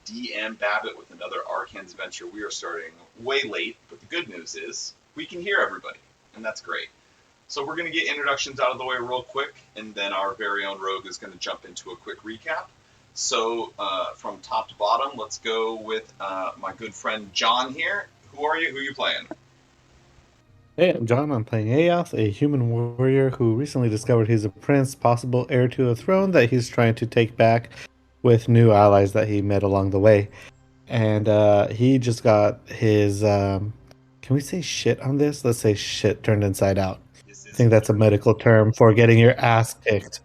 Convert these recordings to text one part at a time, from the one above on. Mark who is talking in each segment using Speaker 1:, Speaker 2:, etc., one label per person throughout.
Speaker 1: DMBABT with another Arkans adventure. We are starting way late, but the good news is we can hear everybody, and that's great. So we're going to get introductions out of the way real quick, and then our very own Rogue is going to jump into a quick recap. So from top to bottom, let's go with my good friend John here. Who are you? Who are you playing?
Speaker 2: Hey, I'm John. I'm playing Aoth, a human warrior who recently discovered he's a prince, possible heir to a throne that he's trying to take back with new allies that he met along the way. And he just got his, can we say shit on this? Let's say shit turned inside out.
Speaker 1: This
Speaker 2: I
Speaker 1: is
Speaker 2: think that's a
Speaker 1: literally
Speaker 2: medical term for getting your ass kicked.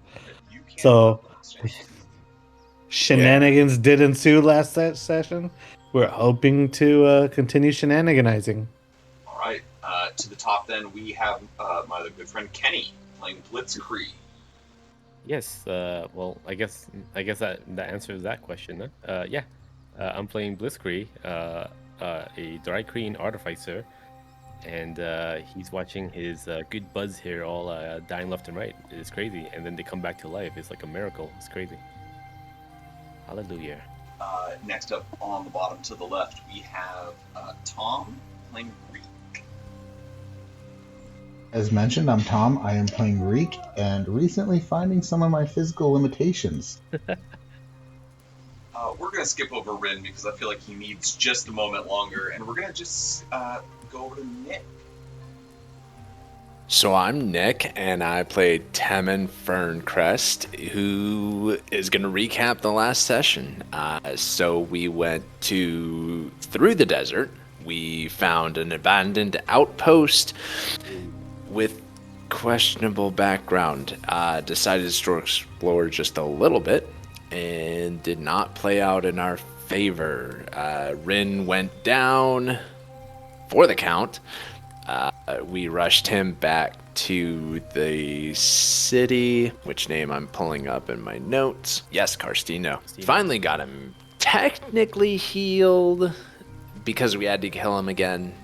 Speaker 1: you can't love
Speaker 2: So
Speaker 1: this channel.
Speaker 3: Yeah.
Speaker 2: shenanigans did ensue last session. We're hoping to continue shenaniganizing.
Speaker 1: All right, to the top then we have my other good friend Kenny playing Blitzkrieg.
Speaker 3: Yes. Well, I guess that answers that question. Huh? Yeah. I'm playing Blitzkrieg, a dry green artificer, and he's watching his good buds here all dying left and right. It's crazy, and then they come back to life. It's like a miracle. It's crazy. Hallelujah.
Speaker 1: Next up on the bottom to the left, we have Tom playing Greek.
Speaker 4: As mentioned, I'm Tom. I am playing Greek and recently finding some of my physical limitations.
Speaker 1: We're going to skip over Rin because I feel like he needs just a moment longer, and we're going to just go over to Nick.
Speaker 5: So I'm Nick, and I played Temin Ferncrest, who is going to recap the last session. So we went through the desert. We found an abandoned outpost with questionable background. Decided to explore just a little bit, and did not play out in our favor. Rin went down for the count. We rushed him back to the city, which name I'm pulling up in my notes. Yes, Karstino. Finally got him technically healed because we had to kill him again.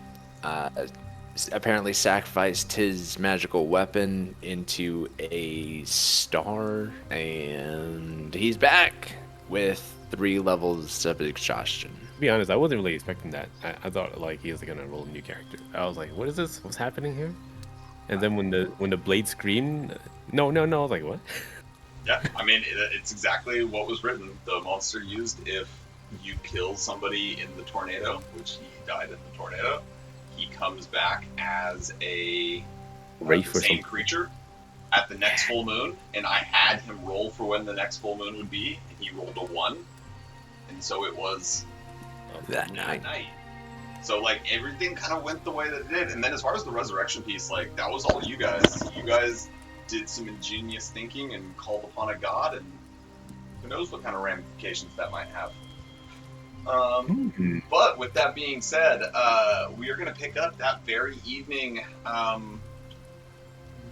Speaker 5: Apparently sacrificed his magical weapon into a star, and he's back with 3 levels of exhaustion.
Speaker 3: To be honest, I wasn't really expecting that. I thought like he was gonna roll a new character. I was like, what is this? What's happening here? And then when the blade screamed, no, I was like, what?
Speaker 1: Yeah, I mean, it's exactly what was written. The monster used if you kill somebody in the tornado, which he died in the tornado, he comes back as a
Speaker 3: Wraith
Speaker 1: the
Speaker 3: or
Speaker 1: same
Speaker 3: something.
Speaker 1: creature at the next full moon, and I had him roll for when the next full moon would be, and he rolled a 1, and so it was
Speaker 5: That night.
Speaker 1: So like everything kind of went the way that it did, and then as far as the resurrection piece, like that was all you guys. You guys did some ingenious thinking and called upon a god, and who knows what kind of ramifications that might have. But with that being said, we are going to pick up that very evening.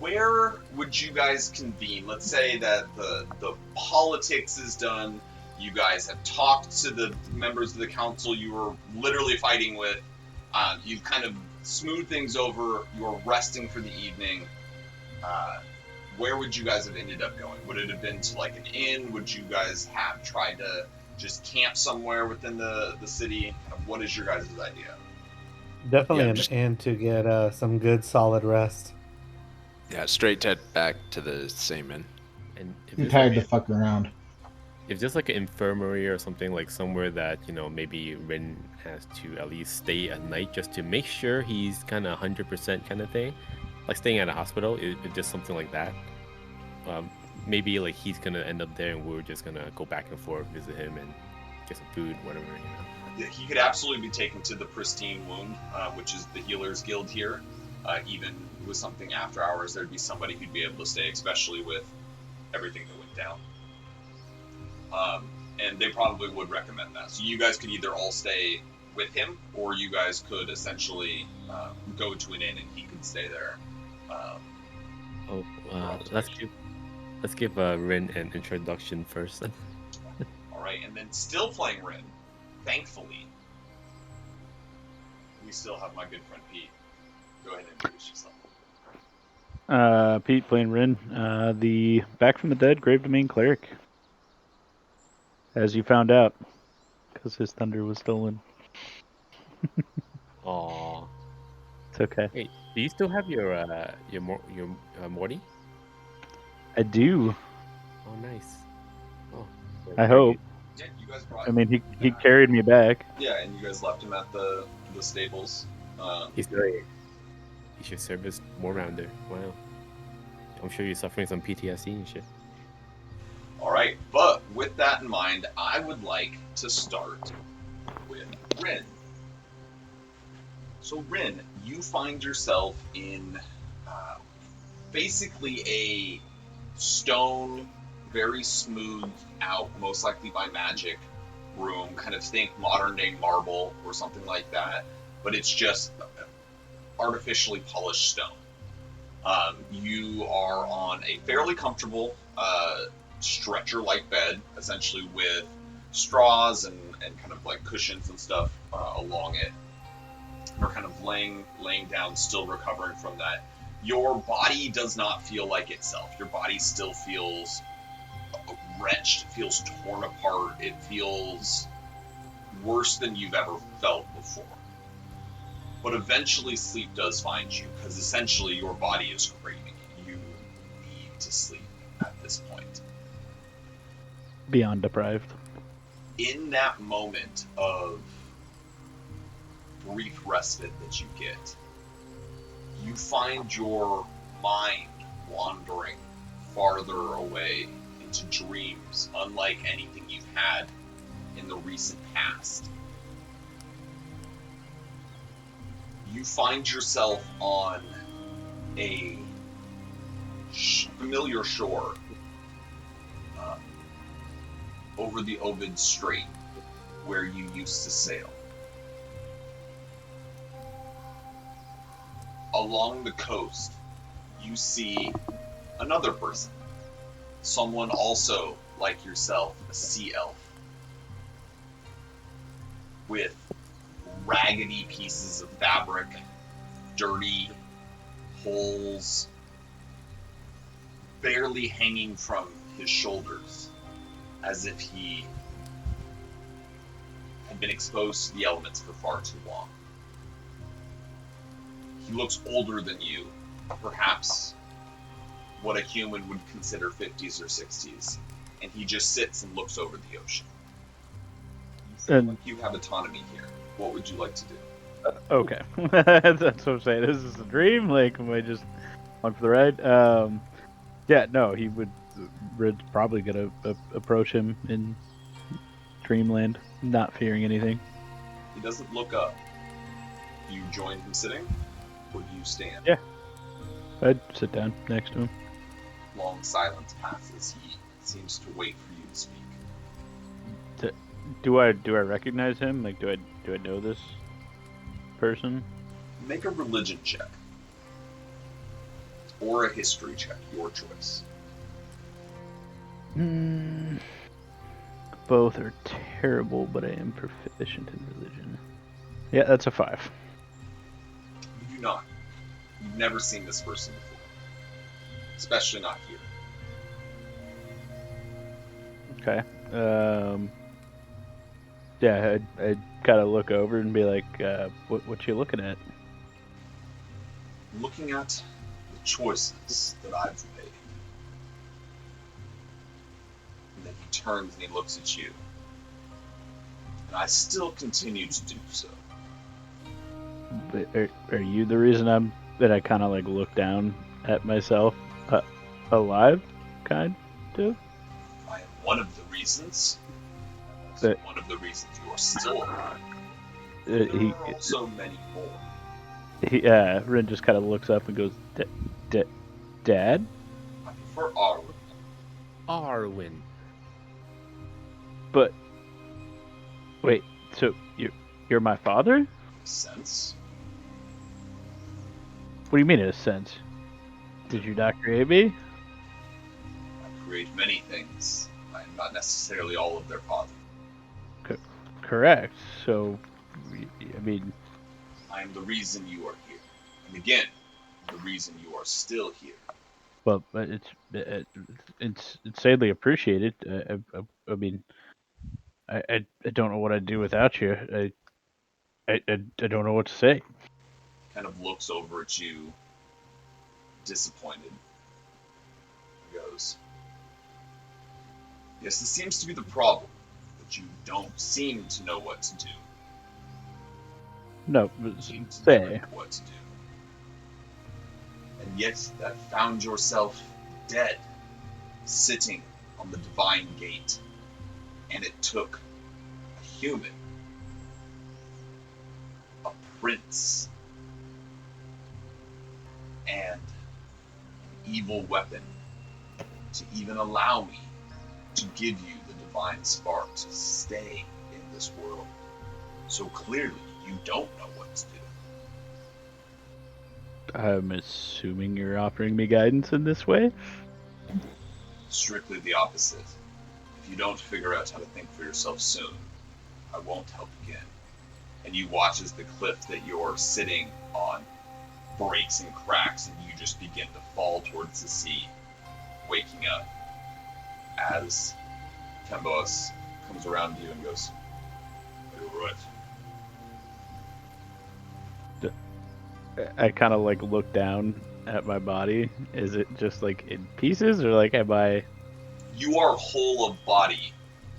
Speaker 1: Where would you guys convene? Let's say that the politics is done. You guys have talked to the members of the council you were literally fighting with. You've kind of smoothed things over. You're resting for the evening. Where would you guys have ended up going? Would it have been to like an inn? Would you guys have tried to just camp somewhere within the city? What is your guys' idea?
Speaker 2: Definitely
Speaker 5: Yeah,
Speaker 2: an
Speaker 5: just-
Speaker 2: inn to get some good solid rest.
Speaker 5: Yeah, straight to back to the same inn.
Speaker 3: And if
Speaker 4: I'm
Speaker 3: there's
Speaker 4: tired
Speaker 3: like,
Speaker 4: to fuck around.
Speaker 3: if there's like an infirmary or something, like somewhere that maybe Rin has to at least stay a night just to make sure he's kind of 100% kind of thing, like staying at a hospital, just something like that. Maybe like he's gonna end up there, and we're just gonna go back and forth, visit him, and get some food, whatever.
Speaker 1: Yeah, he could absolutely be taken to the Pristine Wound, which is the Healers Guild here. Even with something after hours, there'd be somebody who'd be able to stay, especially with everything that went down. And they probably would recommend that. So you guys could either all stay with him, or you guys could essentially go to an inn and he could stay there.
Speaker 3: Let's give Rin an introduction first.
Speaker 1: All right, and then still playing Rin, thankfully, we still have my good friend Pete. Go ahead and introduce yourself.
Speaker 6: Pete playing Rin, the back from the dead grave domain cleric. As you found out, because his thunder was stolen.
Speaker 3: Aw.
Speaker 6: It's okay.
Speaker 3: Wait, do you still have your Morty?
Speaker 6: I do.
Speaker 3: Oh, nice. Oh,
Speaker 6: I hope.
Speaker 1: Yeah, you guys brought
Speaker 6: I mean,
Speaker 1: him
Speaker 6: he
Speaker 1: back.
Speaker 6: carried me back.
Speaker 1: Yeah, and you guys left him at the stables.
Speaker 3: He's very. He should serve as more rounder. Wow. I'm sure you're suffering some PTSD and shit.
Speaker 1: All right, but with that in mind, I would like to start with Rin. So, Rin, you find yourself in basically a stone, very smooth out, most likely by magic, room. Kind of think modern day marble or something like that, but it's just artificially polished stone. You are on a fairly comfortable stretcher-like bed, essentially with straws and kind of like cushions and stuff along it. You're kind of laying down, still recovering from that. Your body does not feel like itself. Your body still feels wrenched, feels torn apart. It feels worse than you've ever felt before. But eventually sleep does find you, because essentially your body is craving it. You need to sleep at this point.
Speaker 6: Beyond deprived.
Speaker 1: In that moment of brief respite that you get, you find your mind wandering farther away into dreams unlike anything you've had in the recent past. You find yourself on a familiar shore over the Ovid Strait where you used to sail. Along the coast, you see another person, someone also like yourself, a sea elf, with raggedy pieces of fabric, dirty holes, barely hanging from his shoulders, as if he had been exposed to the elements for far too long. He looks older than you, perhaps what a human would consider 50s or 60s, and he just sits and looks over the ocean. You feel like you have autonomy here. What would you like to do?
Speaker 6: Okay. That's what I'm saying. Is this a dream? Like, am I just on for the ride? Yeah, no, he would. Red's probably gonna approach him in dreamland, not fearing anything.
Speaker 1: He doesn't look up. Do you join him sitting, or do you stand?
Speaker 6: Yeah. I'd sit down next to him.
Speaker 1: Long silence passes. He seems to wait for you to speak.
Speaker 6: Do I recognize him? Like, do I know this person?
Speaker 1: Make a religion check. Or a history check, your choice.
Speaker 6: Both are terrible, but I am proficient in religion. Yeah, that's a 5.
Speaker 1: You do not. You've never seen this person before. Especially not here.
Speaker 6: Okay. Yeah, I'd kind of look over and be like, what you looking at?
Speaker 1: Looking at the choices that I've made. And then he turns and he looks at you. And I still continue to do so.
Speaker 6: But are you the reason I kind of like look down at myself alive, kind of?
Speaker 1: I am one of the reasons. One of the reasons you are still alive. There are also many more.
Speaker 6: Rin just kind of looks up and goes, Dad?
Speaker 1: I prefer Arwen.
Speaker 3: Arwen.
Speaker 6: But wait, so you're my father?
Speaker 1: In a sense.
Speaker 6: What do you mean in a sense? Did you not create me?
Speaker 1: I create many things. I am not necessarily all of their father.
Speaker 6: Correct. So, I mean,
Speaker 1: I am the reason you are here. And again, the reason you are still here.
Speaker 6: well, it's insanely appreciated. I mean, I don't know what I'd do without you. I don't know what to say.
Speaker 1: Kind of looks over at you, disappointed. He goes, "Yes, this seems to be the problem, that you don't seem to know what to do.
Speaker 6: No,
Speaker 1: You seem to
Speaker 6: say.
Speaker 1: never know what to do. And yet that found yourself dead, sitting on the divine gate. And it took a human, a prince, and an evil weapon to even allow me to give you the divine spark to stay in this world. So clearly you don't know what to do."
Speaker 6: I'm assuming you're offering me guidance in this way.
Speaker 1: Strictly the opposite. If you don't figure out how to think for yourself soon, I won't help again. And you watch as the cliff that you're sitting on breaks and cracks, and you just begin to fall towards the sea, waking up as Tembos comes around you and goes, "Are you right?"
Speaker 6: I kind of like look down at my body. Is it just like in pieces, or like am I?
Speaker 1: You are whole of body,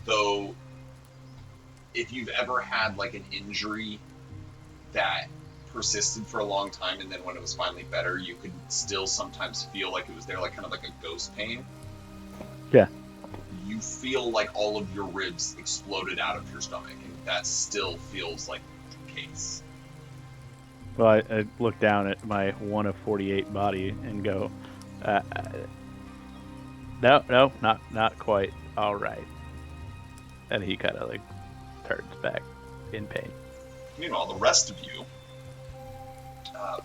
Speaker 1: though if you've ever had like an injury that persisted for a long time and then when it was finally better, you could still sometimes feel like it was there, like kind of like a ghost pain.
Speaker 6: Yeah.
Speaker 1: You feel like all of your ribs exploded out of your stomach, and that still feels like the case.
Speaker 6: Well, I look down at my 1 of 48 body and go, no, not quite. All right. And he kind of like turns back in pain.
Speaker 1: Meanwhile, the rest of you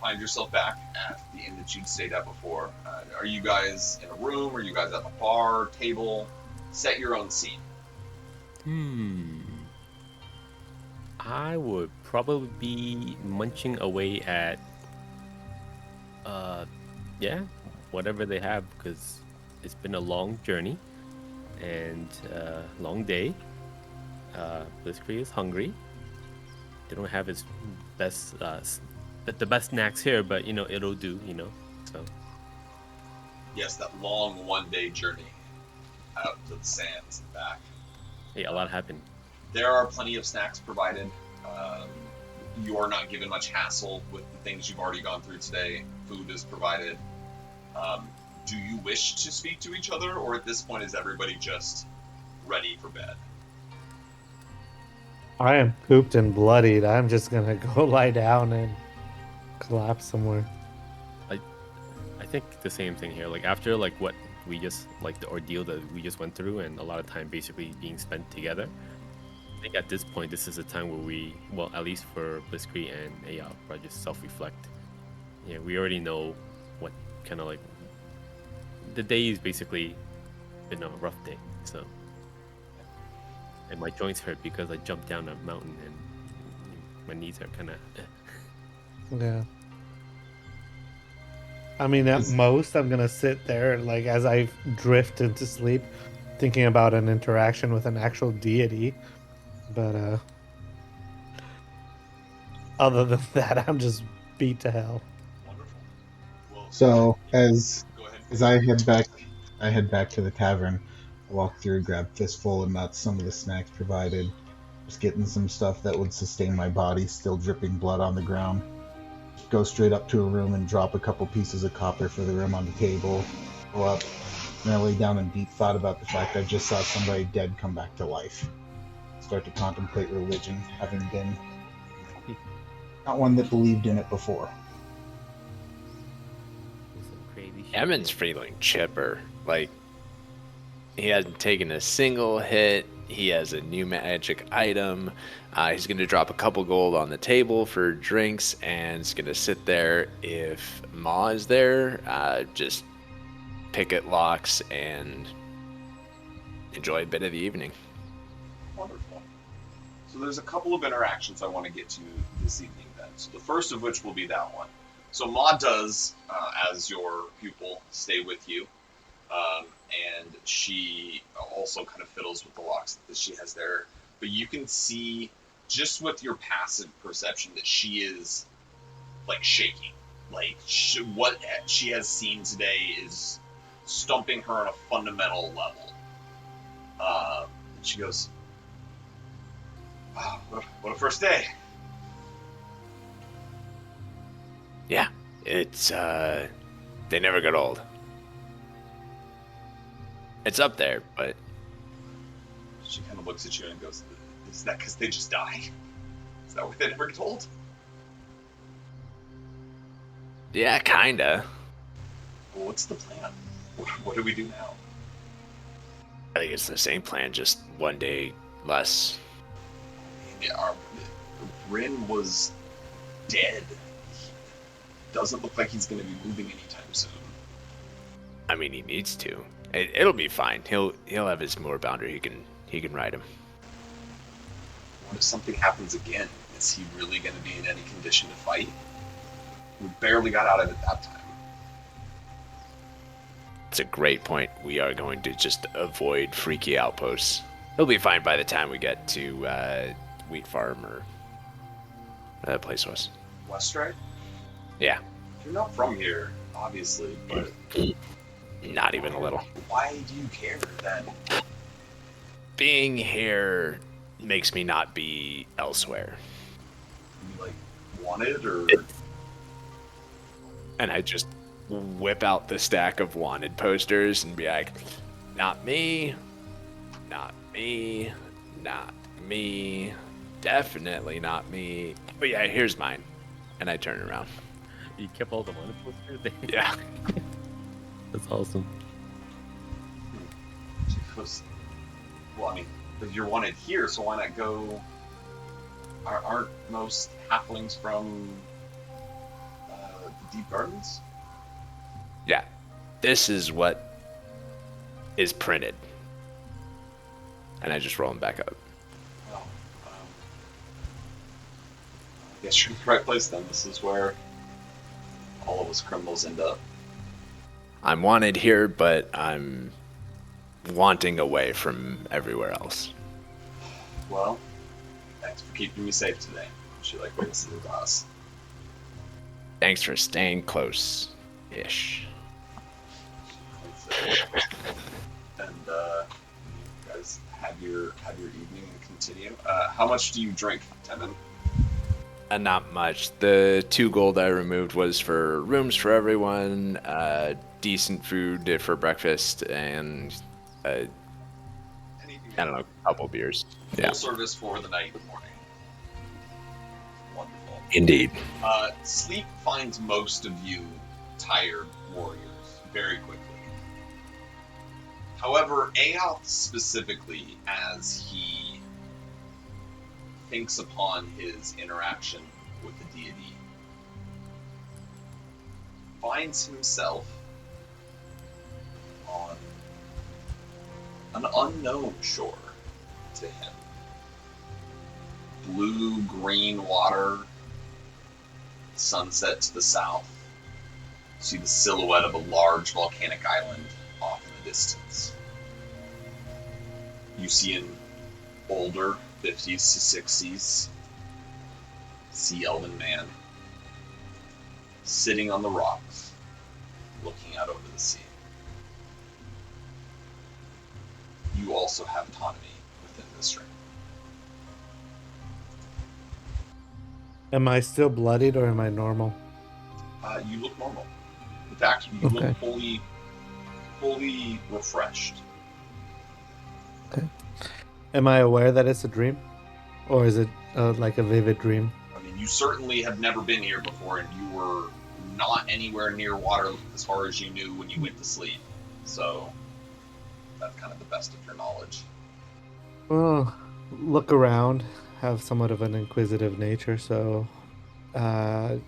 Speaker 1: find yourself back at the inn that you'd stayed at before. Are you guys in a room? Are you guys at the bar, table? Set your own scene.
Speaker 3: I would probably be munching away at, whatever they have, because it's been a long journey and long day. Blitzkrieg is hungry. They don't have his best, the best snacks here, but it'll do. So
Speaker 1: Yes, that long one-day journey out to the sands and back.
Speaker 3: yeah, a lot happened.
Speaker 1: There are plenty of snacks provided. You are not given much hassle with the things you've already gone through today. Food is provided. Do you wish to speak to each other, or at this point is everybody just ready for bed?
Speaker 2: I am pooped and bloodied. I'm just gonna go lie down and collapse somewhere.
Speaker 3: I think the same thing here. Like after like what we just like the ordeal that we just went through, and a lot of time basically being spent together. I think at this point, this is a time where we, well, at least for Blitzkrieg and Ayop, probably just self-reflect. Yeah, we already know what kind of like the day is basically been a rough day. So, and my joints hurt because I jumped down a mountain and my knees are kind of.
Speaker 2: Yeah. I mean, at most, I'm gonna sit there, like, as I drift into sleep, thinking about an interaction with an actual deity. But, other than that, I'm just beat to hell.
Speaker 1: Wonderful. Well,
Speaker 4: So as
Speaker 1: go ahead.
Speaker 4: I head back to the tavern. I walk through, grab fistful of nuts, some of the snacks provided, just getting some stuff that would sustain my body, still dripping blood on the ground. Go straight up to a room and drop a couple pieces of copper for the room on the table. Go up, and I lay down in deep thought about the fact I just saw somebody dead come back to life. Start to contemplate religion, having been not one that believed in it before.
Speaker 3: Some crazy shit.
Speaker 5: Emin's feeling chipper. Like, he hasn't taken a single hit. He has a new magic item. He's going to drop a couple gold on the table for drinks, and he's going to sit there. If Ma is there, just pick at locks and enjoy a bit of the evening.
Speaker 1: Wonderful. So there's a couple of interactions I want to get to this evening then. So the first of which will be that one. So Ma does, as your pupil, stay with you. And she also kind of fiddles with the locks that she has there. but you can see just with your passive perception that she is like shaking. Like what she has seen today is stumping her on a fundamental level. And she goes, "Wow, what a first day!"
Speaker 5: Yeah, it's they never get old. It's up there, but
Speaker 1: She kind of looks at you and goes, "Is that because they just die? Is that what they never get old?"
Speaker 5: yeah, kinda.
Speaker 1: Well, what's the plan? What do we do now?
Speaker 5: I think it's the same plan, just one day less.
Speaker 1: Yeah, Rin was dead. Doesn't look like he's going to be moving anytime soon.
Speaker 5: I mean, he needs to. It'll be fine. He'll have his moor bounder. He can ride him.
Speaker 1: What if something happens again? Is he really going to be in any condition to fight? We barely got out of it that time.
Speaker 5: It's a great point. We are going to just avoid freaky outposts. He'll be fine by the time we get to Wheat Farm or that place was.
Speaker 1: Westride?
Speaker 5: Yeah,
Speaker 1: You're not from here, obviously, but
Speaker 5: not even a little.
Speaker 1: why do you care then?
Speaker 5: Being here makes me not be elsewhere.
Speaker 1: You, like, wanted, or...
Speaker 5: And I just whip out the stack of wanted posters and be like, not me, not me, not me, definitely not me. But yeah, here's mine. And I turn around.
Speaker 3: You kept all the wanted posters?
Speaker 5: Yeah.
Speaker 3: That's awesome.
Speaker 1: She goes, well, I mean, but you're wanted here, so why not go... Aren't most halflings from the Deep Gardens?
Speaker 5: Yeah. This is what is printed. And I just roll them back up.
Speaker 1: Well, I guess you're in the right place then. This is where all of us criminals end up.
Speaker 5: I'm wanted here, but I'm wanting away from everywhere else.
Speaker 1: Well, thanks for keeping me safe today. She like waves to the boss.
Speaker 5: Thanks for staying close-ish.
Speaker 1: And you guys have your evening and continue. How much do you drink, Temin?
Speaker 5: Not much. The 2 gold I removed was for rooms for everyone, decent food for breakfast, and I don't know, a couple beers.
Speaker 1: Full
Speaker 5: Yeah,
Speaker 1: service for the night and morning. Wonderful.
Speaker 5: indeed.
Speaker 1: Sleep finds most of you tired warriors very quickly. However, Aoth specifically, as he thinks upon his interaction with the deity, finds himself on an unknown shore to him. Blue-green water, sunset to the south. You see the silhouette of a large volcanic island off in the distance. You see an older 50s to 60s sea elven man sitting on the rocks, looking out over the sea. You also have autonomy within this ring.
Speaker 2: Am I still bloodied or am I normal?
Speaker 1: You look normal. In fact, you
Speaker 2: Okay.
Speaker 1: look fully refreshed.
Speaker 2: Am I aware that it's a dream? Or is it like a vivid dream?
Speaker 1: I mean, you certainly have never been here before, and you were not anywhere near water as far as you knew when you went to sleep. So, that's kind of the best of your knowledge.
Speaker 2: Well, look around. Have somewhat of an inquisitive nature, so I'm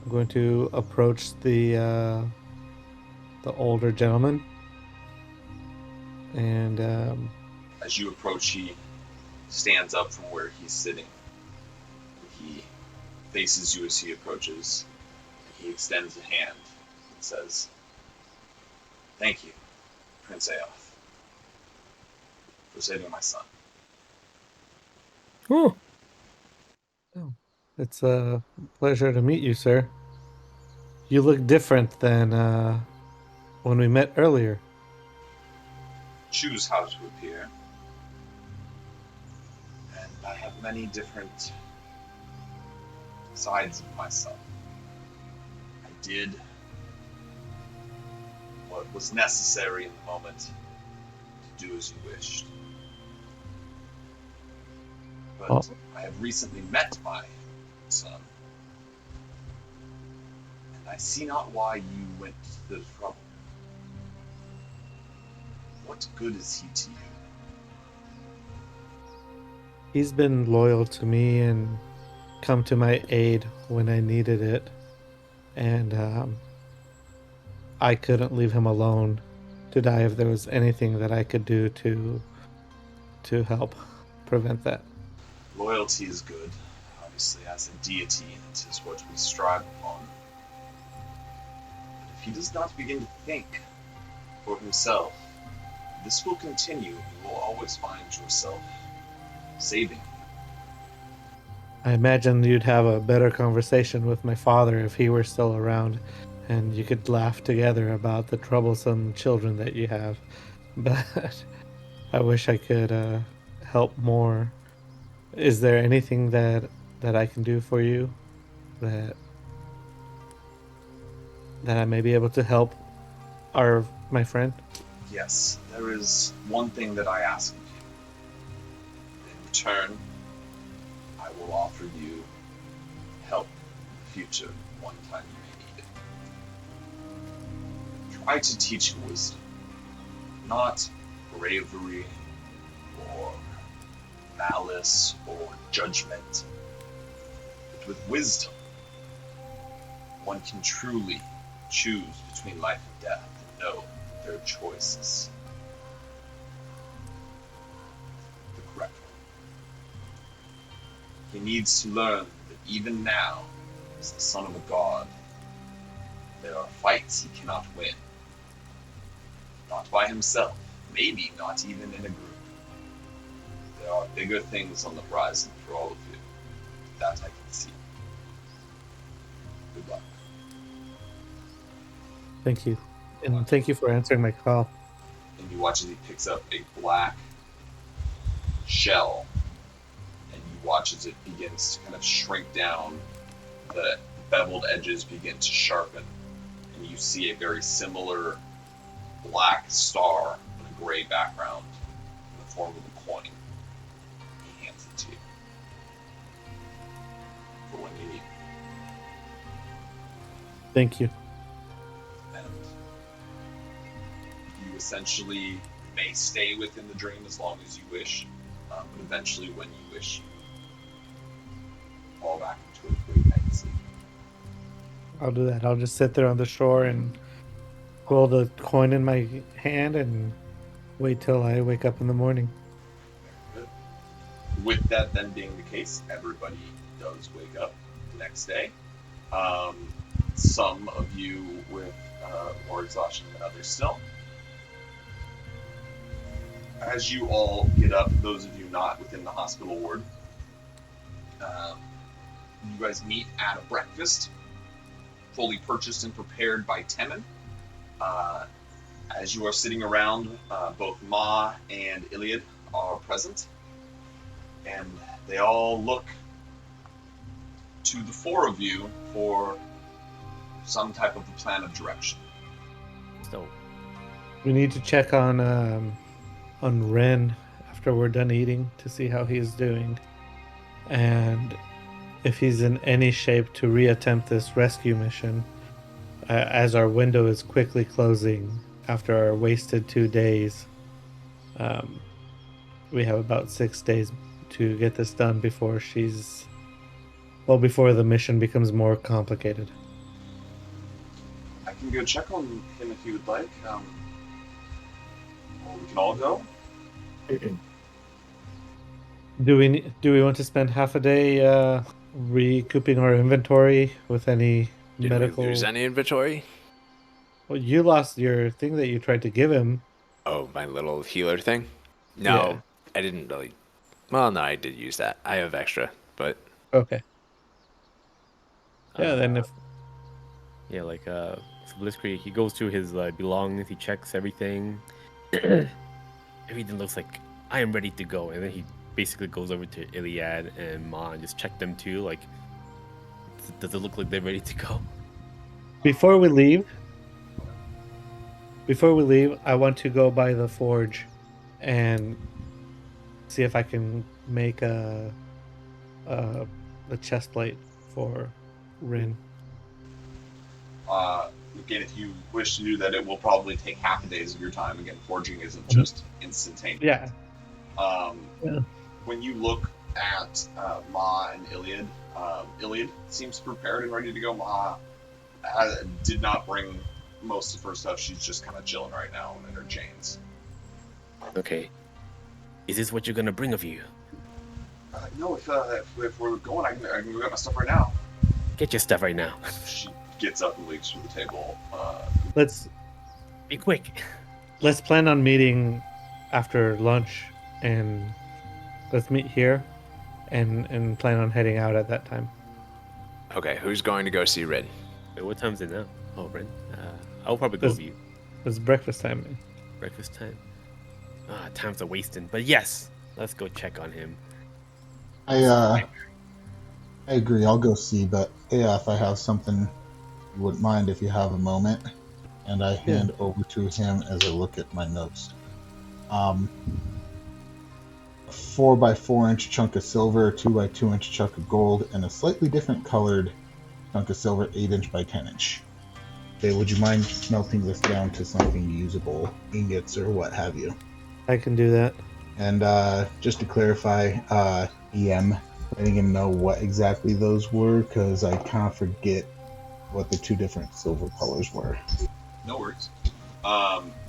Speaker 2: going to approach the older gentleman, and
Speaker 1: As you approach, he stands up from where he's sitting. He faces you as he approaches. He extends a hand and says, "Thank you, Prince Aoth, for saving my son."
Speaker 3: Oh,
Speaker 2: It's a pleasure to meet you, sir. You look different than when we met earlier.
Speaker 1: Choose how to appear. And I have many different sides of myself. I did what was necessary in the moment to do as you wished. But
Speaker 2: Oh.
Speaker 1: I have recently met my son, and I see not why you went to the trouble. What good is he to you?
Speaker 2: He's been loyal to me and come to my aid when I needed it. And I couldn't leave him alone to die if there was anything that I could do to help prevent that.
Speaker 1: Loyalty is good, obviously, as a deity, and it is what we strive upon. But if he does not begin to think for himself, this will continue, and you will always find yourself saving.
Speaker 2: I imagine you'd have a better conversation with my father if he were still around, and you could laugh together about the troublesome children that you have. But I wish I could help more. Is there anything that I can do for you that I may be able to help my friend?
Speaker 1: Yes, there is one thing that I ask of you. In return, I will offer you help in the future one time you may need it. Try to teach him wisdom, not bravery or malice or judgment, but with wisdom, one can truly choose between life and death and know their choices. The correct one. He needs to learn that even now, as the son of a god, there are fights he cannot win. Not by himself, maybe not even in a group. There are bigger things on the horizon for all of you. That I can see. Good luck.
Speaker 2: Thank you. And thank you for answering my call.
Speaker 1: And you watch as he picks up a black shell, and you watch as it begins to kind of shrink down, the beveled edges begin to sharpen, and you see a very similar black star on a gray background in the form of a coin. He hands it to you for when you need it.
Speaker 2: Thank you.
Speaker 1: And you essentially may stay within the dream as long as you wish, but eventually when you wish, you fall back into a great night sleep.
Speaker 2: I'll do that. I'll just sit there on the shore and hold the coin in my hand and wait till I wake up in the morning.
Speaker 1: Good. With that then being the case, everybody does wake up the next day. Some of you with more exhaustion than others still. As you all get up, those of you not within the hospital ward, you guys meet at a breakfast, fully purchased and prepared by Temin. As you are sitting around, both Ma and Iliad are present, and they all look to the four of you for some type of a plan of direction.
Speaker 3: so
Speaker 2: We need to check on Ren after we're done eating to see how he's doing, and if he's in any shape to reattempt this rescue mission, as our window is quickly closing after our wasted 2 days. We have about 6 days to get this done before before the mission becomes more complicated.
Speaker 1: I can go check on him if you would like. Or we can all go.
Speaker 2: Do we want to spend half a day recouping our inventory with any
Speaker 5: Did
Speaker 2: medical?
Speaker 5: we lose any inventory?
Speaker 2: Well, you lost your thing that you tried to give him.
Speaker 5: Oh, my little healer thing? No, I didn't really Well, no, I did use that. I have extra, but
Speaker 2: Okay. Yeah, then if
Speaker 3: Yeah, like so Blitzkrieg, he goes through his belongings, he checks everything. Everything looks like I am ready to go, and then he basically goes over to Iliad and Ma and just check them too. Like, does it look like they're ready to go?
Speaker 2: before we leave, I want to go by the forge and see if I can make a chest plate for Rin.
Speaker 1: Again, if you wish to do that, it will probably take half a days of your time. Again, forging isn't just instantaneous.
Speaker 2: Yeah. Yeah.
Speaker 1: When you look at Ma and Iliad, Iliad seems prepared and ready to go. Ma did not bring most of her stuff. She's just kind of chilling right now in her chains.
Speaker 3: Okay. Is this what you're gonna bring of you?
Speaker 1: No, if we're going, I can go get my stuff right now.
Speaker 3: Get your stuff right now.
Speaker 1: She gets up and leaves from the table.
Speaker 2: Let's
Speaker 3: Be quick.
Speaker 2: plan on meeting after lunch, and let's meet here and plan on heading out at that time.
Speaker 5: okay, who's going to go see Red?
Speaker 3: Wait, what time is it now? Oh, Ren. I'll probably go with you.
Speaker 2: It's breakfast time, man.
Speaker 3: Breakfast time. Times are wasting. But yes, let's go check on him.
Speaker 4: I agree. I'll go see, but yeah, if I have something, you wouldn't mind if you have a moment. And I hand over to him as I look at my notes. 4x4 inch chunk of silver, 2x2 inch chunk of gold, and a slightly different colored chunk of silver, 8-inch by 10-inch. Okay, would you mind melting this down to something usable, ingots or what have you?
Speaker 2: I can do that.
Speaker 4: And just to clarify, EM, letting him know what exactly those were, because I kind of forget what the two different silver colors were.
Speaker 1: No worries.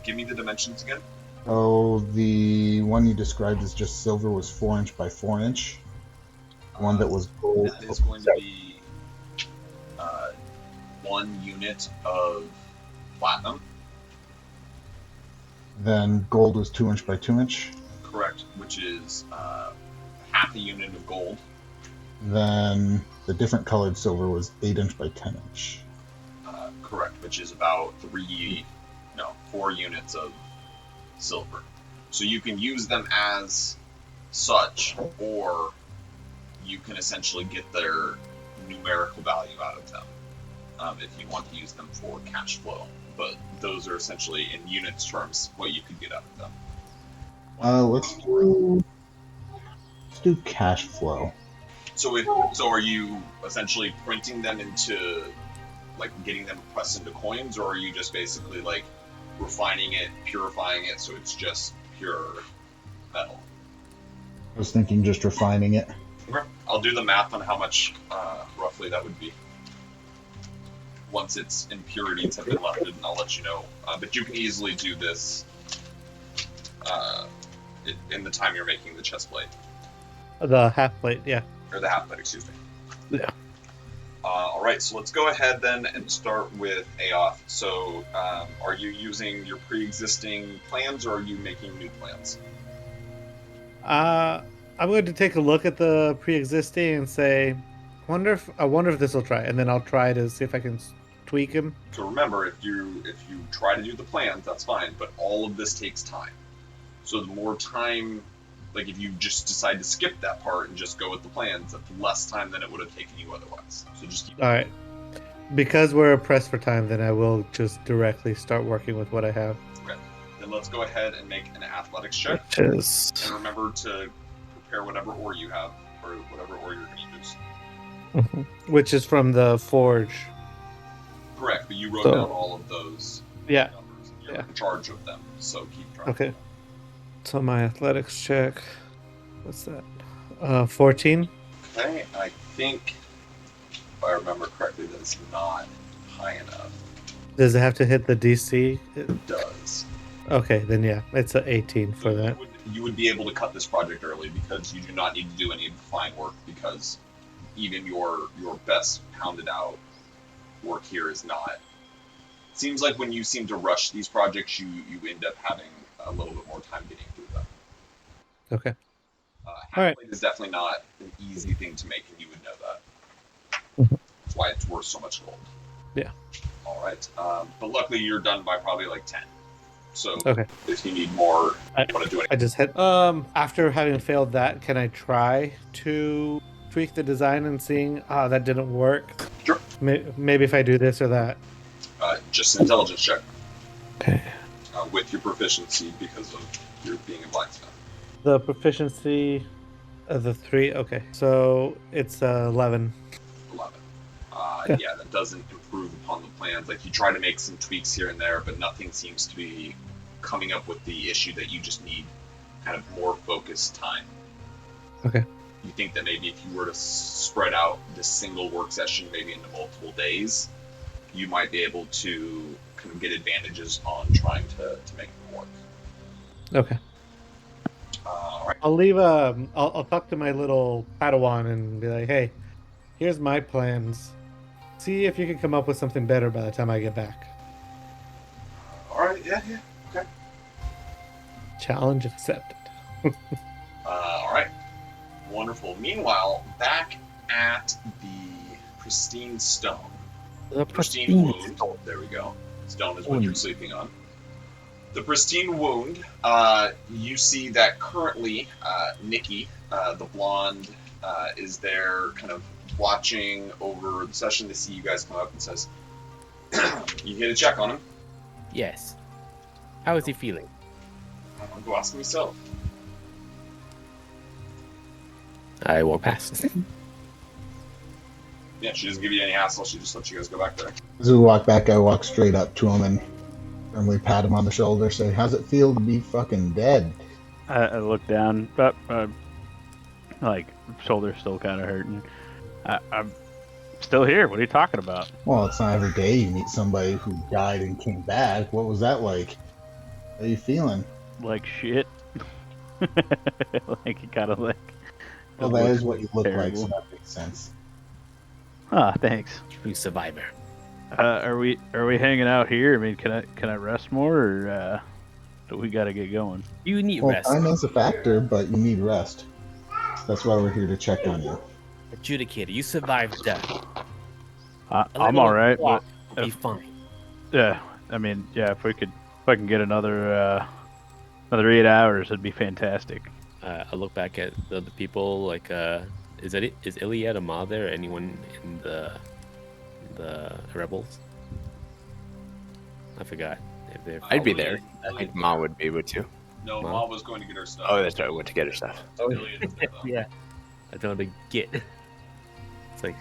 Speaker 1: Give me the dimensions again.
Speaker 4: Oh, the one you described as just silver was 4-inch by 4-inch. One that was gold.
Speaker 1: That is going to be 1 unit of platinum.
Speaker 4: Then gold was 2-inch by 2-inch.
Speaker 1: Correct, which is half a unit of gold.
Speaker 4: Then the different colored silver was 8-inch by 10-inch.
Speaker 1: Correct, which is about 4 units of silver. So you can use them as such, or you can essentially get their numerical value out of them if you want to use them for cash flow. But those are essentially, in units terms, what you could get out of them.
Speaker 4: Let's do cash flow.
Speaker 1: So are you essentially printing them into, like, getting them pressed into coins, or are you just basically like refining it, purifying it, so it's just pure metal?
Speaker 4: I was thinking just refining it.
Speaker 1: Okay. I'll do the math on how much roughly that would be once its impurities have been left, and I'll let you know. But you can easily do this in the time you're making the chest plate.
Speaker 2: The half plate, yeah.
Speaker 1: Or the half plate, excuse me.
Speaker 2: Yeah.
Speaker 1: All right, so let's go ahead then and start with Aoth. So, are you using your pre-existing plans, or are you making new plans?
Speaker 2: I'm going to take a look at the pre-existing and say, I wonder if this will try, and then I'll try to see if I can tweak him.
Speaker 1: So remember, if you try to do the plans, that's fine, but all of this takes time. So the more time, like if you just decide to skip that part and just go with the plans, that's less time than it would have taken you otherwise. So just keep.
Speaker 2: All right. Because we're pressed for time, then I will just directly start working with what I have.
Speaker 1: Okay. Then let's go ahead and make an athletics check.
Speaker 2: Which is...
Speaker 1: And remember to prepare whatever ore you have, or whatever ore you're going to use.
Speaker 2: Which is from the forge.
Speaker 1: Correct, but you wrote down all of those
Speaker 2: Yeah.
Speaker 1: numbers, and you're in charge of them, so keep track.
Speaker 2: Okay. So my athletics check, what's that? 14.
Speaker 1: Okay, I think, if I remember correctly, that's not high enough.
Speaker 2: Does it have to hit the DC?
Speaker 1: It does.
Speaker 2: Okay, then yeah, it's an 18 for that.
Speaker 1: You would be able to cut this project early because you do not need to do any of the fine work, because even your best pounded out work here is not. It seems like when you seem to rush these projects, you end up having a little bit more time getting through them.
Speaker 2: Okay. All right.
Speaker 1: Plate is definitely not an easy thing to make, and you would know that.
Speaker 2: Mhm.
Speaker 1: That's why it's worth so much gold.
Speaker 2: Yeah.
Speaker 1: All right. But luckily, you're done by probably like 10. So
Speaker 2: Okay.
Speaker 1: if you need more,
Speaker 2: I-
Speaker 1: you want to do
Speaker 2: I
Speaker 1: anything.
Speaker 2: just hit. After having failed that, can I try to tweak the design and seeing that didn't work?
Speaker 1: Sure.
Speaker 2: Maybe if I do this or that.
Speaker 1: Just an intelligence check
Speaker 2: Okay.
Speaker 1: with your proficiency because of your being a blacksmith.
Speaker 2: The proficiency of the 3. Okay. So it's 11.
Speaker 1: 11.
Speaker 2: Yeah.
Speaker 1: Yeah, that doesn't improve upon the plans. Like you try to make some tweaks here and there, but nothing seems to be coming up with the issue that you just need kind of more focused time.
Speaker 2: Okay.
Speaker 1: You think that maybe if you were to spread out this single work session maybe into multiple days, you might be able to kind of get advantages on trying to make them work.
Speaker 2: Okay.
Speaker 1: All right.
Speaker 2: I'll leave. I'll talk to my little Padawan and be like, "Hey, here's my plans. See if you can come up with something better by the time I get back."
Speaker 1: All right. Yeah. Okay.
Speaker 2: Challenge accepted.
Speaker 1: All right. Wonderful. Meanwhile, back at the pristine stone.
Speaker 3: The
Speaker 1: Pristine wound. There we go. Stone is what you're sleeping on. The pristine wound. You see that currently, Nikki, the blonde, is there, kind of watching over the session. To see you guys come up and says, "You get a check on him."
Speaker 3: Yes. How is he feeling?
Speaker 1: I'm go ask him myself.
Speaker 3: I walk past.
Speaker 1: Yeah, she doesn't give you any hassle. She just lets you guys go back there.
Speaker 4: As we walk back, I walk straight up to him and firmly pat him on the shoulder, say, "How's it feel to be fucking dead?"
Speaker 6: I look down, but like shoulder's still kind of hurting. I'm still here. What are you talking about?
Speaker 4: Well, it's not every day you meet somebody who died and came back. What was that like? How are you feeling?
Speaker 6: Like shit. Like you kind of like.
Speaker 4: Well, that is what you look like, so
Speaker 6: terrible.
Speaker 4: that makes sense.
Speaker 6: Ah, thanks.
Speaker 3: True survivor.
Speaker 6: Are we hanging out here? I mean, can I rest more, or do we got to get going?
Speaker 3: You need
Speaker 4: Well,
Speaker 3: rest.
Speaker 4: time is a factor, but you need rest. That's why we're here to check on you.
Speaker 3: Adjudicator, you survived death.
Speaker 6: I'm all right, but
Speaker 3: You'll be fine.
Speaker 6: yeah, I mean, yeah, if I can get another 8 hours, it'd be fantastic.
Speaker 3: I look back at the other people. Like, is Iliad or Ma there? Anyone in the rebels? I forgot if they're.
Speaker 5: I'd be there. I think Ma would be able to.
Speaker 1: No,
Speaker 3: Mom?
Speaker 1: Mom was going to get her stuff.
Speaker 5: Oh, that's right. I went to get her stuff.
Speaker 1: Iliad is there, though.
Speaker 3: Yeah. I don't know to get. It's like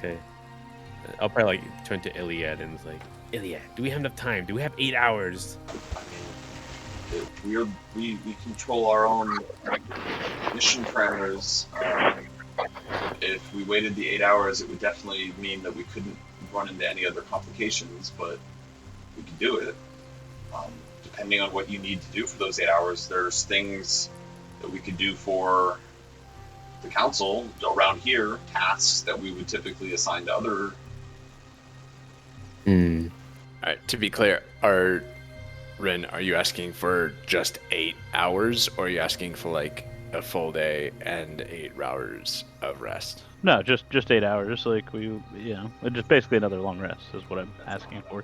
Speaker 3: I'll probably like turn to Iliad and it's like, Iliad, do we have enough time? Do we have 8 hours?
Speaker 1: We control our own mission parameters. If we waited the 8 hours, it would definitely mean that we couldn't run into any other complications, but we could do it. Depending on what you need to do for those 8 hours, there's things that we could do for the council around here, tasks that we would typically assign to other.
Speaker 3: Hmm.
Speaker 5: All right. To be clear, Rin, are you asking for just 8 hours, or are you asking for like a full day and 8 hours of rest?
Speaker 6: No, just 8 hours. Like just basically another long rest is what I'm asking for.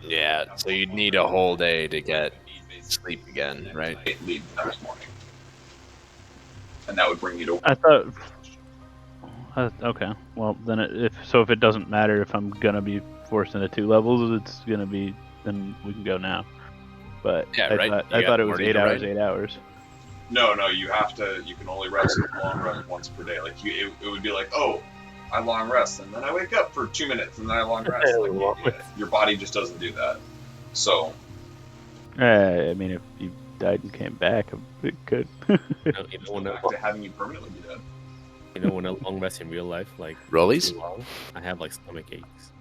Speaker 5: Yeah. So you'd need a whole day to get sleep again, right?
Speaker 1: Leave the next morning, and that would bring you to.
Speaker 6: I thought. Okay, well then, if it doesn't matter if I'm gonna be forced into 2 levels, it's gonna be, then we can go now. But
Speaker 5: Yeah,
Speaker 6: I
Speaker 5: right.
Speaker 6: I
Speaker 5: You
Speaker 6: thought
Speaker 5: got
Speaker 6: it was
Speaker 5: Morty
Speaker 6: 8
Speaker 5: to
Speaker 6: hours,
Speaker 5: ride?
Speaker 6: 8 hours.
Speaker 1: No, you have to. You can only rest long rest once per day. Like it would be like, oh, I long rest, and then I wake up for 2 minutes, and then I long rest. Like, your body just doesn't do that. So
Speaker 6: I mean, if you died and came back, it could.
Speaker 3: You know when
Speaker 1: back to having you permanently be dead.
Speaker 3: when I long rest in real life, like
Speaker 5: Rollies?
Speaker 3: too long, I have like stomach aches.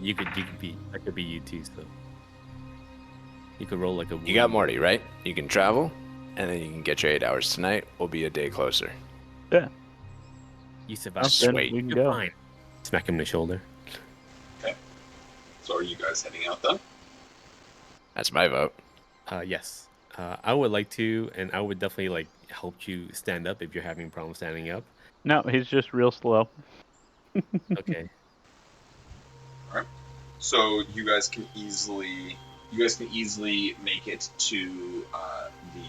Speaker 3: You could be. That could be you too. So you could roll like a.
Speaker 5: You got Morty, right? You can travel, and then you can get your 8 hours tonight. We'll be a day closer.
Speaker 3: You survived.
Speaker 6: Then
Speaker 5: Sweet.
Speaker 6: we can
Speaker 3: You're
Speaker 6: go.
Speaker 3: fine. Smack him in the shoulder.
Speaker 1: So are you guys heading out then?
Speaker 5: That's my vote.
Speaker 3: Yes. I would like to, and I would definitely like helped you stand up if you're having problems standing up.
Speaker 6: No, he's just real slow.
Speaker 3: Okay.
Speaker 1: So you guys can easily make it to the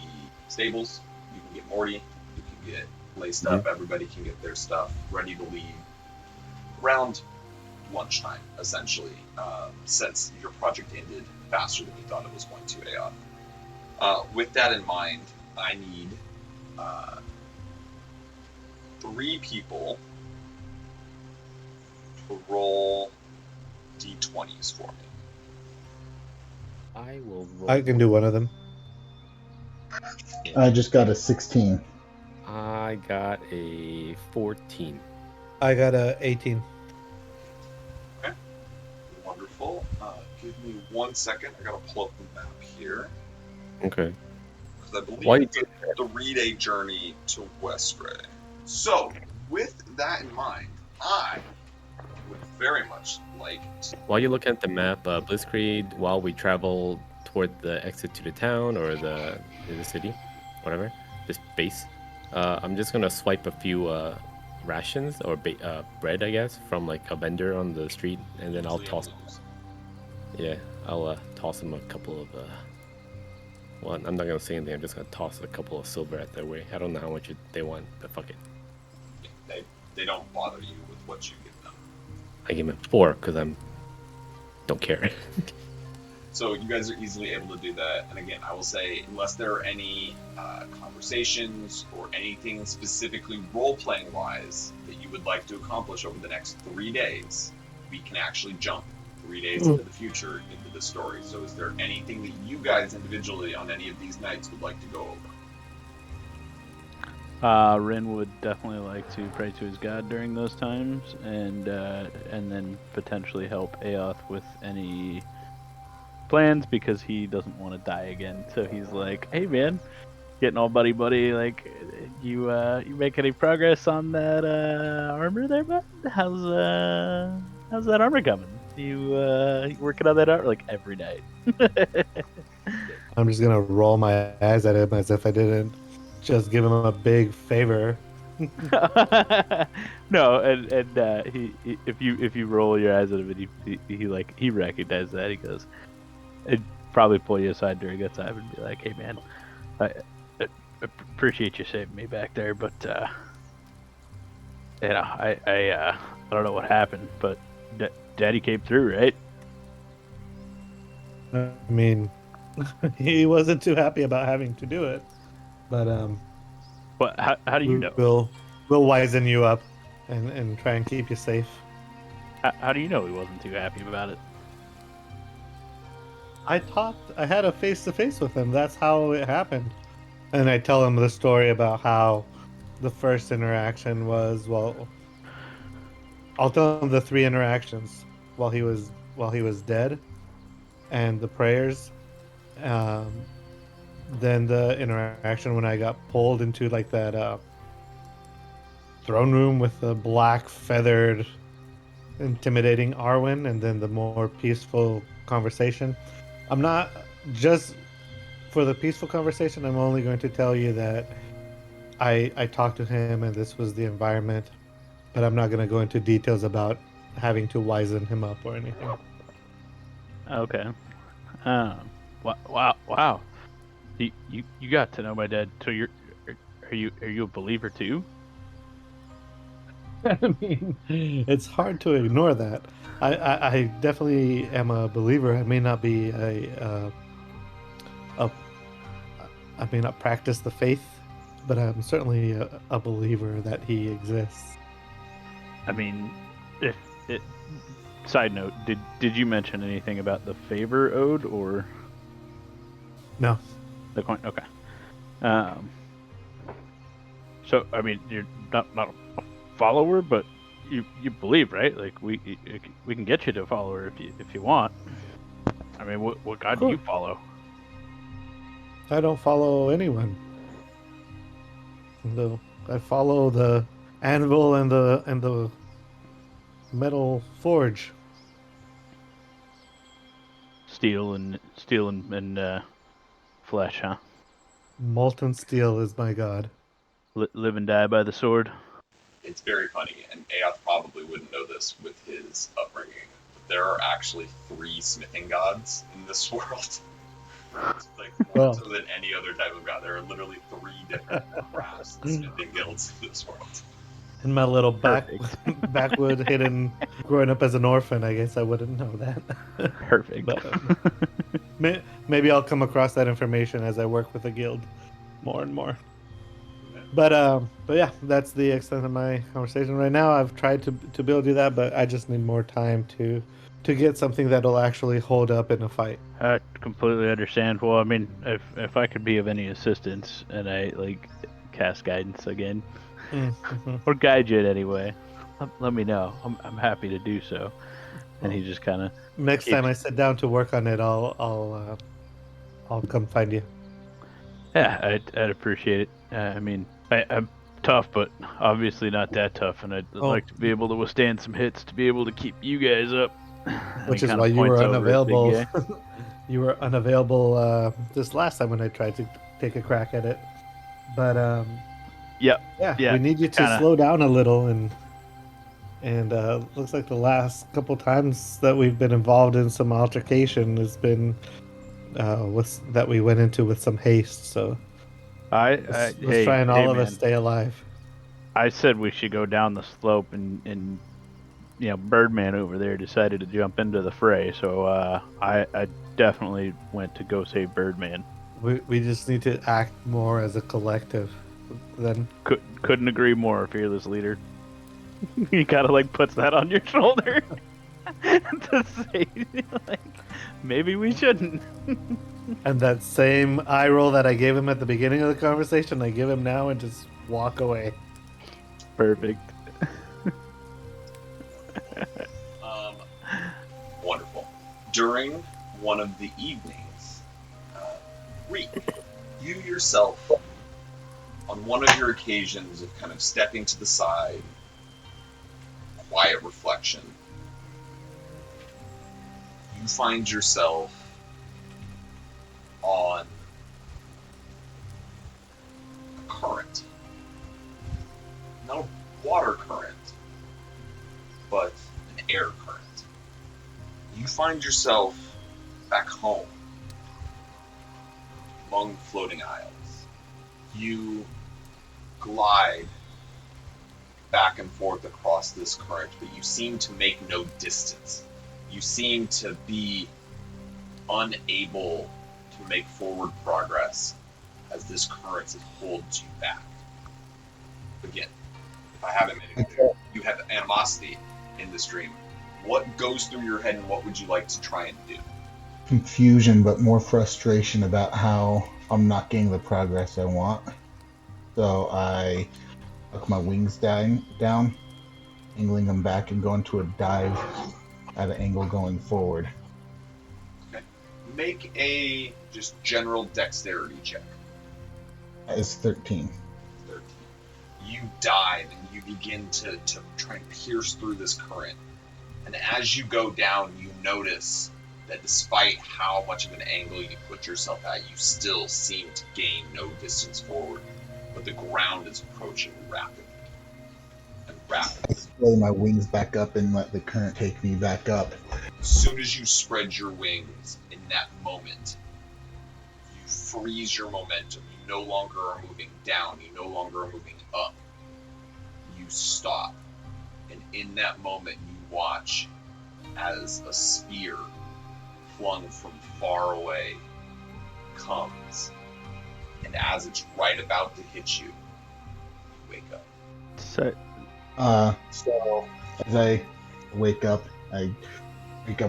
Speaker 1: stables. You can get Morty. You can get laced up. Everybody can get their stuff ready to leave around lunchtime, essentially, since your project ended faster than you thought it was going to, Aeon. With that in mind, I need 3 people to roll d20s for me.
Speaker 3: I will roll.
Speaker 2: I can do one of them.
Speaker 4: I just got a 16.
Speaker 3: I got a 14.
Speaker 2: I got a 18.
Speaker 1: Okay. Wonderful. Give me 1 second. I gotta pull up the map here.
Speaker 3: Okay.
Speaker 1: Because I believe
Speaker 3: Why
Speaker 1: it's a 3-day journey to Westray. So, with that in mind, I would very much like to...
Speaker 3: While you're looking at the map, Blitzkrieg, while we travel toward the exit to the town or the city, whatever, this base, I'm just gonna swipe a few rations or bread, I guess, from like a vendor on the street, and then I'll toss. Yeah, I'll toss them a couple of. Well, I'm not gonna say anything. I'm just gonna toss a couple of silver at their way. I don't know how much they want, but fuck it.
Speaker 1: They don't bother you with what you give them.
Speaker 3: I give them 4 because don't care.
Speaker 1: So you guys are easily able to do that. And again, I will say, unless there are any conversations or anything specifically role-playing wise that you would like to accomplish over the next 3 days, we can actually jump 3 days into the future into the story. So is there anything that you guys individually on any of these nights would like to go over?
Speaker 6: Rin would definitely like to pray to his god during those times, and then potentially help Aoth with any plans because he doesn't want to die again. So he's like, "Hey man, getting all buddy, like, you make any progress on that armor there, bud? How's that armor coming? You working on that armor like every day?"
Speaker 2: I'm just gonna roll my eyes at him as if I didn't just give him a big favor.
Speaker 6: No, and he if you roll your eyes at him and he recognizes that, he goes, it'd probably pull you aside during that time and be like, "Hey man, I appreciate you saving me back there, but you know, I don't know what happened, but Daddy came through, right?"
Speaker 2: I mean, he wasn't too happy about having to do it, but
Speaker 6: But how do you know?
Speaker 2: We'll wizen you up and try and keep you safe.
Speaker 6: How do you know he wasn't too happy about it?
Speaker 2: I had a face-to-face with him. That's how it happened. And I tell him the story about how the first interaction was, well, I'll tell him the 3 interactions while he was dead, and the prayers, then the interaction when I got pulled into like that throne room with the black feathered intimidating Arwen, and then the more peaceful conversation. I'm not just for the peaceful conversation. I'm only going to tell you that I talked to him and this was the environment, but I'm not going to go into details about having to wizen him up or anything.
Speaker 6: Okay. Wow. You got to know my dad. So are you a believer too?
Speaker 2: I mean, it's hard to ignore that. I definitely am a believer. I may not be I may not practice the faith, but I'm certainly a believer that he exists.
Speaker 6: I mean, side note, did you mention anything about the favor ode or
Speaker 2: No.
Speaker 6: the coin? Okay. So I mean, you're not a follower, but you believe, right? Like we can get you to follow her if you want. I mean, what god do you follow?
Speaker 2: I don't follow anyone. No, I follow the anvil and the metal forge.
Speaker 6: Steel and flesh, huh?
Speaker 2: Molten steel is my god.
Speaker 6: Live and die by the sword.
Speaker 1: It's very funny, and Aoth probably wouldn't know this with his upbringing. But there are actually 3 smithing gods in this world. Like more
Speaker 2: Well.
Speaker 1: so than any other type of god. There are literally 3 different crafts and smithing guilds in this world.
Speaker 2: In my little
Speaker 6: Perfect.
Speaker 2: backwood hidden, growing up as an orphan, I guess I wouldn't know that.
Speaker 6: Perfect.
Speaker 2: But maybe I'll come across that information as I work with a guild more and more. But yeah, that's the extent of my conversation right now. I've tried to be able to do that, but I just need more time to get something that'll actually hold up in a fight.
Speaker 6: I completely understand. Well, I mean, if I could be of any assistance and I like cast guidance again,
Speaker 2: Mm-hmm.
Speaker 6: or guide you in any way, let me know. I'm happy to do so. And he just kind of
Speaker 2: Next time I sit down to work on it, I'll come find you.
Speaker 6: yeah, I'd appreciate it. I mean, I'm tough, but obviously not that tough, and I'd like to be able to withstand some hits to be able to keep you guys up.
Speaker 2: Which is why you were unavailable. You were unavailable this last time when I tried to take a crack at it. But
Speaker 6: yeah,
Speaker 2: we need you to slow down a little, and looks like the last couple times that we've been involved in some altercation has been that we went into with some haste. So let's try and all of us stay alive.
Speaker 6: I said we should go down the slope, and you know, Birdman over there decided to jump into the fray. So I definitely went to go save Birdman.
Speaker 2: We just need to act more as a collective. Then
Speaker 6: couldn't agree more, fearless leader. He kind of like puts that on your shoulder to say, like, maybe we shouldn't.
Speaker 2: And that same eye roll that I gave him at the beginning of the conversation, I give him now and just walk away.
Speaker 6: Perfect.
Speaker 1: Wonderful. During one of the evenings, Reek, you yourself, on one of your occasions of kind of stepping to the side, quiet reflection, you find yourself on a current. Not a water current, but an air current. You find yourself back home among floating isles. You glide back and forth across this current, but you seem to make no distance. You seem to be unable to make forward progress as this current holds you back. Again, if I haven't made it clear, you have animosity in this dream. What goes through your head and what would you like to try and do?
Speaker 4: Confusion, but more frustration about how I'm not getting the progress I want. So I tuck my wings down, angling them back and go into a dive at an angle going forward.
Speaker 1: Okay. Make a just general dexterity check.
Speaker 4: That is 13.
Speaker 1: 13. You dive and you begin to try and pierce through this current. And as you go down, you notice that despite how much of an angle you put yourself at, you still seem to gain no distance forward. But the ground is approaching rapidly. And rapidly.
Speaker 4: I throw my wings back up and let the current take me back up.
Speaker 1: As soon as you spread your wings, in that moment, you freeze your momentum. You no longer are moving down. You no longer are moving up. You stop. And in that moment, you watch as a spear flung from far away comes. And as it's right about to hit you, you wake up.
Speaker 6: So
Speaker 4: as I wake up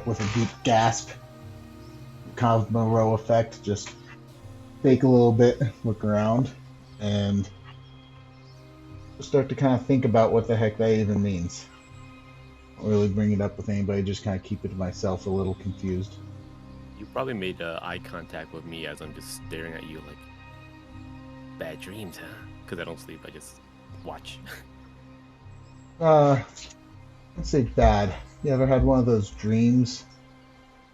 Speaker 4: with a deep gasp. Kind of Monroe effect, just take a little bit, look around, and start to kind of think about what the heck that even means. Don't really bring it up with anybody, just kind of keep it to myself, a little confused.
Speaker 3: You probably made eye contact with me as I'm just staring at you like, bad dreams, huh? Because I don't sleep, I just watch.
Speaker 4: Let's say bad. You ever had one of those dreams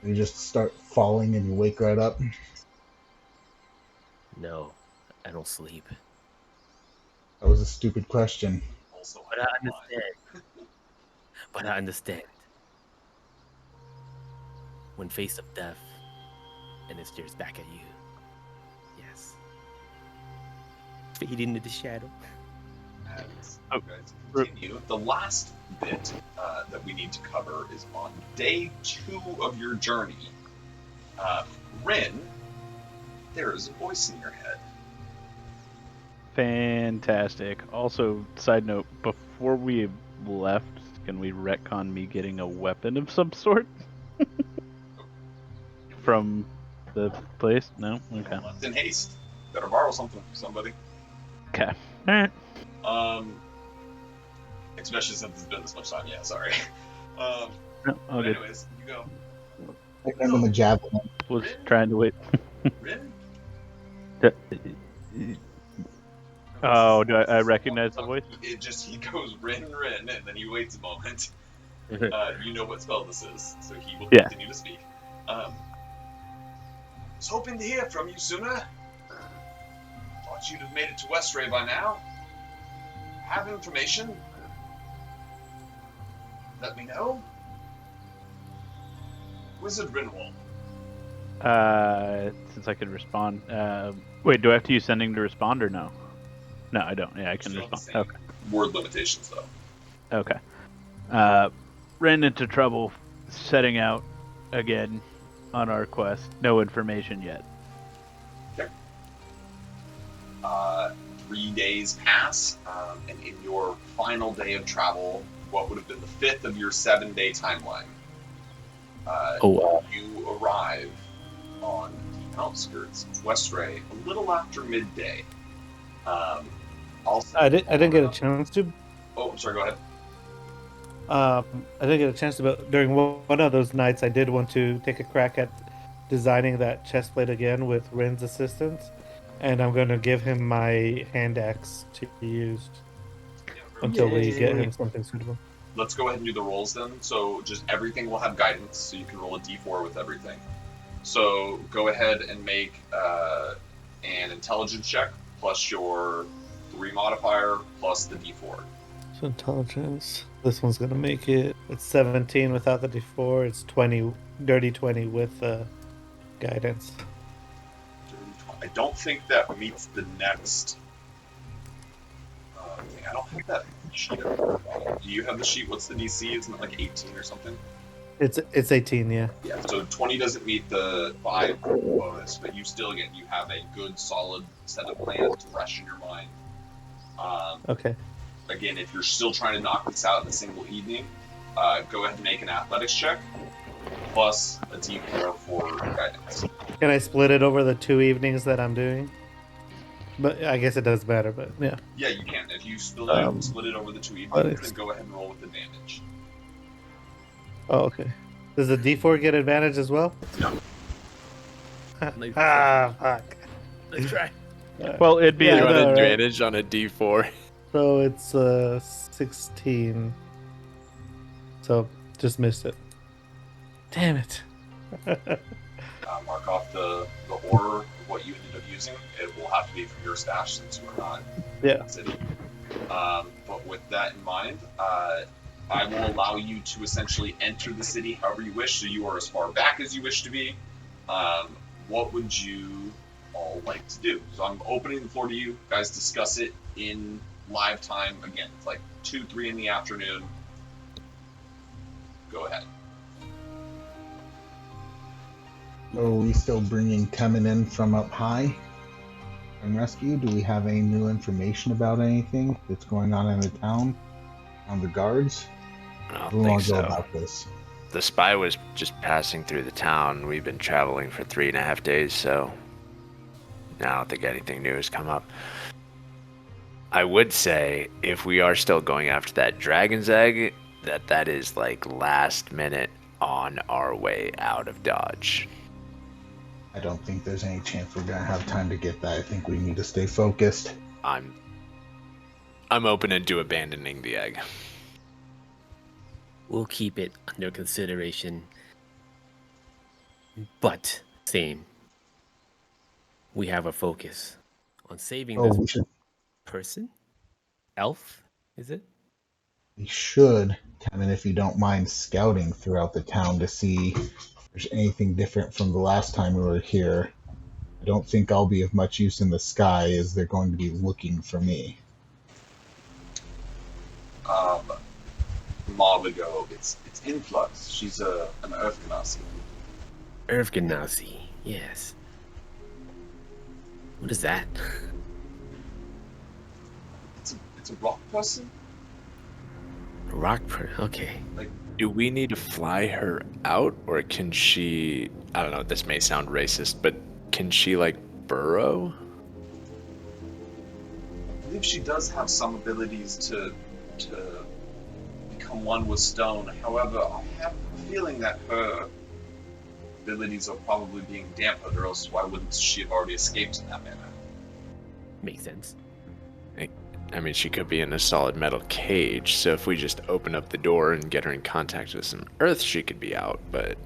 Speaker 4: where you just start falling and you wake right up?
Speaker 3: No. I don't sleep.
Speaker 4: That was a stupid question.
Speaker 1: Also,
Speaker 3: But I understand. But I understand. When face of death, and it stares back at you. Yes. Fade into the shadow.
Speaker 1: as
Speaker 6: Oh,
Speaker 1: you guys continue, the last bit that we need to cover is on day 2 of your journey. Rin, there is a voice in your head.
Speaker 6: Fantastic. Also, side note, before we left, can we retcon me getting a weapon of some sort? From the place? No? Okay.
Speaker 1: Left in haste. Better borrow something from somebody.
Speaker 6: Okay. Alright.
Speaker 1: Especially since it's been this much time. Yeah, sorry.
Speaker 6: No,
Speaker 1: But
Speaker 6: all good.
Speaker 1: anyways, you go.
Speaker 4: I hand him a javelin.
Speaker 6: Was trying to wait.
Speaker 1: Rin?
Speaker 6: Oh, do I recognize the voice?
Speaker 1: He goes Rin, and then he waits a moment. You know what spell this is, so he will
Speaker 6: Yeah.
Speaker 1: continue to speak. Was hoping to hear from you sooner. Thought you'd have made it to Westray by now. Have information? Let me know. Wizard Rinwald.
Speaker 6: Since I could respond. Wait, do I have to use sending to respond or no? No, I don't. Yeah, I can
Speaker 1: Still the
Speaker 6: respond.
Speaker 1: same
Speaker 6: Okay.
Speaker 1: word limitations, though.
Speaker 6: Okay. Ran into trouble setting out again on our quest. No information yet.
Speaker 1: 3 days pass, and in your final day of travel, what would have been the 5th of your 7-day timeline, you arrive on the outskirts of Westray a little after midday. Also,
Speaker 2: I didn't get a chance to.
Speaker 1: Oh, sorry. Go ahead.
Speaker 2: I didn't get a chance to, but during one of those nights, I did want to take a crack at designing that chest plate again with Rin's assistance, and I'm going to give him my hand axe to be used until we get him something suitable.
Speaker 1: Let's go ahead and do the rolls then. So just everything will have guidance, so you can roll a d4 with everything. So go ahead and make an intelligence check plus your 3 modifier plus the d4.
Speaker 2: So intelligence. This one's gonna make it. It's 17 without the d4. It's 20, dirty 20 with guidance.
Speaker 1: I don't think that meets the next thing. I don't have that sheet. Do you have the sheet? What's the DC? Isn't it like 18 or something?
Speaker 2: It's 18, yeah.
Speaker 1: Yeah, so 20 doesn't meet the 5 bonus, but you still get, you have a good solid set of plans fresh in your mind.
Speaker 2: Okay.
Speaker 1: Again, if you're still trying to knock this out in a single evening, go ahead and make an athletics check, plus a d4 for guidance.
Speaker 2: Can I split it over the 2 evenings that I'm doing? But I guess it does matter, but yeah.
Speaker 1: Yeah, you can. If you split it over the 2 evenings,
Speaker 2: athletics.
Speaker 1: then go ahead and roll with advantage.
Speaker 2: Oh, okay. Does the d4 get advantage as well?
Speaker 1: No.
Speaker 2: Fuck.
Speaker 3: Let's try.
Speaker 6: Well, it'd be
Speaker 2: Yeah,
Speaker 5: You
Speaker 2: I
Speaker 5: want
Speaker 2: know, right?
Speaker 5: advantage on a d4.
Speaker 2: So it's 16. So just missed it. Damn it.
Speaker 1: Mark off the order of what you ended up using. It will have to be from your stash since you are not
Speaker 2: Yeah.
Speaker 1: in the city. But with that in mind, I will allow you to essentially enter the city however you wish, so you are as far back as you wish to be. What would you all like to do? So I'm opening the floor to you. Guys, discuss it in live time. Again, it's like 2, 3 in the afternoon. Go ahead.
Speaker 4: Are we still bringing Temin in from up high and rescue? Do we have any new information about anything that's going on in the town? On the guards?
Speaker 5: I don't
Speaker 4: We
Speaker 5: think
Speaker 4: want to go
Speaker 5: so.
Speaker 4: about this.
Speaker 5: The spy was just passing through the town. We've been traveling for 3.5 days, so I don't think anything new has come up. I would say if we are still going after that dragon's egg, that is like last minute on our way out of Dodge.
Speaker 4: I don't think there's any chance we're gonna have time to get that. I think we need to stay focused.
Speaker 5: I'm open to abandoning the egg.
Speaker 3: We'll keep it under consideration. But same. We have a focus on saving
Speaker 4: Oh,
Speaker 3: this person? Elf, is it?
Speaker 4: we should, Kevin, if you don't mind scouting throughout the town to see if there's anything different from the last time we were here. I don't think I'll be of much use in the sky as they're going to be looking for me.
Speaker 1: Ma would go, it's Influx. She's an Earth Ganassi.
Speaker 3: Earth Ganassi, yes. What is that?
Speaker 1: It's a rock person?
Speaker 3: Okay.
Speaker 5: Do we need to fly her out, or can she? I don't know. This may sound racist, but can she like burrow?
Speaker 1: I believe she does have some abilities to become one with stone. However, I have a feeling that her abilities are probably being dampened, or else why wouldn't she have already escaped in that manner?
Speaker 3: Makes sense.
Speaker 5: I mean, she could be in a solid metal cage, so if we just open up the door and get her in contact with some earth, she could be out, but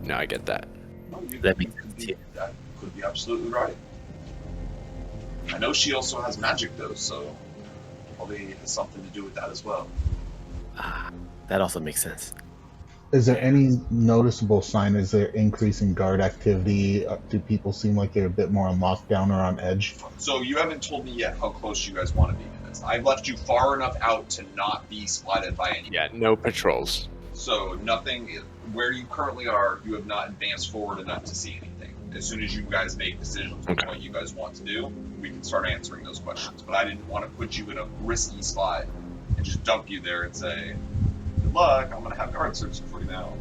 Speaker 5: no, I get that.
Speaker 1: No,
Speaker 3: That makes sense, too.
Speaker 1: That could be absolutely right. I know she also has magic, though, so probably has something to do with that as well.
Speaker 3: That also makes sense.
Speaker 4: Is there any noticeable sign? Is there increase in guard activity? Do people seem like they're a bit more on lockdown or on edge?
Speaker 1: So you haven't told me yet how close you guys want to be to this. I've left you far enough out to not be spotted by anyone.
Speaker 5: Yeah, no patrols.
Speaker 1: So nothing, where you currently are, you have not advanced forward enough to see anything. As soon as you guys make decisions on what you guys want to do, we can start answering those questions. But I didn't want to put you in a risky spot and just dump you there and say, good luck, I'm going to have guard searching for you now.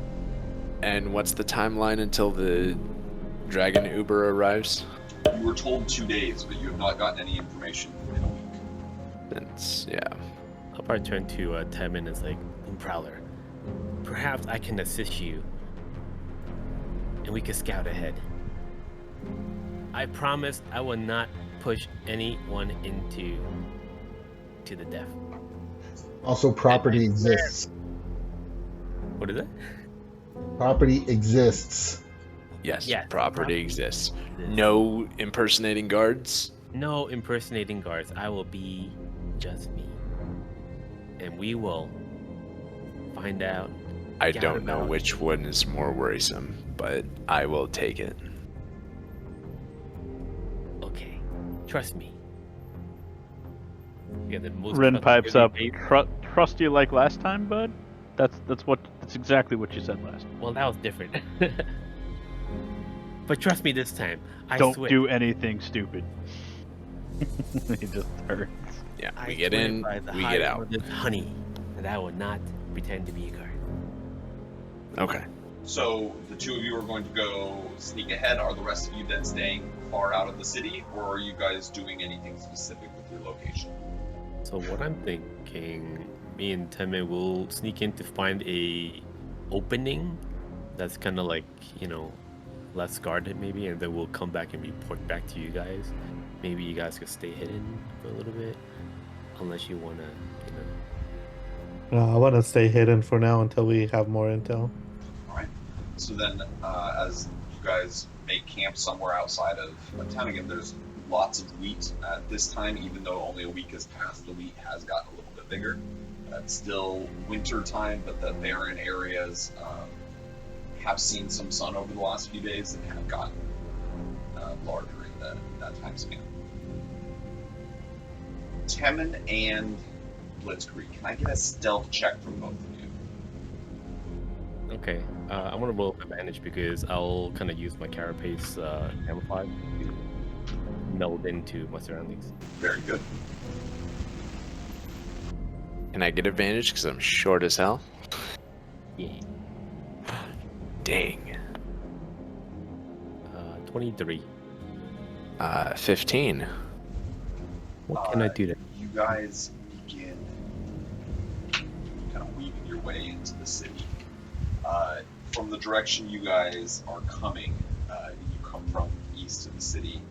Speaker 5: And what's the timeline until the Dragon Uber arrives?
Speaker 1: You were told 2 days, but you have not gotten any information in a week.
Speaker 5: That's, yeah.
Speaker 3: I'll probably turn to Temin as like, Prowler, perhaps I can assist you, and we can scout ahead. I promise I will not push anyone into the death.
Speaker 4: Also, property exists.
Speaker 3: What is it?
Speaker 4: Property exists.
Speaker 5: Yes,
Speaker 3: Yes,
Speaker 5: property exists. No impersonating guards?
Speaker 3: No impersonating guards. I will be just me. And we will find out.
Speaker 5: I
Speaker 3: Scout
Speaker 5: don't know
Speaker 3: about-
Speaker 5: which one is more worrisome, but I will take it.
Speaker 3: Okay. Trust me. Yeah, the most
Speaker 6: Rin pipes up.
Speaker 3: trustworthy-
Speaker 6: Trust you like last time, bud? That's exactly what you said last time.
Speaker 3: Well, that was different. But trust me this time. I
Speaker 6: Don't
Speaker 3: swear.
Speaker 6: do anything stupid. He just hurts.
Speaker 5: Yeah,
Speaker 3: I
Speaker 5: we get
Speaker 3: swear
Speaker 5: in,
Speaker 3: by the
Speaker 5: we
Speaker 3: high
Speaker 5: get out.
Speaker 3: order honey, and I will not pretend to be a guard.
Speaker 5: Okay.
Speaker 1: So the two of you are going to go sneak ahead. Are the rest of you then staying far out of the city, or are you guys doing anything specific with your location?
Speaker 3: So what I'm thinking, me and Teme will sneak in to find a opening that's kind of like, less guarded maybe, and then we'll come back and report back to you guys. Maybe you guys could stay hidden for a little bit, unless you want to,
Speaker 2: I want to stay hidden for now until we have more intel.
Speaker 1: Alright. So then, as you guys make camp somewhere outside of town again, there's lots of wheat at this time, even though only a week has passed, the wheat has gotten a little bit bigger. It's still winter time, but the barren areas have seen some sun over the last few days and have gotten larger in that time span. Temin and Blitzkrieg, can I get a stealth check from both of you?
Speaker 3: Okay, I'm gonna roll advantage because I'll kind of use my carapace camouflage to meld into my surroundings.
Speaker 1: Very good.
Speaker 5: Can I get advantage because I'm short as hell?
Speaker 3: Yeah.
Speaker 5: Dang.
Speaker 3: 23.
Speaker 5: 15.
Speaker 3: What can I do to?
Speaker 1: You guys begin kind of weaving your way into the city. From the direction you guys are coming, you come from east of the city.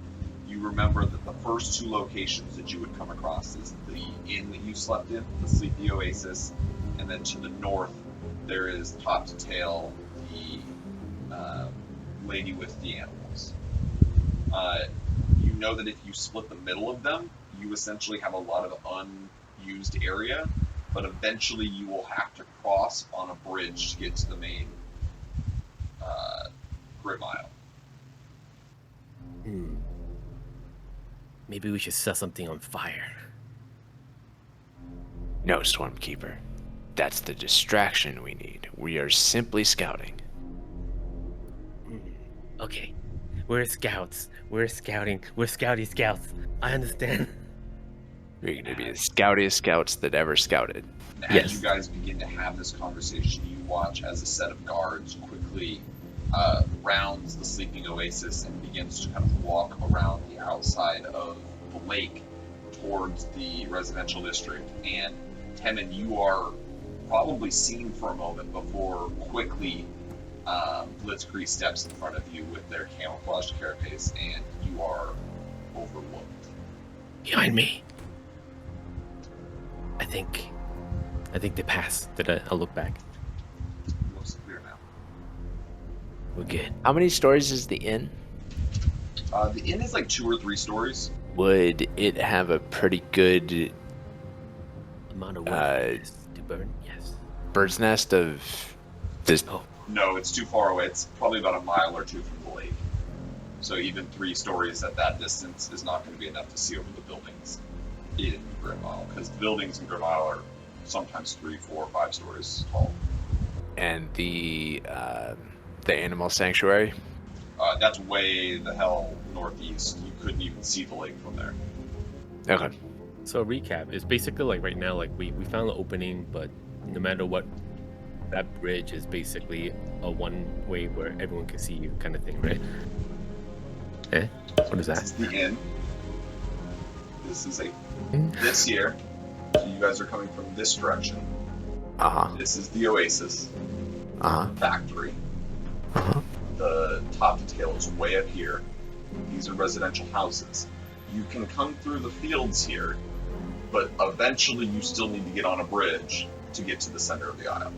Speaker 1: You remember that the first two locations that you would come across is the inn that you slept in, the Sleepy Oasis, and then to the north there is Top to Tail, the lady with the animals. You know that if you split the middle of them, you essentially have a lot of unused area, but eventually you will have to cross on a bridge to get to the main Grim Isle.
Speaker 3: Maybe we should set something on fire.
Speaker 5: No, Stormkeeper. That's the distraction we need. We are simply scouting.
Speaker 3: Okay. We're scouts. We're scouting. We're scouty scouts. I understand.
Speaker 5: We're going to be the scoutiest scouts that ever scouted.
Speaker 1: As
Speaker 3: Yes.
Speaker 1: you guys begin to have this conversation, you watch as a set of guards quickly rounds the sleeping oasis and begins to kind of walk around the outside of the lake towards the residential district. And Temin, you are probably seen for a moment before quickly Blitzkrieg steps in front of you with their camouflaged carapace, and you are overlooked.
Speaker 3: Behind me. I think they passed. I'll look back.
Speaker 1: Looks clear now.
Speaker 3: We're good.
Speaker 5: How many stories is the inn?
Speaker 1: The inn is like 2 or 3 stories.
Speaker 5: Would it have a pretty good
Speaker 3: Amount of wood to burn. Yes.
Speaker 5: bird's nest of this?
Speaker 3: Oh.
Speaker 1: No, it's too far away. It's probably about a mile or 2 from the lake. So even 3 stories at that distance is not going to be enough to see over the buildings in Grim Isle, because the buildings in Grim Isle are sometimes 3, 4, 5 stories tall.
Speaker 5: And the animal sanctuary?
Speaker 1: That's way the hell northeast. You couldn't even see the lake from there.
Speaker 5: Okay.
Speaker 3: So recap, it's basically like right now, like we found the opening, but no matter what, that bridge is basically a one way where everyone can see you kind of thing, right? Eh? What is
Speaker 1: This
Speaker 3: that?
Speaker 1: is the inn. This is this here. So you guys are coming from this direction.
Speaker 5: Uh-huh.
Speaker 1: This is the oasis
Speaker 5: Uh-huh.
Speaker 1: factory.
Speaker 5: Uh-huh.
Speaker 1: The top detail is way up here. These are residential houses. You can come through the fields here, but eventually you still need to get on a bridge to get to the center of the isle.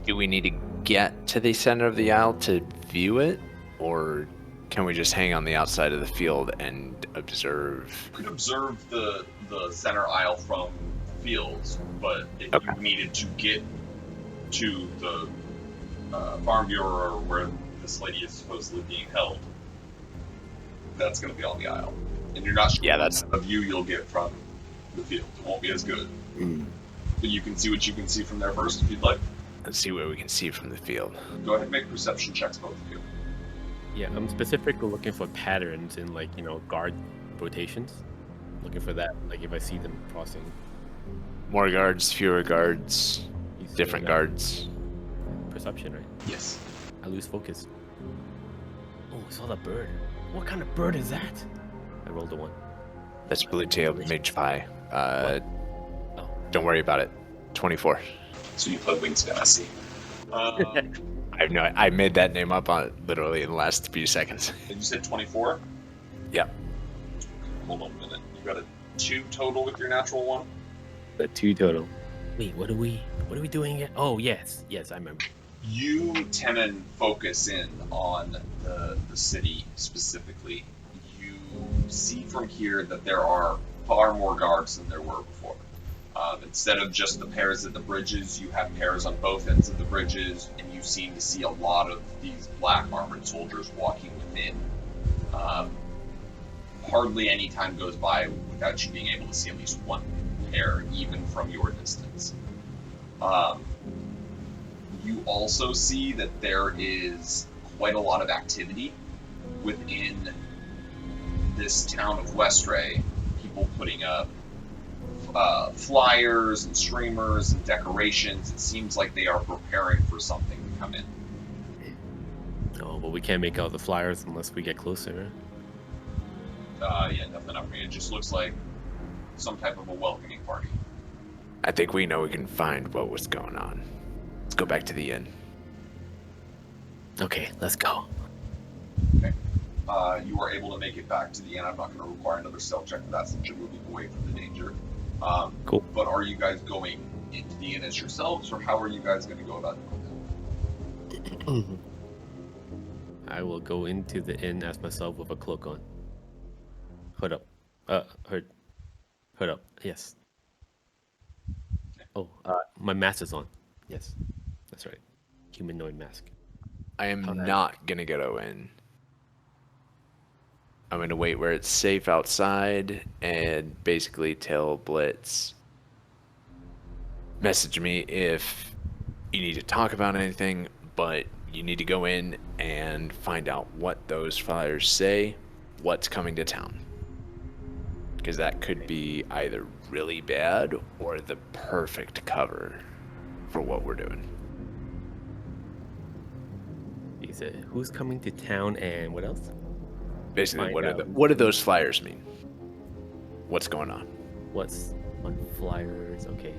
Speaker 5: Do we need to get to the center of the isle to view it? Or can we just hang on the outside of the field and observe?
Speaker 1: You could observe the center aisle from fields, but if
Speaker 5: Okay.
Speaker 1: you needed to get to the farm bureau where this lady is supposedly being held, that's going to be on the aisle. And you're not sure
Speaker 5: Yeah,
Speaker 1: what
Speaker 5: that's-
Speaker 1: kind of view you'll get from the field. It won't be as good. But you can see what you can see from there first if you'd like.
Speaker 5: Let's see what we can see from the field.
Speaker 1: Go ahead and make perception checks, both of you.
Speaker 3: Yeah, I'm specifically looking for patterns in like, guard rotations. Looking for that, like if I see them crossing.
Speaker 5: More guards, fewer guards,
Speaker 3: You see
Speaker 5: different
Speaker 3: that?
Speaker 5: guards.
Speaker 3: Perception, right?
Speaker 1: Yes.
Speaker 3: I lose focus. Oh, I saw that bird. What kind of bird is that? I rolled a 1.
Speaker 5: That's blue-tailed magpie.
Speaker 3: Oh.
Speaker 5: Don't worry about it. 24.
Speaker 1: So you play Wingspan, I see.
Speaker 5: I made that name up on literally in the last few seconds.
Speaker 1: Did you say 24?
Speaker 5: Yep.
Speaker 1: Hold on a minute. You got a 2 total with your natural 1?
Speaker 3: The 2 total. Wait, what are we doing again? Oh, yes, I remember.
Speaker 1: You, Temin, focus in on the city specifically. You see from here that there are far more guards than there were before. Instead of just the pairs at the bridges, you have pairs on both ends of the bridges, and you seem to see a lot of these black armored soldiers walking within. Hardly any time goes by without you being able to see at least one pair, even from your distance. You also see that there is quite a lot of activity within this town of Westray. People putting up flyers and streamers and decorations. It seems like they are preparing for something to come in.
Speaker 3: Oh, but we can't make out the flyers unless we get closer.
Speaker 1: Yeah, nothing up here. It just looks like some type of a welcoming party.
Speaker 5: I think we know we can find what was going on. Let's go back to the inn.
Speaker 3: Okay, let's go.
Speaker 1: You are able to make it back to the inn. I'm not going to require another stealth check for that since you're moving away from the danger.
Speaker 3: Cool.
Speaker 1: But are you guys going into the inn as yourselves, or how are you guys going to go about doing
Speaker 3: I will go into the inn as myself with a cloak on. Hood up. Hood up. Yes. Oh, my mask is on. Yes, that's right. Humanoid mask.
Speaker 5: I am
Speaker 3: Okay.
Speaker 5: not gonna go in. I'm gonna wait where it's safe outside and basically tell Blitz, message me if you need to talk about anything, but you need to go in and find out what those flyers say, what's coming to town. Because that could be either really bad or the perfect cover for what we're doing.
Speaker 3: He said, "Who's coming to town and what else?
Speaker 5: Basically,
Speaker 3: Find out
Speaker 5: what do those flyers mean? What's going on?
Speaker 3: What's on flyers?" Okay,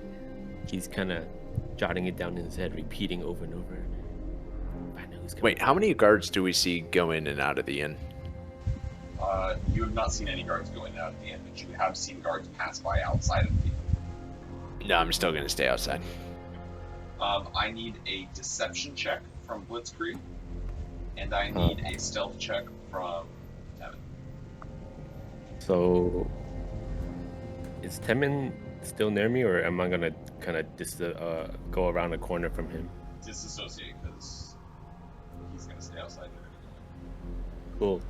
Speaker 3: he's kind of jotting it down in his head, repeating over and over. I know who's coming.
Speaker 5: Wait, how many guards do we see go in and out of the inn?
Speaker 1: You have not seen any guards go in and out of the inn, but you have seen guards pass by outside of the inn.
Speaker 5: No, I'm still gonna stay outside.
Speaker 1: I need a deception check from Blitzkrieg, and I need a stealth check from Tevin.
Speaker 3: So, is Temin still near me, or am I gonna kind of go around the corner from him?
Speaker 1: Disassociate, because he's going to stay outside.
Speaker 3: Cool.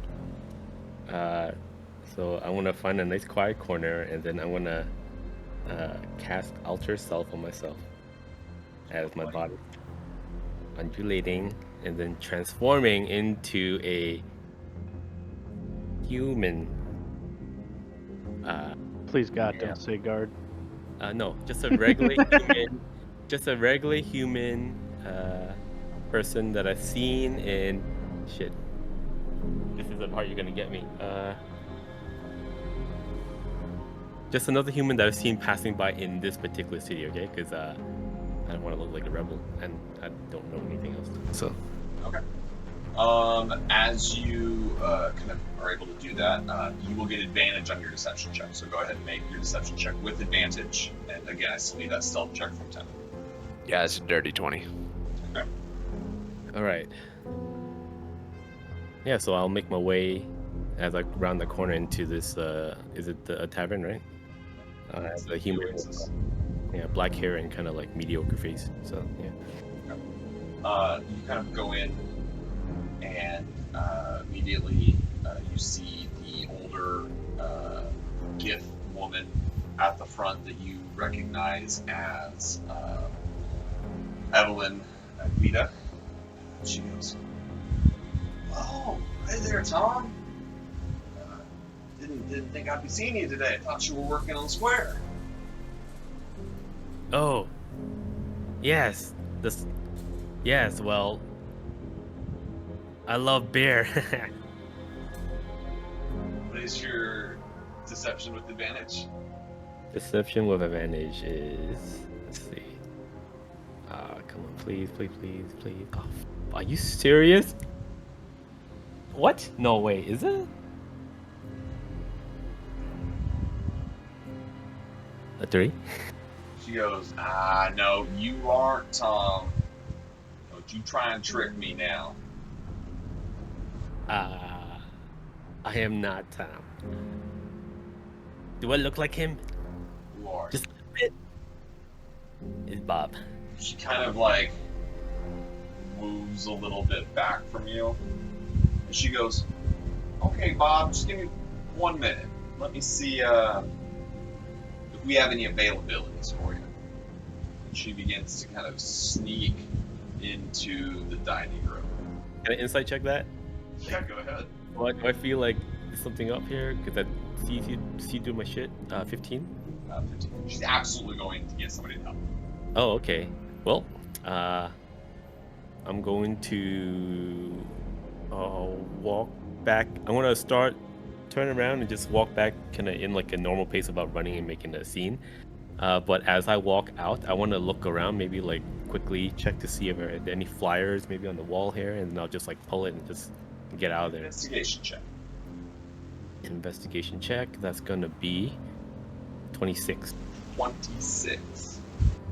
Speaker 3: So I want to find a nice quiet corner, and then I want to cast Alter Self on myself as my body, undulating, and then transforming into a human.
Speaker 6: Please God, don't say guard.
Speaker 3: No, just a regular human, just a regular human person that I've seen in shit. This is the part you're gonna get me. Just another human that I've seen passing by in this particular city, okay? Because I don't want to look like a rebel, and I don't know anything else. So.
Speaker 1: Okay. As you kind of are able to do that, you will get advantage on your deception check. So go ahead and make your deception check with advantage. And again, I still need that stealth check from 10.
Speaker 5: Yeah, it's a dirty 20.
Speaker 1: Okay.
Speaker 3: All right. Yeah, so I'll make my way as I round the corner into this. Is it a tavern, right? The human, yeah, black hair and kind of like mediocre face. So yeah.
Speaker 1: Okay. You kind of go in, and immediately you see the older Gith woman at the front that you recognize as Evelyn Guida. She goes, "Oh, hey there, Tom. Didn't think I'd be seeing you today. Thought you were working on the square."
Speaker 3: Oh, yes. Yes. Well, I love beer.
Speaker 1: What is your deception with advantage?
Speaker 3: Deception with advantage is. Let's see. Come on, please. Oh, are you serious? What? No way. Is it? A 3?
Speaker 1: She goes, no, you aren't Tom. Don't you try and trick me now.
Speaker 3: I am not Tom. Do I look like him?
Speaker 1: You are.
Speaker 3: Just a bit. It's Bob.
Speaker 1: She kind of like moves a little bit back from you. And she goes, "Okay, Bob, just give me 1 minute. Let me see if we have any availabilities for you." And she begins to kind of sneak into the dining room.
Speaker 3: Can I insight check that?
Speaker 1: Yeah, go ahead.
Speaker 3: What, do I feel like there's something up here? Because I see through my shit. 15?
Speaker 1: 15. She's absolutely going to get somebody to help.
Speaker 3: Oh, okay. Well, I'm going to walk back. I want to turn around and just walk back kind of in like a normal pace about running and making a scene. But as I walk out, I want to look around, maybe like quickly check to see if there are any flyers maybe on the wall here, and then I'll just like pull it and just get out of there.
Speaker 1: Investigation check.
Speaker 3: Investigation check. That's gonna be 26.
Speaker 1: 26.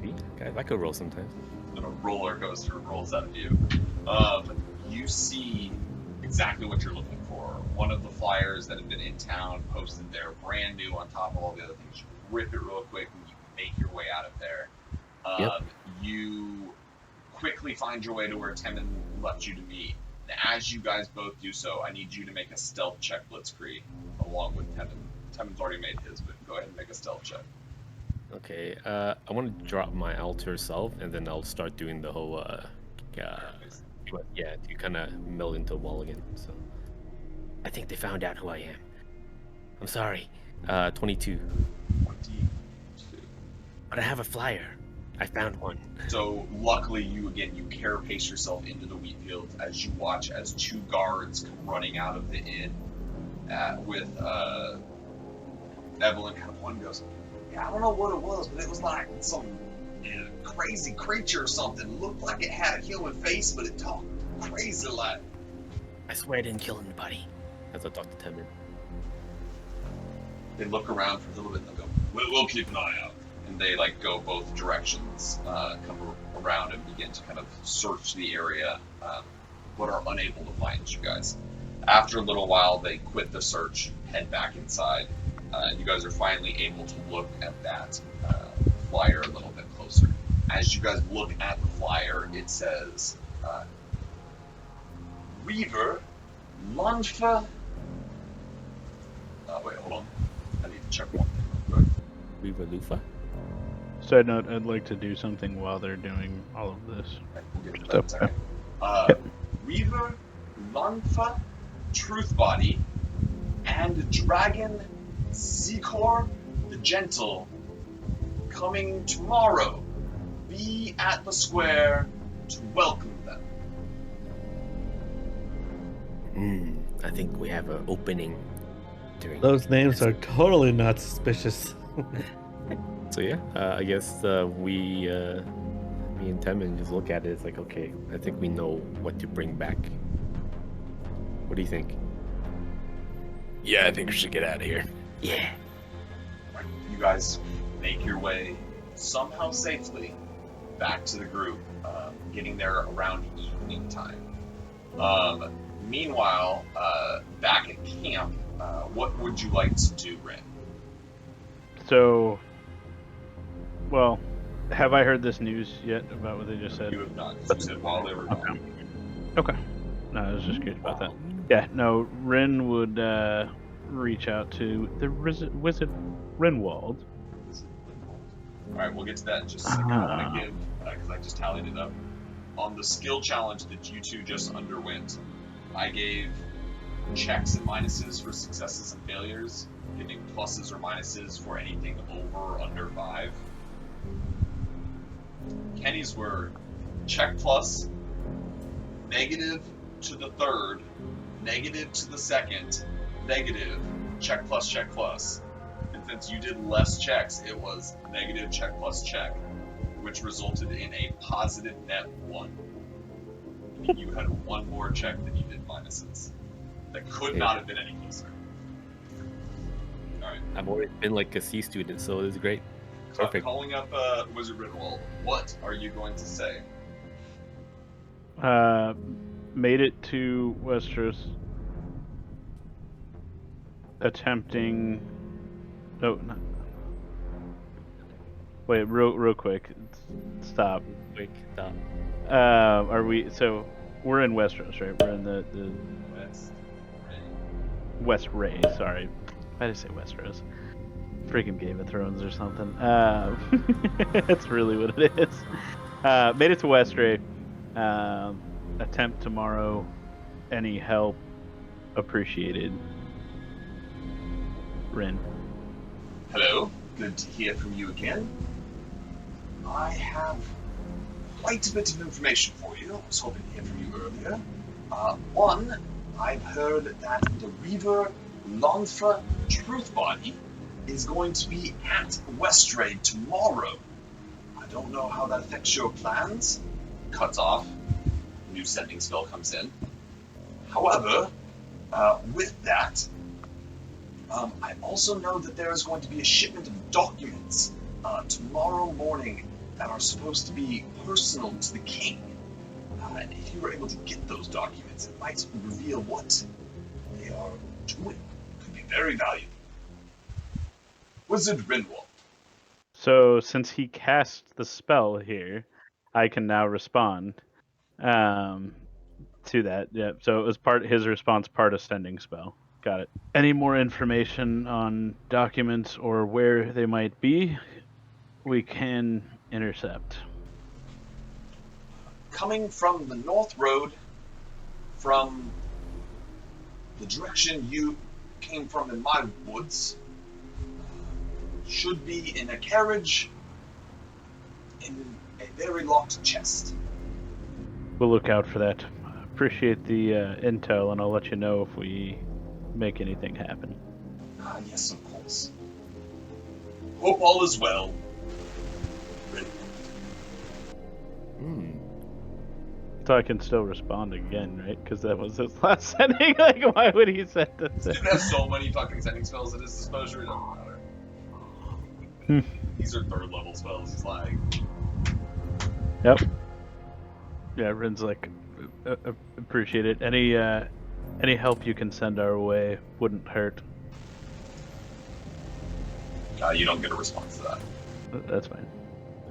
Speaker 3: See? Guys, I could roll sometimes.
Speaker 1: And a roller coaster rolls out of you. You see exactly what you're looking for. one of the flyers that have been in town, posted there, brand new on top of all the other things. You rip it real quick and you make your way out of there.
Speaker 3: Yep.
Speaker 1: You quickly find your way to where Temin left you to meet. And as you guys both do so, I need you to make a stealth check, Blitzkrieg, along with Temin. Temin's already made his, but go ahead and make a stealth check.
Speaker 3: Okay. I want to drop my alter self, and then I'll start doing the whole to kind of meld into a wall again. So I think they found out who I am. I'm sorry. 22.
Speaker 1: 22.
Speaker 3: But I have a flyer. I found one.
Speaker 1: So luckily, you carapace yourself into the wheat field as you watch as two guards come running out of the inn with Evelyn. Kind of one goes, "Yeah, I don't know what it was, but it was like some crazy creature or something. Looked like it had a human face, but it talked crazy like."
Speaker 3: I swear I didn't kill anybody. As I talk to Temin.
Speaker 1: They look around for a little bit and they'll go, we'll keep an eye out. And they go both directions, come around and begin to kind of search the area, but are unable to find you guys. After a little while, they quit the search, head back inside, and you guys are finally able to look at that flyer a little bit closer. As you guys look at the flyer, it says, Reaver, Lunfa. Wait, hold on. I need to check one thing real quick.
Speaker 3: Reaver Lufa?
Speaker 6: Side note, I'd like to do something while they're doing all of this.
Speaker 1: Okay, we'll get to that in a second. Reaver, Lunfa, Truthbody, and Dragon Zikor the Gentle coming tomorrow. Be at the square to welcome them.
Speaker 3: I think we have an opening during.
Speaker 2: Those names are totally not suspicious.
Speaker 3: So yeah, I guess me and Temin just look at it. It's like, okay, I think we know what to bring back. What do you think?
Speaker 5: Yeah, I think we should get out of here.
Speaker 3: Yeah.
Speaker 1: Right, you guys make your way somehow safely back to the group, getting there around evening time. Meanwhile, back at camp, what would you like to do, Ren?
Speaker 6: So, well, have I heard this news yet about what they just said?
Speaker 1: You have not. You said while they were gone.
Speaker 6: Okay. No, I was just curious about that. Yeah, no, Ren would reach out to the wizard Renwald.
Speaker 1: Alright, we'll get to that in just a second. I want to give, because I just tallied it up, on the skill challenge that you two just underwent, I gave checks and minuses for successes and failures, giving pluses or minuses for anything over or under 5. Kenny's were check plus, negative to the third, negative to the second, negative, check plus. And since you did less checks, it was negative check plus check, which resulted in a positive net 1. Meaning you had one more check than you did minuses. That could not have been any closer. Alright.
Speaker 3: I've always been like a C student, so it's great.
Speaker 1: So I'm
Speaker 3: Perfect.
Speaker 1: calling up Wizard Rinwald. What are you going to say?
Speaker 6: Made it to Westeros. Attempting. No, not. Wait, real quick. Stop.
Speaker 3: Quick, stop.
Speaker 6: Are we? So we're in Westeros, right? We're in the
Speaker 1: West Ray.
Speaker 6: West Ray. Sorry, why did I say Westeros? Freaking Game of Thrones or something. That's really what it is. Made it to West Ray. Attempt tomorrow. Any help appreciated. Rin.
Speaker 1: Hello, good to hear from you again. I have quite a bit of information for you. I was hoping to hear from you earlier. One, I've heard that the Reaver Lonfa Truthbody is going to be at Westrade tomorrow. I don't know how that affects your plans. Cuts off. New sending spell comes in. However, with that, I also know that there is going to be a shipment of documents tomorrow morning that are supposed to be personal to the king. And if you were able to get those documents, it might reveal what they are doing could be very valuable. Wizard Rinwald.
Speaker 6: So since he cast the spell here, I can now respond to that. Yeah. So it was his response, part ascending spell. Got it. Any more information on documents or where they might be, we can intercept.
Speaker 1: Coming from the North Road, from the direction you came from in my woods, should be in a carriage in a very locked chest.
Speaker 6: We'll look out for that. Appreciate the intel, and I'll let you know if we make anything happen.
Speaker 1: Yes, of course. Hope all is well.
Speaker 6: So I can still respond again, right? Because that was his last sending. Like, why would he send this?
Speaker 1: He has so many fucking sending spells at his disposal, it doesn't matter. These are 3rd level spells. He's like,
Speaker 6: Yep. Yeah, Rin's like, appreciate it. Any help you can send our way wouldn't hurt.
Speaker 1: you don't get a response to that.
Speaker 6: That's fine.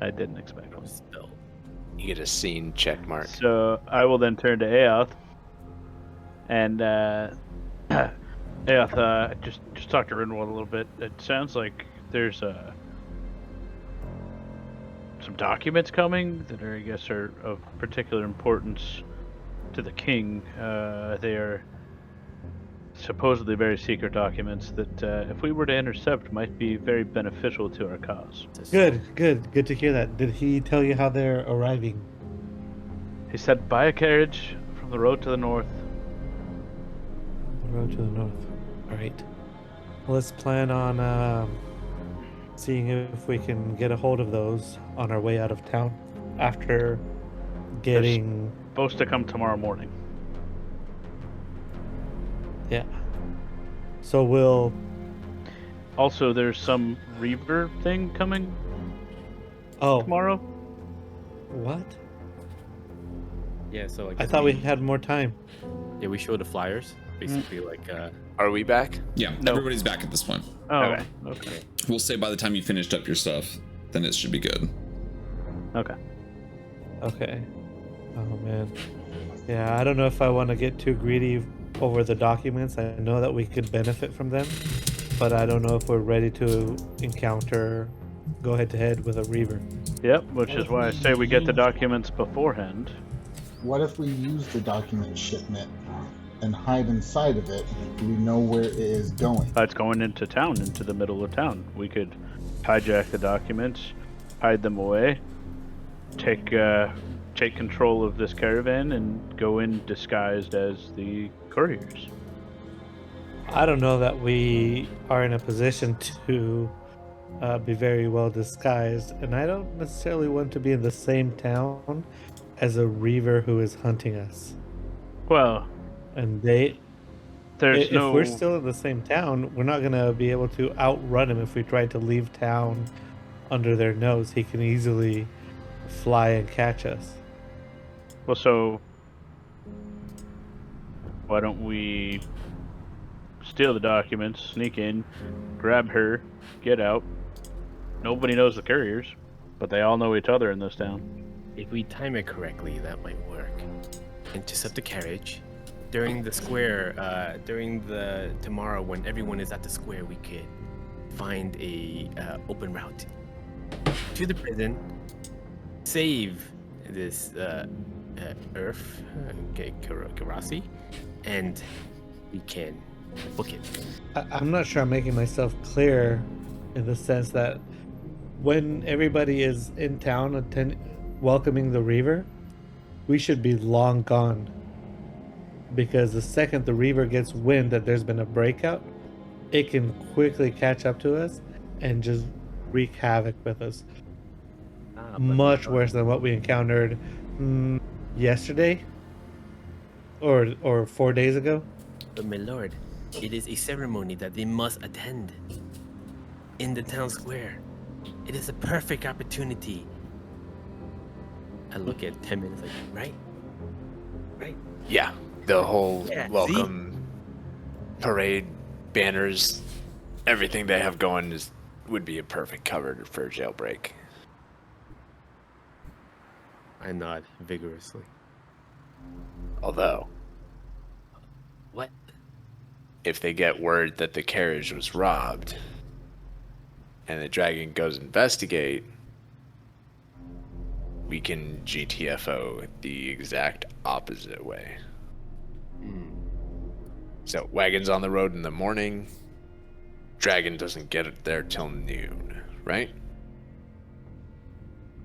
Speaker 6: I didn't expect one.
Speaker 3: Spell.
Speaker 5: You get a scene check mark.
Speaker 6: So I will then turn to Aoth, and Aoth, just talk to Rinwald a little bit. It sounds like there's some documents coming that are, I guess, are of particular importance to the king. They are supposedly very secret documents that, if we were to intercept, might be very beneficial to our cause.
Speaker 2: Good to hear that. Did he tell you how they're arriving?
Speaker 6: He said, buy a carriage from the road to the north.
Speaker 2: The road to the north. All right. Let's plan on seeing if we can get a hold of those on our way out of town after getting.
Speaker 6: Supposed to come tomorrow morning.
Speaker 2: Yeah. So we'll.
Speaker 6: Also, there's some Reaver thing coming
Speaker 2: Oh.
Speaker 6: tomorrow.
Speaker 2: What?
Speaker 3: Yeah, so like
Speaker 2: I thought we had more time.
Speaker 3: we show the flyers. Basically, like
Speaker 5: Are we back?
Speaker 7: Yeah,
Speaker 6: No.
Speaker 7: everybody's back at this point.
Speaker 6: Oh, okay.
Speaker 7: We'll say by the time you finished up your stuff, then it should be good.
Speaker 6: Okay.
Speaker 2: Okay. Oh man. Yeah, I don't know if I want to get too greedy over the documents. I know that we could benefit from them, but I don't know if we're ready to go head to head with a Reaver.
Speaker 6: Yep, which is why I say we get the documents beforehand.
Speaker 4: What if we use the document shipment and hide inside of it? Do we know where it is going?
Speaker 6: It's going into town, into the middle of town. We could hijack the documents, hide them away, take control of this caravan, and go in disguised as the couriers.
Speaker 2: I don't know that we are in a position to be very well disguised, and I don't necessarily want to be in the same town as a Reaver who is hunting us.
Speaker 6: Well,
Speaker 2: And
Speaker 6: there's
Speaker 2: if
Speaker 6: no.
Speaker 2: we're still in the same town, we're not going to be able to outrun him if we try to leave town under their nose. He can easily fly and catch us.
Speaker 6: Well, so why don't we steal the documents, sneak in, grab her, get out. Nobody knows the couriers, but they all know each other in this town.
Speaker 3: if we time it correctly, that might work. Intercept the carriage during the square. During the tomorrow when everyone is at the square, we could find a open route to the prison. Save this Earth, Karasi, and we can book it.
Speaker 2: I'm not sure I'm making myself clear in the sense that when everybody is in town welcoming the Reaver, we should be long gone. Because the second the Reaver gets wind that there's been a breakout, it can quickly catch up to us and just wreak havoc with us. Much worse than what we encountered yesterday or 4 days ago.
Speaker 3: But my lord, it is a ceremony that they must attend in the town square. It is a perfect opportunity. I look at 10 minutes like, right?
Speaker 5: Yeah, the whole
Speaker 3: Yeah, see?
Speaker 5: welcome parade, banners, everything they have going would be a perfect cover for a jailbreak.
Speaker 3: I nod vigorously.
Speaker 5: Although,
Speaker 3: What?
Speaker 5: if they get word that the carriage was robbed and the dragon goes investigate, we can GTFO the exact opposite way. So wagon's on the road in the morning, dragon doesn't get it there till noon, right?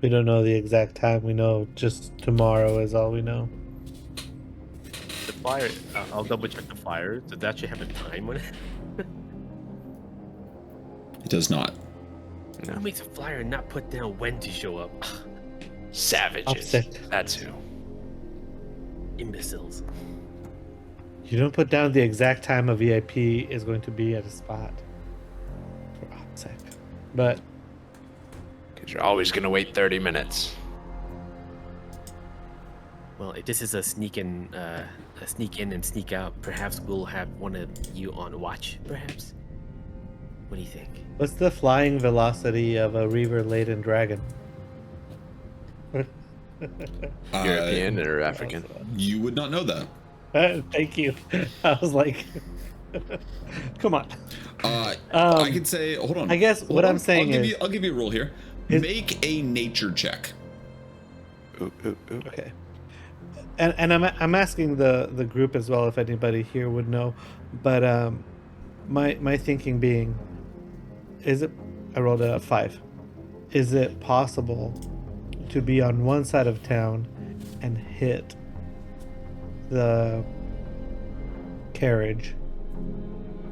Speaker 2: We don't know the exact time. We know just tomorrow is all we know.
Speaker 3: The flyer, I'll double check the flyer. Does it actually have a time on it?
Speaker 7: It does not.
Speaker 3: Who makes a flyer and not put down when to show up?
Speaker 5: Savages.
Speaker 2: Upset.
Speaker 5: That's who.
Speaker 3: Imbeciles.
Speaker 2: You don't put down the exact time a VIP is going to be at a spot. For OPSEC. But
Speaker 5: Because you're always going to wait 30 minutes.
Speaker 3: Well, if this is a sneak in and sneak out, perhaps we'll have one of you on watch. Perhaps. What do you think?
Speaker 2: what's the flying velocity of a reaver-laden dragon?
Speaker 5: European or African?
Speaker 7: You would not know that.
Speaker 2: Thank you. I was like, come on.
Speaker 7: I could say, hold on.
Speaker 2: I guess
Speaker 7: Hold
Speaker 2: what
Speaker 7: on.
Speaker 2: I'm saying is,
Speaker 7: I'll give you a rule here. Make a nature check.
Speaker 2: okay. And I'm asking the group as well if anybody here would know, but my thinking being, I rolled a 5. Is it possible to be on one side of town and hit the carriage,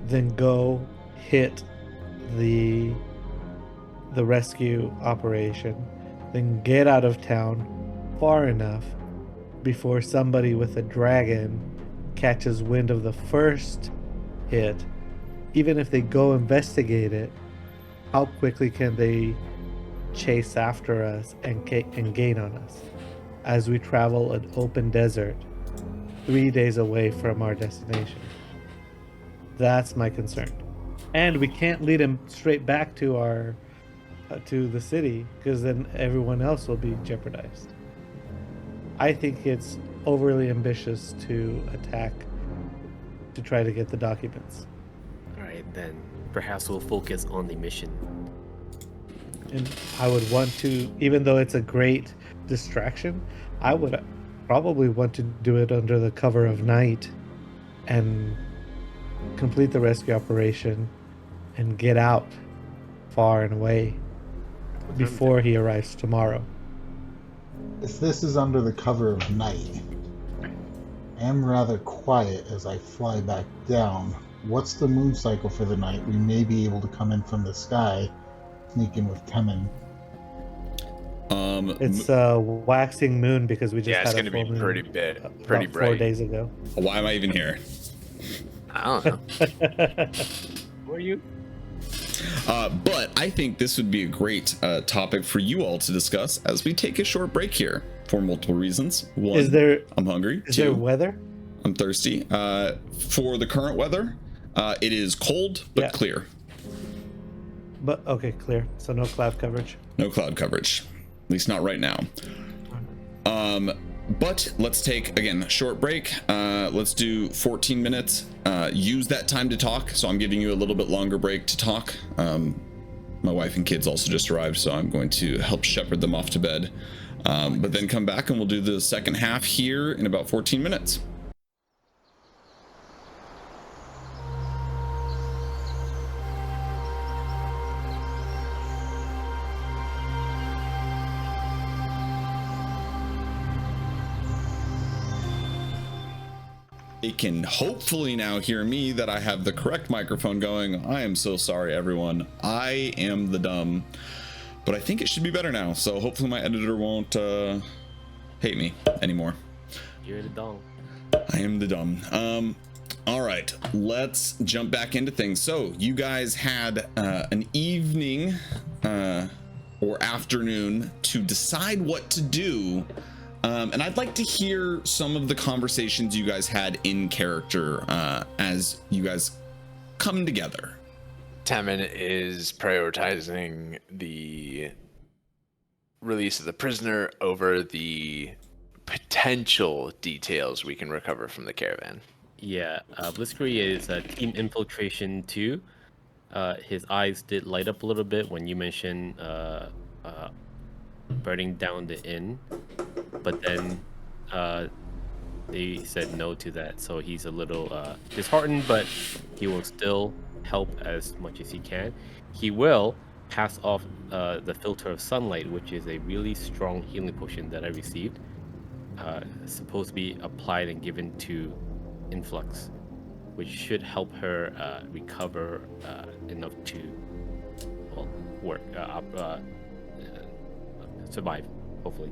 Speaker 2: then go hit the rescue operation, then get out of town far enough before somebody with a dragon catches wind of the first hit? Even if they go investigate it, how quickly can they chase after us and gain on us as we travel an open desert 3 days away from our destination? That's my concern. And we can't lead them straight back to our to the city, because then everyone else will be jeopardized. I think it's overly ambitious to attack to try to get the documents.
Speaker 3: Alright, then perhaps we'll focus on the mission.
Speaker 2: And I would want to, even though it's a great distraction, I would probably want to do it under the cover of night and complete the rescue operation and get out far and away before he arrives tomorrow.
Speaker 4: If this is under the cover of night, I am rather quiet as I fly back down. What's the moon cycle for the night? We may be able to come in from the sky, sneak in with Temin.
Speaker 2: It's a waxing moon because we just
Speaker 5: Yeah, it's
Speaker 2: had
Speaker 5: going
Speaker 2: a
Speaker 5: to be
Speaker 2: full moon
Speaker 5: pretty
Speaker 2: about 4
Speaker 5: bright.
Speaker 2: days ago.
Speaker 7: Why am I even here?
Speaker 5: I don't know.
Speaker 3: Who are you?
Speaker 7: But I think this would be a great topic for you all to discuss as we take a short break here for multiple reasons. One, I'm hungry.
Speaker 2: Is
Speaker 7: Two,
Speaker 2: there weather?
Speaker 7: I'm thirsty. For the current weather, it is cold but
Speaker 2: Yeah.
Speaker 7: clear.
Speaker 2: But okay, clear. So no cloud coverage.
Speaker 7: No cloud coverage, at least not right now. But let's take, again, a short break. Let's do 14 minutes. Use that time to talk. So I'm giving you a little bit longer break to talk. My wife and kids also just arrived, so I'm going to help shepherd them off to bed. But then come back and we'll do the second half here in about 14 minutes. They can hopefully now hear me that I have the correct microphone going. I am so sorry, everyone. I am the dumb, but I think it should be better now. So hopefully my editor won't hate me anymore.
Speaker 3: You're the dong.
Speaker 7: I am the dumb. All right, let's jump back into things. So you guys had an evening or afternoon to decide what to do And I'd like to hear some of the conversations you guys had in character as you guys come together.
Speaker 5: Taman is prioritizing the release of the prisoner over the potential details we can recover from the caravan.
Speaker 3: Yeah, Blitzkrieg is team infiltration 2. His eyes did light up a little bit when you mentioned burning down the inn, but then they said no to that, so he's a little disheartened, but he will still help as much as he can. He will pass off the filter of sunlight, which is a really strong healing potion that I received. Supposed to be applied and given to Influx, which should help her recover enough to, well, work, survive, hopefully.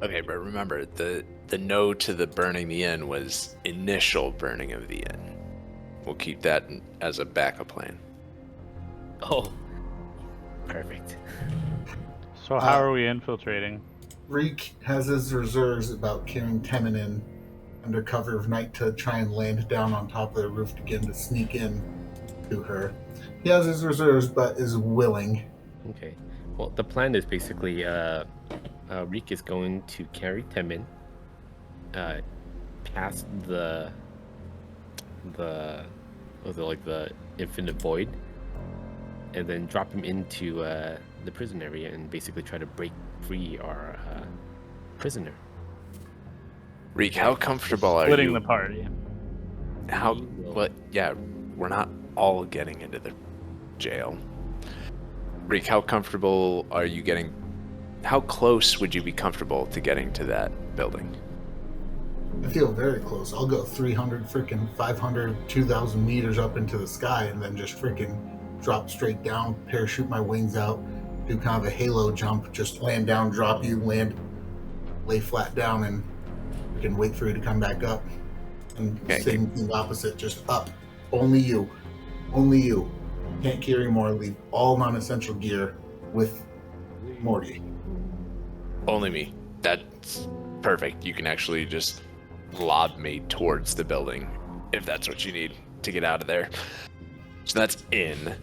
Speaker 5: Okay, but remember, the no to the burning the inn was initial burning of the inn. We'll keep that as a backup plan.
Speaker 3: Oh, perfect.
Speaker 6: So how are we infiltrating?
Speaker 4: Reek has his reserves about carrying Temin in under cover of night to try and land down on top of the roof again to sneak in to her. He has his reserves, but is willing.
Speaker 3: Okay. Well, the plan is basically Reek is going to carry Temin past the infinite void, and then drop him into the prison area and basically try to break free our prisoner.
Speaker 5: Reek, how comfortable are
Speaker 6: Splitting
Speaker 5: you?
Speaker 6: the party.
Speaker 5: Yeah, we're not all getting into the jail. Reek, how comfortable are you getting? How close would you be comfortable to getting to that building?
Speaker 4: I feel very close. I'll go 300, freaking 500, 2,000 meters up into the sky and then just freaking drop straight down, parachute my wings out, do kind of a halo jump, just land down, drop you, land, lay flat down, and freaking wait for you to come back up. And same thing opposite, just up. Only you. Only you. Can't carry more. Leave all non-essential gear with Morty.
Speaker 5: Only me. That's perfect. You can actually just lob me towards the building if that's what you need to get out of there. So that's in.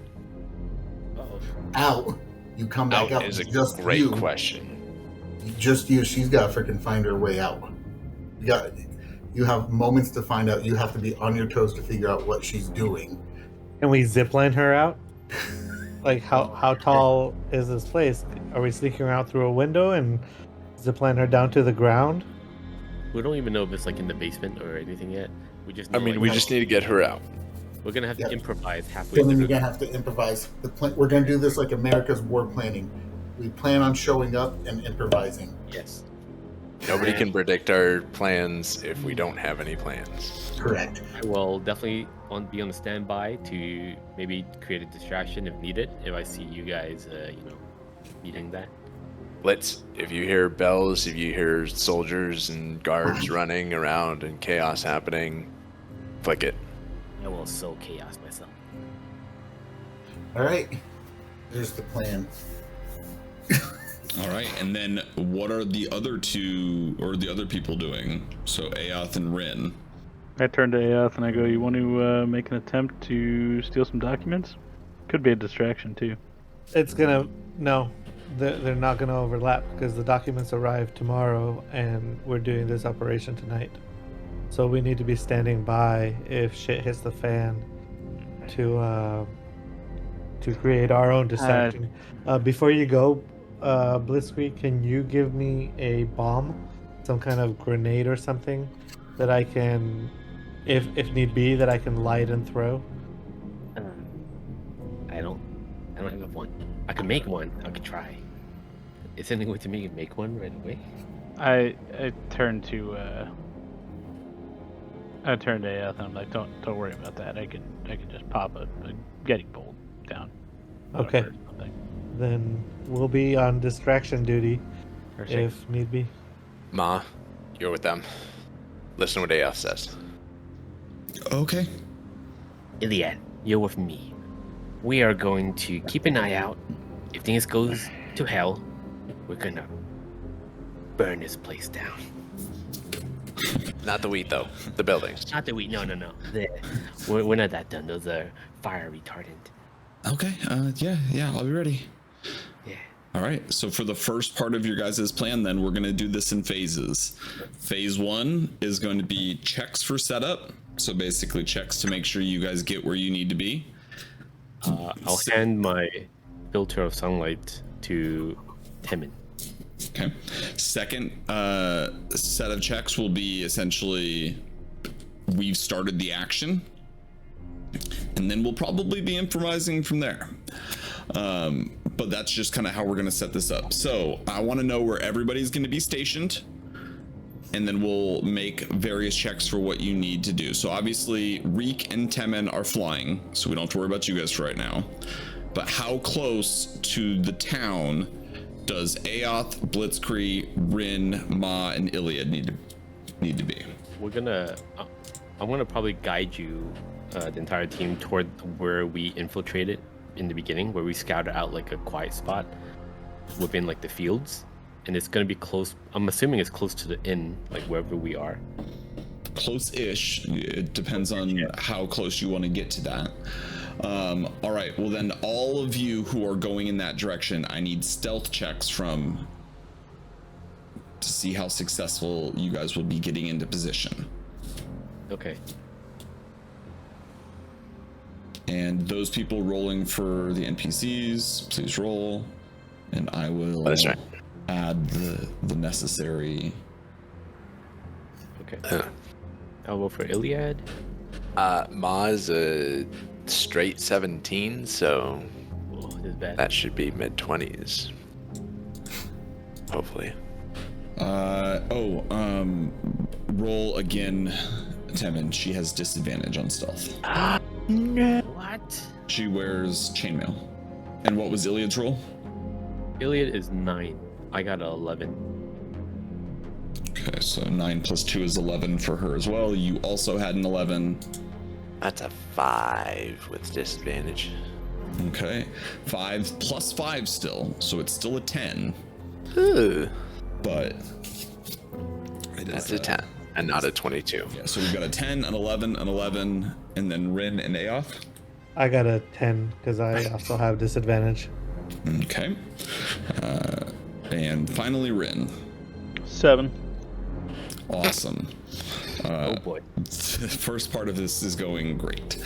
Speaker 4: Out. You come back
Speaker 5: Out
Speaker 4: up.
Speaker 5: is a
Speaker 4: just
Speaker 5: great
Speaker 4: you.
Speaker 5: question.
Speaker 4: Just you. She's got to freaking find her way out. You have moments to find out. You have to be on your toes to figure out what she's doing.
Speaker 2: Can we zipline her out? Like, how tall is this place? Are we sneaking her out through a window and zipline her down to the ground?
Speaker 3: We don't even know if it's like in the basement or anything yet. We just know,
Speaker 5: we just need to get her out.
Speaker 3: We're gonna have to improvise halfway
Speaker 4: So then
Speaker 3: through.
Speaker 4: you're gonna have to improvise. We're gonna do this like America's war planning. We plan on showing up and improvising.
Speaker 3: Yes.
Speaker 5: Nobody can predict our plans if we don't have any plans.
Speaker 4: Correct.
Speaker 3: I will definitely be on the standby to maybe create a distraction if needed. If I see you guys, needing that.
Speaker 5: If you hear bells, if you hear soldiers and guards running around and chaos happening, flick it.
Speaker 3: I will sow chaos myself.
Speaker 4: All right. There's the plan.
Speaker 7: All right, and then what are the other two or the other people doing? So Aoth and Rin.
Speaker 6: I turn to Aoth and I go, you want to make an attempt to steal some documents? Could be a distraction too.
Speaker 2: No, they're not gonna overlap because the documents arrive tomorrow and we're doing this operation tonight. So we need to be standing by if shit hits the fan to create our own distraction. Before you go, Blitzkrieg, can you give me a bomb, some kind of grenade or something that I can, if need be, that I can light and throw?
Speaker 3: I don't have one. I could make one. I could try. Is there any way to make one right away?
Speaker 6: I turn to Aoth and I'm like, don't worry about that. I can just pop a guiding bolt down.
Speaker 2: Okay.
Speaker 6: Or something.
Speaker 2: Then we'll be on distraction duty
Speaker 6: Perfect.
Speaker 2: if need be.
Speaker 5: Ma, you're with them. Listen to what Aoth says.
Speaker 7: Okay.
Speaker 3: Iliad, you're with me. We are going to keep an eye out. If things goes to hell, we're gonna burn this place down.
Speaker 5: Not the wheat though. The buildings.
Speaker 3: Not that we. No. We're not that done. Those are fire retardant.
Speaker 7: Okay. Yeah. I'll be ready.
Speaker 3: Yeah.
Speaker 7: All right. So for the first part of your guys' plan, then we're gonna do this in phases. Phase 1 is going to be checks for setup. So basically checks to make sure you guys get where you need to be.
Speaker 3: I'll hand my filter of sunlight to Timon.
Speaker 7: Okay. Second set of checks will be essentially we've started the action, and then we'll probably be improvising from there. But that's just kind of how we're going to set this up. So I want to know where everybody's going to be stationed, and then we'll make various checks for what you need to do. So obviously Reek and Temen are flying, so we don't have to worry about you guys for right now. But how close to the town does Aoth, Blitzkrieg, Rin, Ma, and Iliad need to be?
Speaker 3: We're gonna. I'm gonna probably guide you, the entire team, toward where we infiltrated in the beginning, where we scouted out like a quiet spot within like the fields, and it's gonna be close. I'm assuming it's close to the inn, like wherever we are.
Speaker 7: Close-ish. It depends on how close you want to get to that. All right, well then all of you who are going in that direction, I need stealth checks to see how successful you guys will be getting into position.
Speaker 3: Okay.
Speaker 7: And those people rolling for the NPCs, please roll, and I will add the necessary.
Speaker 3: Okay. I'll go for Iliad.
Speaker 5: Ma is a straight 17, so that should be mid-20s. Hopefully.
Speaker 7: Roll again, Temin. She has disadvantage on stealth.
Speaker 3: No. What?
Speaker 7: She wears chainmail. And what was Iliad's roll?
Speaker 3: Iliad is 9. I got an 11.
Speaker 7: Okay, so 9 plus 2 is 11 for her as well. You also had an 11.
Speaker 5: That's a 5 with disadvantage.
Speaker 7: Okay, 5 plus 5 still, so it's still a 10.
Speaker 5: Ooh.
Speaker 7: But
Speaker 5: that's a 10 and not a 22.
Speaker 7: Yeah, so we've got a 10, an 11, an 11, and then Rin and Aoth.
Speaker 2: I got a 10 because I also have disadvantage.
Speaker 7: Okay. And finally Rin.
Speaker 6: 7.
Speaker 7: Awesome.
Speaker 3: Oh boy.
Speaker 7: The first part of this is going great.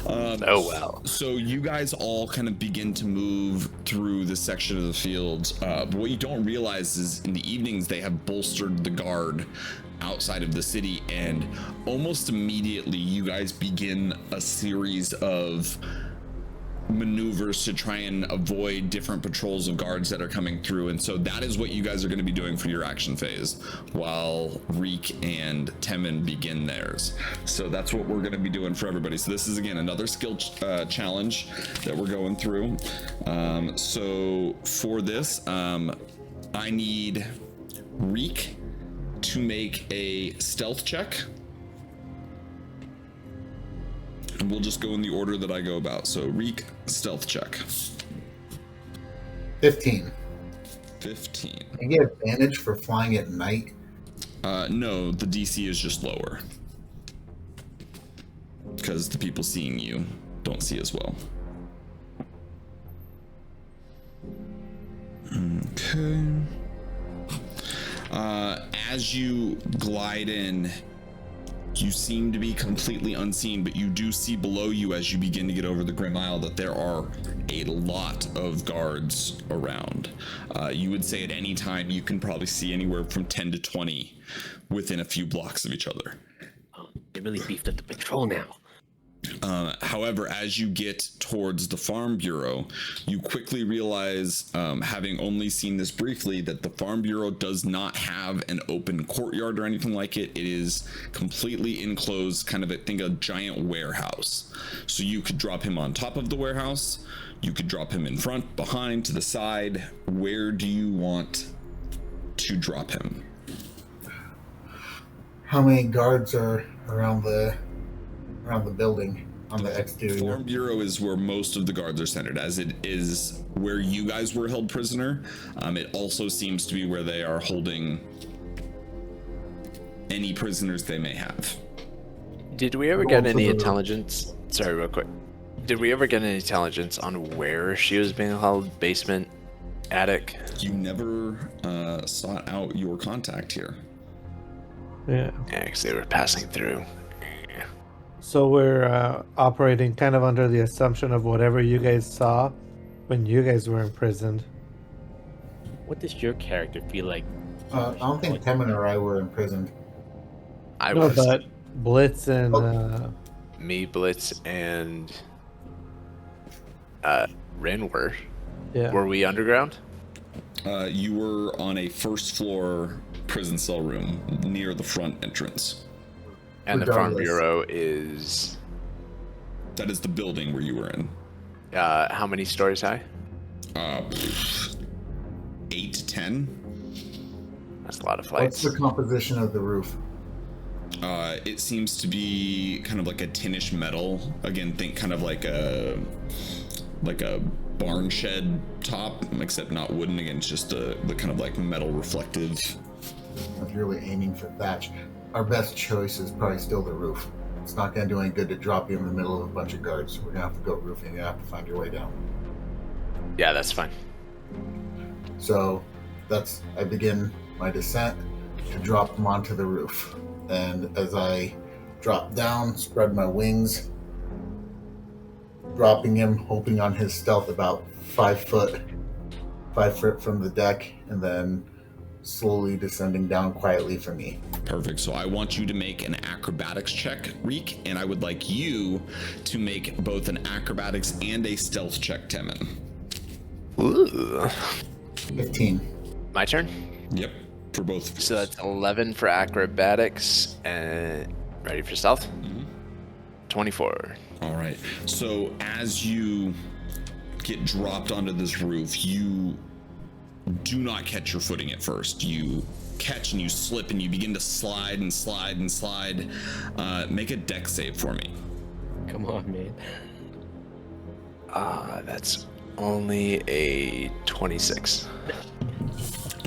Speaker 5: Oh well.
Speaker 7: So you guys all kind of begin to move through this section of the field. But what you don't realize is in the evenings they have bolstered the guard outside of the city, and almost immediately you guys begin a series of maneuvers to try and avoid different patrols of guards that are coming through. And so that is what you guys are going to be doing for your action phase while Reek and Temin begin theirs. So that's what we're going to be doing for everybody. So this is again another skill challenge that we're going through. So for this, I need Reek to make a stealth check. And we'll just go in the order that I go about. So Reek, stealth check.
Speaker 4: 15.
Speaker 7: 15.
Speaker 4: I get advantage for flying at night.
Speaker 7: No, the DC is just lower. Because the people seeing you don't see as well. Okay. As you glide in, you seem to be completely unseen, but you do see below you as you begin to get over the Grim Isle that there are a lot of guards around. You would say at any time you can probably see anywhere from 10 to 20 within a few blocks of each other.
Speaker 3: Oh, they really beefed up the patrol now.
Speaker 7: However, as you get towards the Farm Bureau, you quickly realize, having only seen this briefly, that the Farm Bureau does not have an open courtyard or anything like it. It is completely enclosed, kind of a giant warehouse. So you could drop him on top of the warehouse. You could drop him in front, behind, to the side. Where do you want to drop him?
Speaker 4: How many guards are around the building on the exterior?
Speaker 7: Farm Bureau is where most of the guards are centered, as it is where you guys were held prisoner. It also seems to be where they are holding any prisoners they may have.
Speaker 5: Did we ever
Speaker 4: Go
Speaker 5: get
Speaker 4: for
Speaker 5: any
Speaker 4: the-
Speaker 5: intelligence? Sorry, real quick. Did we ever get any intelligence on where she was being held? Basement, attic?
Speaker 7: You never sought out your contact here.
Speaker 2: Yeah.
Speaker 5: Yeah, because they were passing through.
Speaker 2: So we're operating kind of under the assumption of whatever you guys saw when you guys were imprisoned.
Speaker 3: What does your character feel like?
Speaker 4: I don't think Temin or I were imprisoned.
Speaker 5: I
Speaker 2: No,
Speaker 5: was.
Speaker 2: but Blitz and
Speaker 5: Me, Blitz, and Rin were.
Speaker 2: yeah.
Speaker 5: Were we underground?
Speaker 7: You were on a first floor prison cell room near the front entrance.
Speaker 5: And the farm
Speaker 4: Regardless.
Speaker 5: bureau is
Speaker 7: That is the building where you were in.
Speaker 5: how many stories high?
Speaker 7: 8 to 10.
Speaker 5: That's a lot of
Speaker 4: What's
Speaker 5: flights.
Speaker 4: the composition of the roof?
Speaker 7: It seems to be kind of like a tinnish metal. Again, think kind of like a barn shed top, except not wooden. Again, it's just the kind of like metal reflective.
Speaker 4: I was really aiming for thatch. Our best choice is probably still the roof. It's not going to do any good to drop you in the middle of a bunch of guards. We're going to have to go roofing. You have to find your way down.
Speaker 5: Yeah, that's fine.
Speaker 4: So I begin my descent to drop him onto the roof. And as I drop down, spread my wings, dropping him, hoping on his stealth about 5 foot from the deck, and then slowly descending down quietly for me.
Speaker 7: Perfect. So I want you to make an acrobatics check, Reek, and I would like you to make both an acrobatics and a stealth check, Temin.
Speaker 5: Ooh.
Speaker 4: 15.
Speaker 5: My turn?
Speaker 7: Yep, for both.
Speaker 5: So that's 11 for acrobatics and ready for stealth? 24.
Speaker 7: All right. So as you get dropped onto this roof, you do not catch your footing at first. You catch and you slip and you begin to slide and slide and slide. Make a dex save for me.
Speaker 3: Come on, man.
Speaker 5: That's only a 26.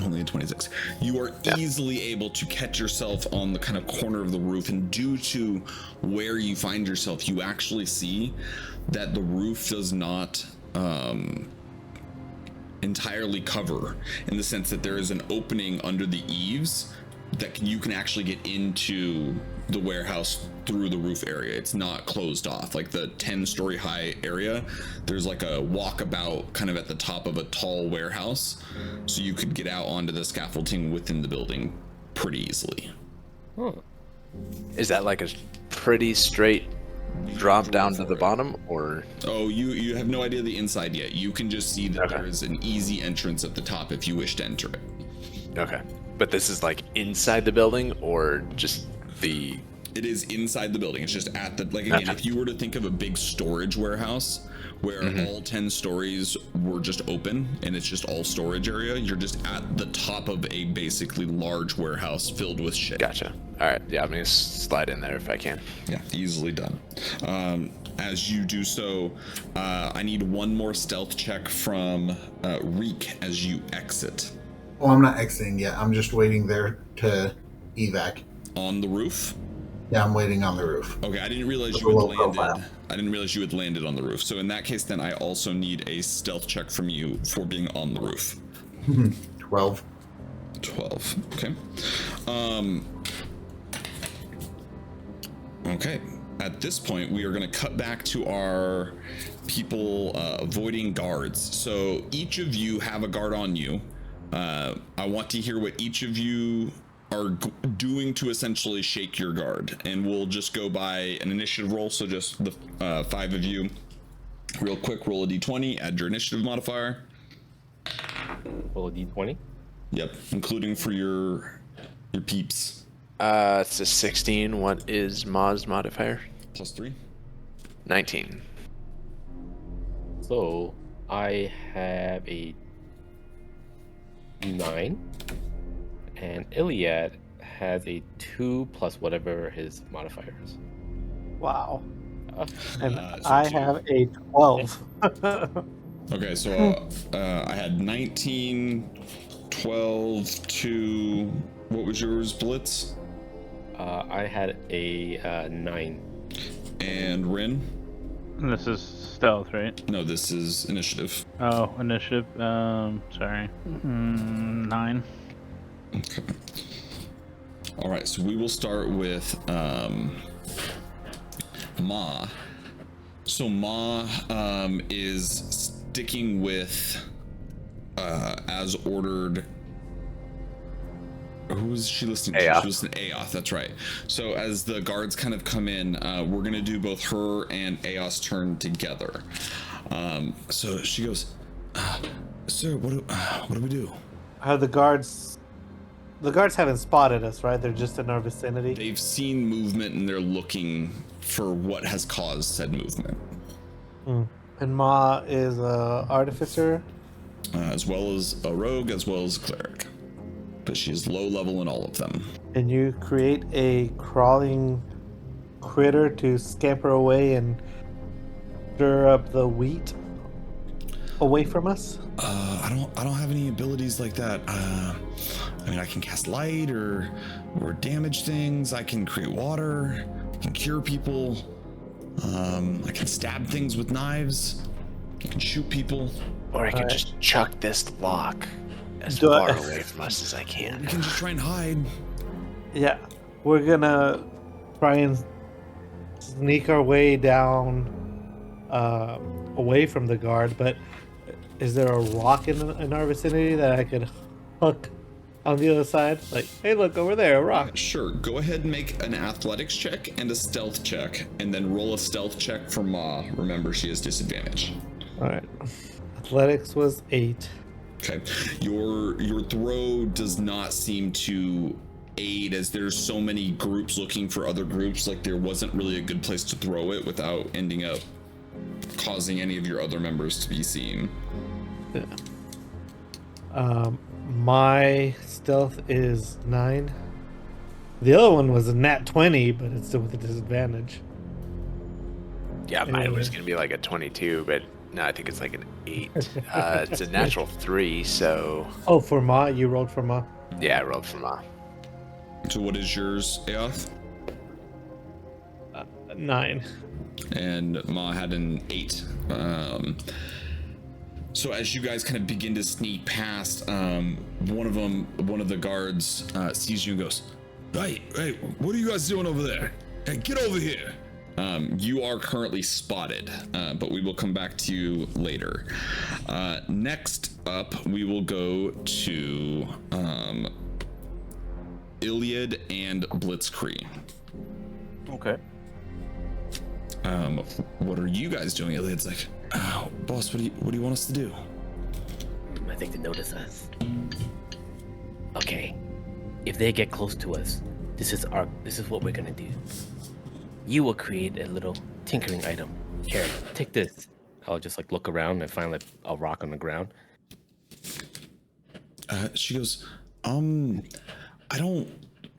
Speaker 7: Only a 26. You are easily able to catch yourself on the kind of corner of the roof, and due to where you find yourself, you actually see that the roof does not entirely cover, in the sense that there is an opening under the eaves that you can actually get into the warehouse through the roof area. It's not closed off. Like the 10-story high area, there's like a walkabout kind of at the top of a tall warehouse, so you could get out onto the scaffolding within the building pretty easily.
Speaker 3: Huh.
Speaker 5: Is that like a pretty straight drop down to the bottom, or?
Speaker 7: Oh, you have no idea the inside yet. You can just see that
Speaker 5: Okay.
Speaker 7: there is an easy entrance at the top if you wish to enter it.
Speaker 5: Okay. But this is like inside the building, or just the...
Speaker 7: It is inside the building. It's just at the, like, again,
Speaker 5: Gotcha.
Speaker 7: if you were to think of a big storage warehouse where all 10 stories were just open and it's just all storage area, you're just at the top of a basically large warehouse filled with shit.
Speaker 5: Gotcha. All right. Yeah, I'm going to slide in there if I can.
Speaker 7: Yeah, easily done. As you do so, I need one more stealth check from Reek as you exit.
Speaker 4: Oh, I'm not exiting yet. I'm just waiting there to evac.
Speaker 7: On the roof?
Speaker 4: Yeah, I'm waiting on the roof.
Speaker 7: Okay, I didn't realize
Speaker 4: With
Speaker 7: you
Speaker 4: a
Speaker 7: had
Speaker 4: low
Speaker 7: landed.
Speaker 4: profile.
Speaker 7: I didn't realize you had landed on the roof. So in that case, then I also need a stealth check from you for being on the roof.
Speaker 4: 12.
Speaker 7: 12. Okay. Okay. At this point, we are going to cut back to our people avoiding guards. So each of you have a guard on you. I want to hear what each of you are doing to essentially shake your guard, and we'll just go by an initiative roll. So just the 5 of you, real quick, roll a d20, add your initiative modifier.
Speaker 3: Roll a d20.
Speaker 7: Yep, including for your peeps.
Speaker 5: It's a 16. What is Ma's modifier?
Speaker 7: +3.
Speaker 5: 19.
Speaker 3: So I have a 9, and Iliad has a 2 plus whatever his modifier is.
Speaker 2: Wow. And
Speaker 7: So
Speaker 2: I
Speaker 7: 2.
Speaker 2: have a 12.
Speaker 7: Okay, so I had 19, 12, 2. What was yours, Blitz?
Speaker 3: I had a 9.
Speaker 7: And Rin?
Speaker 6: And this is stealth, right?
Speaker 7: No, this is initiative.
Speaker 6: Oh, initiative. Sorry. 9.
Speaker 7: Okay. All right, so we will start with Ma. So Ma is sticking with as ordered. Who is she listening to?
Speaker 5: Aoth.
Speaker 7: She's listening to Aoth, that's right. So as the guards kind of come in, we're gonna do both her and Aoth's turn together. So she goes, "Sir, what do we do?"
Speaker 2: Are the guards? The guards haven't spotted us, right? They're just in our vicinity.
Speaker 7: They've seen movement and they're looking for what has caused said movement.
Speaker 2: And Ma is a artificer.
Speaker 7: As well as a rogue, as well as a cleric. But she's low level in all of them.
Speaker 2: And you create a crawling critter to scamper away and stir up the wheat away from us.
Speaker 7: I don't have any abilities like that. I mean, I can cast light or damage things. I can create water. I can cure people. I can stab things with knives. I can shoot people.
Speaker 5: Or I can just chuck this lock as
Speaker 2: Do I-
Speaker 5: far away from us as I
Speaker 7: We
Speaker 5: can.
Speaker 7: can just try and hide.
Speaker 2: Yeah, we're gonna try and sneak our way down away from the guard, but is there a rock in our vicinity that I could hook on the other side? Like, hey, look over there, a rock.
Speaker 7: Sure, go ahead and make an athletics check and a stealth check, and then roll a stealth check for Ma. Remember, she has disadvantage.
Speaker 2: All right. Athletics was 8.
Speaker 7: Okay, your throw does not seem to aid, as there's so many groups looking for other groups. Like, there wasn't really a good place to throw it without ending up causing any of your other members to be seen.
Speaker 2: My stealth is 9. The other one was a nat 20, but it's still with a disadvantage.
Speaker 5: Yeah, mine was gonna be like a 22, but no, I think it's like an 8. It's a natural 3, so
Speaker 2: Oh, for Ma, you rolled for Ma.
Speaker 5: yeah, I rolled for Ma.
Speaker 7: So what is yours, Aoth?
Speaker 2: 9.
Speaker 7: And Ma had an 8. So as you guys kind of begin to sneak past, one of the guards sees you and goes, Hey, what are you guys doing over there? Hey, get over here. You are currently spotted, but we will come back to you later. Next up, we will go to Iliad and Blitzkrieg.
Speaker 3: Okay.
Speaker 7: What are you guys doing? Iliad's like, oh, boss, what do you want us to do?
Speaker 8: I think they notice us. Okay, if they get close to us, this is what we're gonna do. You will create a little tinkering item. Here, take this.
Speaker 3: I'll just like look around and find like a rock on the ground.
Speaker 7: She goes, I don't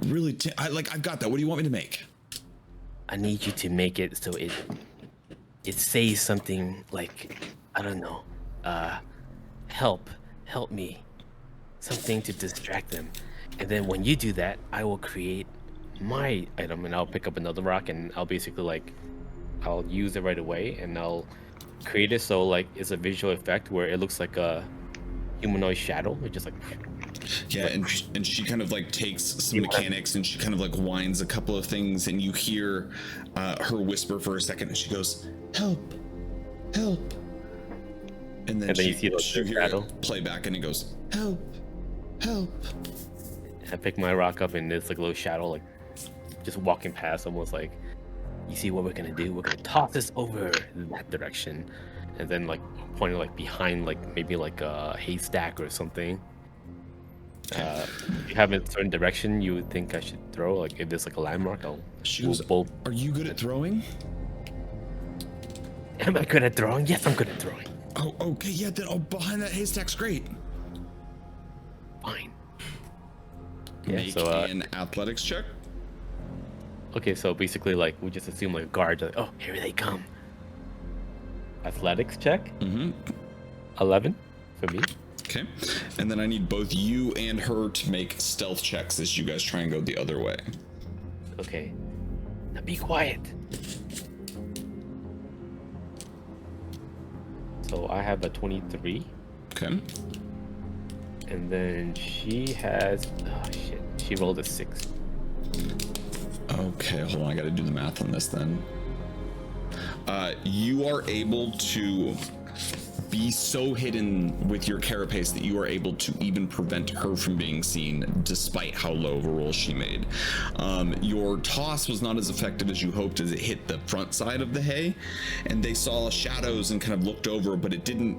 Speaker 7: really. I've got that. What do you want me to make?
Speaker 8: I need you to make it so it says something like, I don't know, help me, something to distract them. And then when you do that, I will create my item and I'll pick up another rock and I'll basically like, I'll use it right away and I'll create it so like it's a visual effect where it looks like a humanoid shadow. It just like,
Speaker 7: Yeah, and she kind of like takes some mechanics and she kind of like winds a couple of things, and you hear her whisper for a second, and she goes, "Help, help," and then
Speaker 3: you see like
Speaker 7: you
Speaker 3: the
Speaker 7: hear
Speaker 3: shadow.
Speaker 7: it play back, and it goes, "Help, help."
Speaker 3: I pick my rock up and it's like a little shadow like just walking past, almost like, you see what we're gonna do? We're gonna toss this over that direction, and then like pointing like behind like maybe like a haystack or something. If you have a certain direction you would think I should throw, like if there's like a landmark,
Speaker 7: She
Speaker 3: we'll
Speaker 7: goes,
Speaker 3: both.
Speaker 7: "Are you good at throwing?"
Speaker 8: Am I good at throwing? Yes, I'm good at throwing.
Speaker 7: Oh, okay, yeah. Then behind that haystack's great.
Speaker 8: Fine.
Speaker 3: Yeah,
Speaker 7: Make
Speaker 3: so
Speaker 7: an athletics check.
Speaker 3: okay, so basically like we just assume like a guard, like, oh,
Speaker 8: Here they come.
Speaker 3: athletics check,
Speaker 7: Mm-hmm.
Speaker 3: 11 for me.
Speaker 7: Okay, and then I need both you and her to make stealth checks as you guys try and go the other way.
Speaker 8: Okay. Now be quiet. So I have a 23.
Speaker 7: Okay.
Speaker 8: And then she has... Oh, shit. She rolled a 6.
Speaker 7: Okay, hold on. I got to do the math on this then. You are able to be so hidden with your carapace that you are able to even prevent her from being seen despite how low of a roll she made. Your toss was not as effective as you hoped as it hit the front side of the hay, and they saw shadows and kind of looked over, but it didn't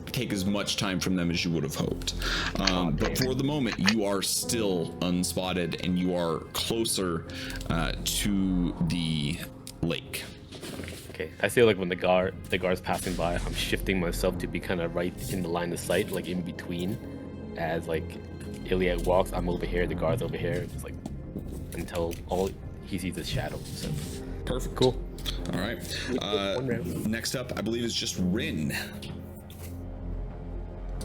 Speaker 7: take as much time from them as you would have hoped. But for the moment, you are still unspotted and you are closer to the lake.
Speaker 8: Okay, I feel like when the guard's passing by, I'm shifting myself to be kind of right in the line of sight, like in between. As like Iliad walks, I'm over here, the guard's over here, just like until all he sees is shadow. So
Speaker 7: Perfect.
Speaker 8: cool.
Speaker 7: All right.
Speaker 8: One round.
Speaker 7: Next up, I believe, is just Rin.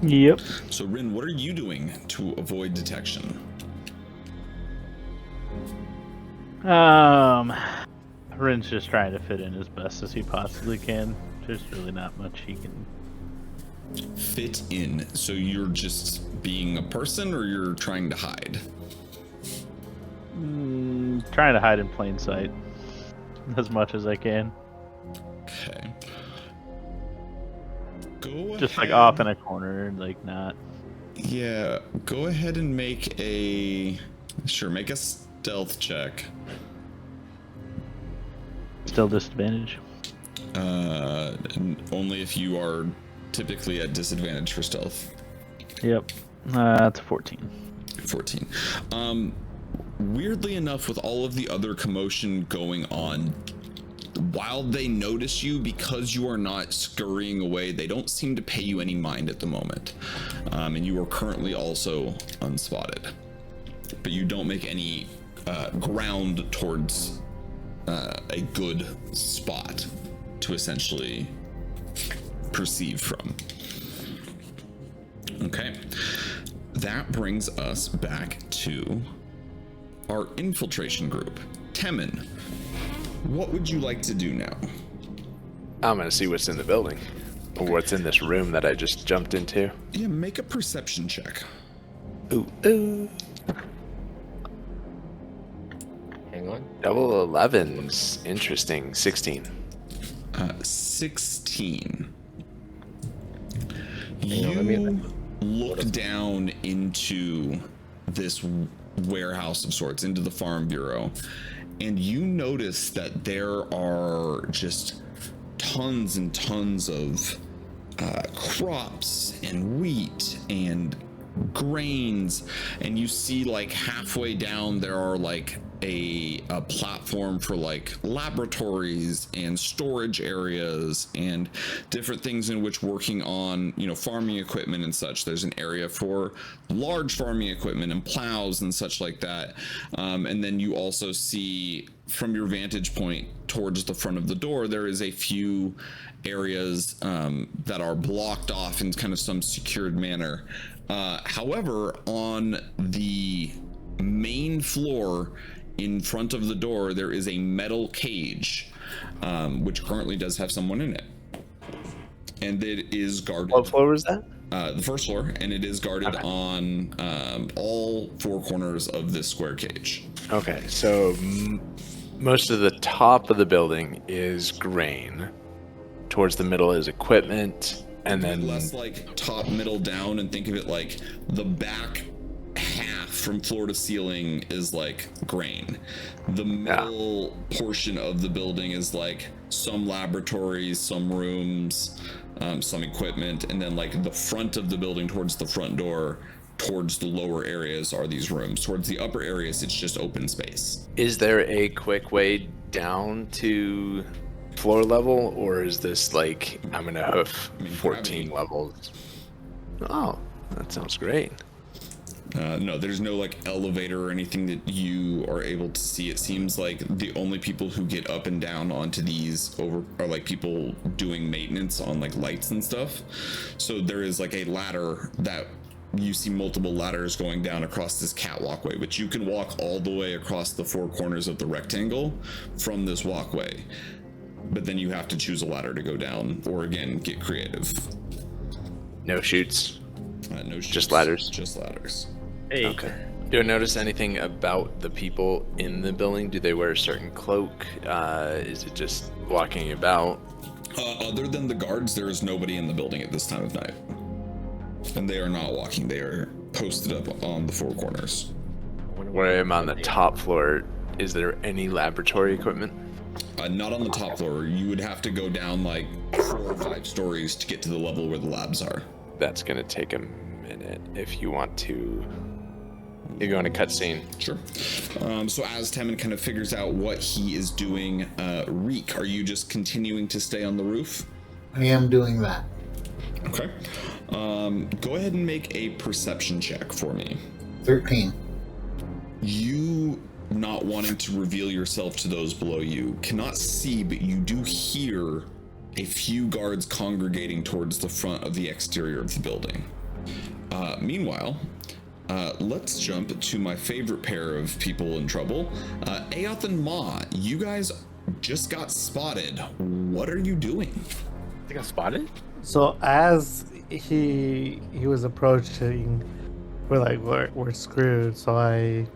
Speaker 6: Yep.
Speaker 7: So Rin, what are you doing to avoid detection?
Speaker 6: Rin's just trying to fit in as best as he possibly can. There's really not much he can.
Speaker 7: Fit in. So you're just being a person, or you're trying to hide?
Speaker 6: Trying to hide in plain sight as much as I can.
Speaker 7: Okay. Go
Speaker 6: Just
Speaker 7: ahead.
Speaker 6: like off in a corner, like not.
Speaker 7: Yeah. Go ahead and make a. Sure. Make a stealth check.
Speaker 6: Still disadvantage.
Speaker 7: Only if you are typically at disadvantage for stealth.
Speaker 6: Yep. That's a 14.
Speaker 7: 14. Weirdly enough, with all of the other commotion going on, while they notice you, because you are not scurrying away, they don't seem to pay you any mind at the moment. And you are currently also unspotted. But you don't make any ground towards a good spot to essentially perceive from. Okay. That brings us back to our infiltration group. Temin, what would you like to do now?
Speaker 5: I'm gonna see what's in the building, or what's in this room that I just jumped into.
Speaker 7: Yeah, make a perception check.
Speaker 5: Ooh.
Speaker 8: Hang on.
Speaker 5: Double 11s. Interesting. 16.
Speaker 7: 16.
Speaker 8: Hang on, let me-
Speaker 7: Look down into this warehouse of sorts, into the farm bureau, and you notice that there are just tons and tons of crops and wheat and grains, and you see like halfway down there are like a platform for like laboratories and storage areas and different things in which working on, you know, farming equipment and such. There's an area for large farming equipment and plows and such like that. And then you also see from your vantage point towards the front of the door, there is a few areas that are blocked off in kind of some secured manner. However, on the main floor in front of the door, there is a metal cage, which currently does have someone in it. And it is guarded.
Speaker 5: What floor was that?
Speaker 7: The first floor, and it is guarded on all four corners of this square cage.
Speaker 5: Okay, so most of the top of the building is grain. Towards the middle is equipment, and then
Speaker 7: Less like top, middle, down, and think of it like the back half from floor to ceiling is like grain. The middle portion of the building is like some laboratories, some rooms, some equipment, and then like the front of the building towards the front door, towards the lower areas are these rooms. Towards the upper areas, it's just open space.
Speaker 5: is there a quick way down to floor level, or is this like I'm gonna hoof 14 levels? Oh, that sounds great.
Speaker 7: No, there's no like elevator or anything that you are able to see. It seems like the only people who get up and down onto these are like people doing maintenance on like lights and stuff. So there is like a ladder that you see multiple ladders going down across this catwalkway, which you can walk all the way across the four corners of the rectangle from this walkway. But then you have to choose a ladder to go down, or again, get creative.
Speaker 5: No chutes.
Speaker 7: No chutes,
Speaker 5: just ladders.
Speaker 7: Just ladders.
Speaker 3: Hey.
Speaker 5: Okay. Do I notice anything about the people in the building? Do they wear a certain cloak? Is it just walking about?
Speaker 7: Other than the guards, there is nobody in the building at this time of night. And they are not walking, they are posted up on the four corners.
Speaker 5: Where I'm on the top floor, is there any laboratory equipment?
Speaker 7: Not on the top floor. You would have to go down like 4 or 5 stories to get to the level where the labs are.
Speaker 5: That's gonna take a minute if you want to. If you want a cutscene.
Speaker 7: Sure. So as Temin kind of figures out what he is doing, Reek, are you just continuing to stay on the roof?
Speaker 4: I am doing that.
Speaker 7: Okay. Go ahead and make a perception check for me.
Speaker 4: 13.
Speaker 7: You, not wanting to reveal yourself to those below you, cannot see, but you do hear a few guards congregating towards the front of the exterior of the building. Meanwhile, let's jump to my favorite pair of people in trouble. Aoth and Ma, you guys just got spotted. What are you doing?
Speaker 3: They got spotted?
Speaker 2: So as he was approaching, we're like, we're screwed. So I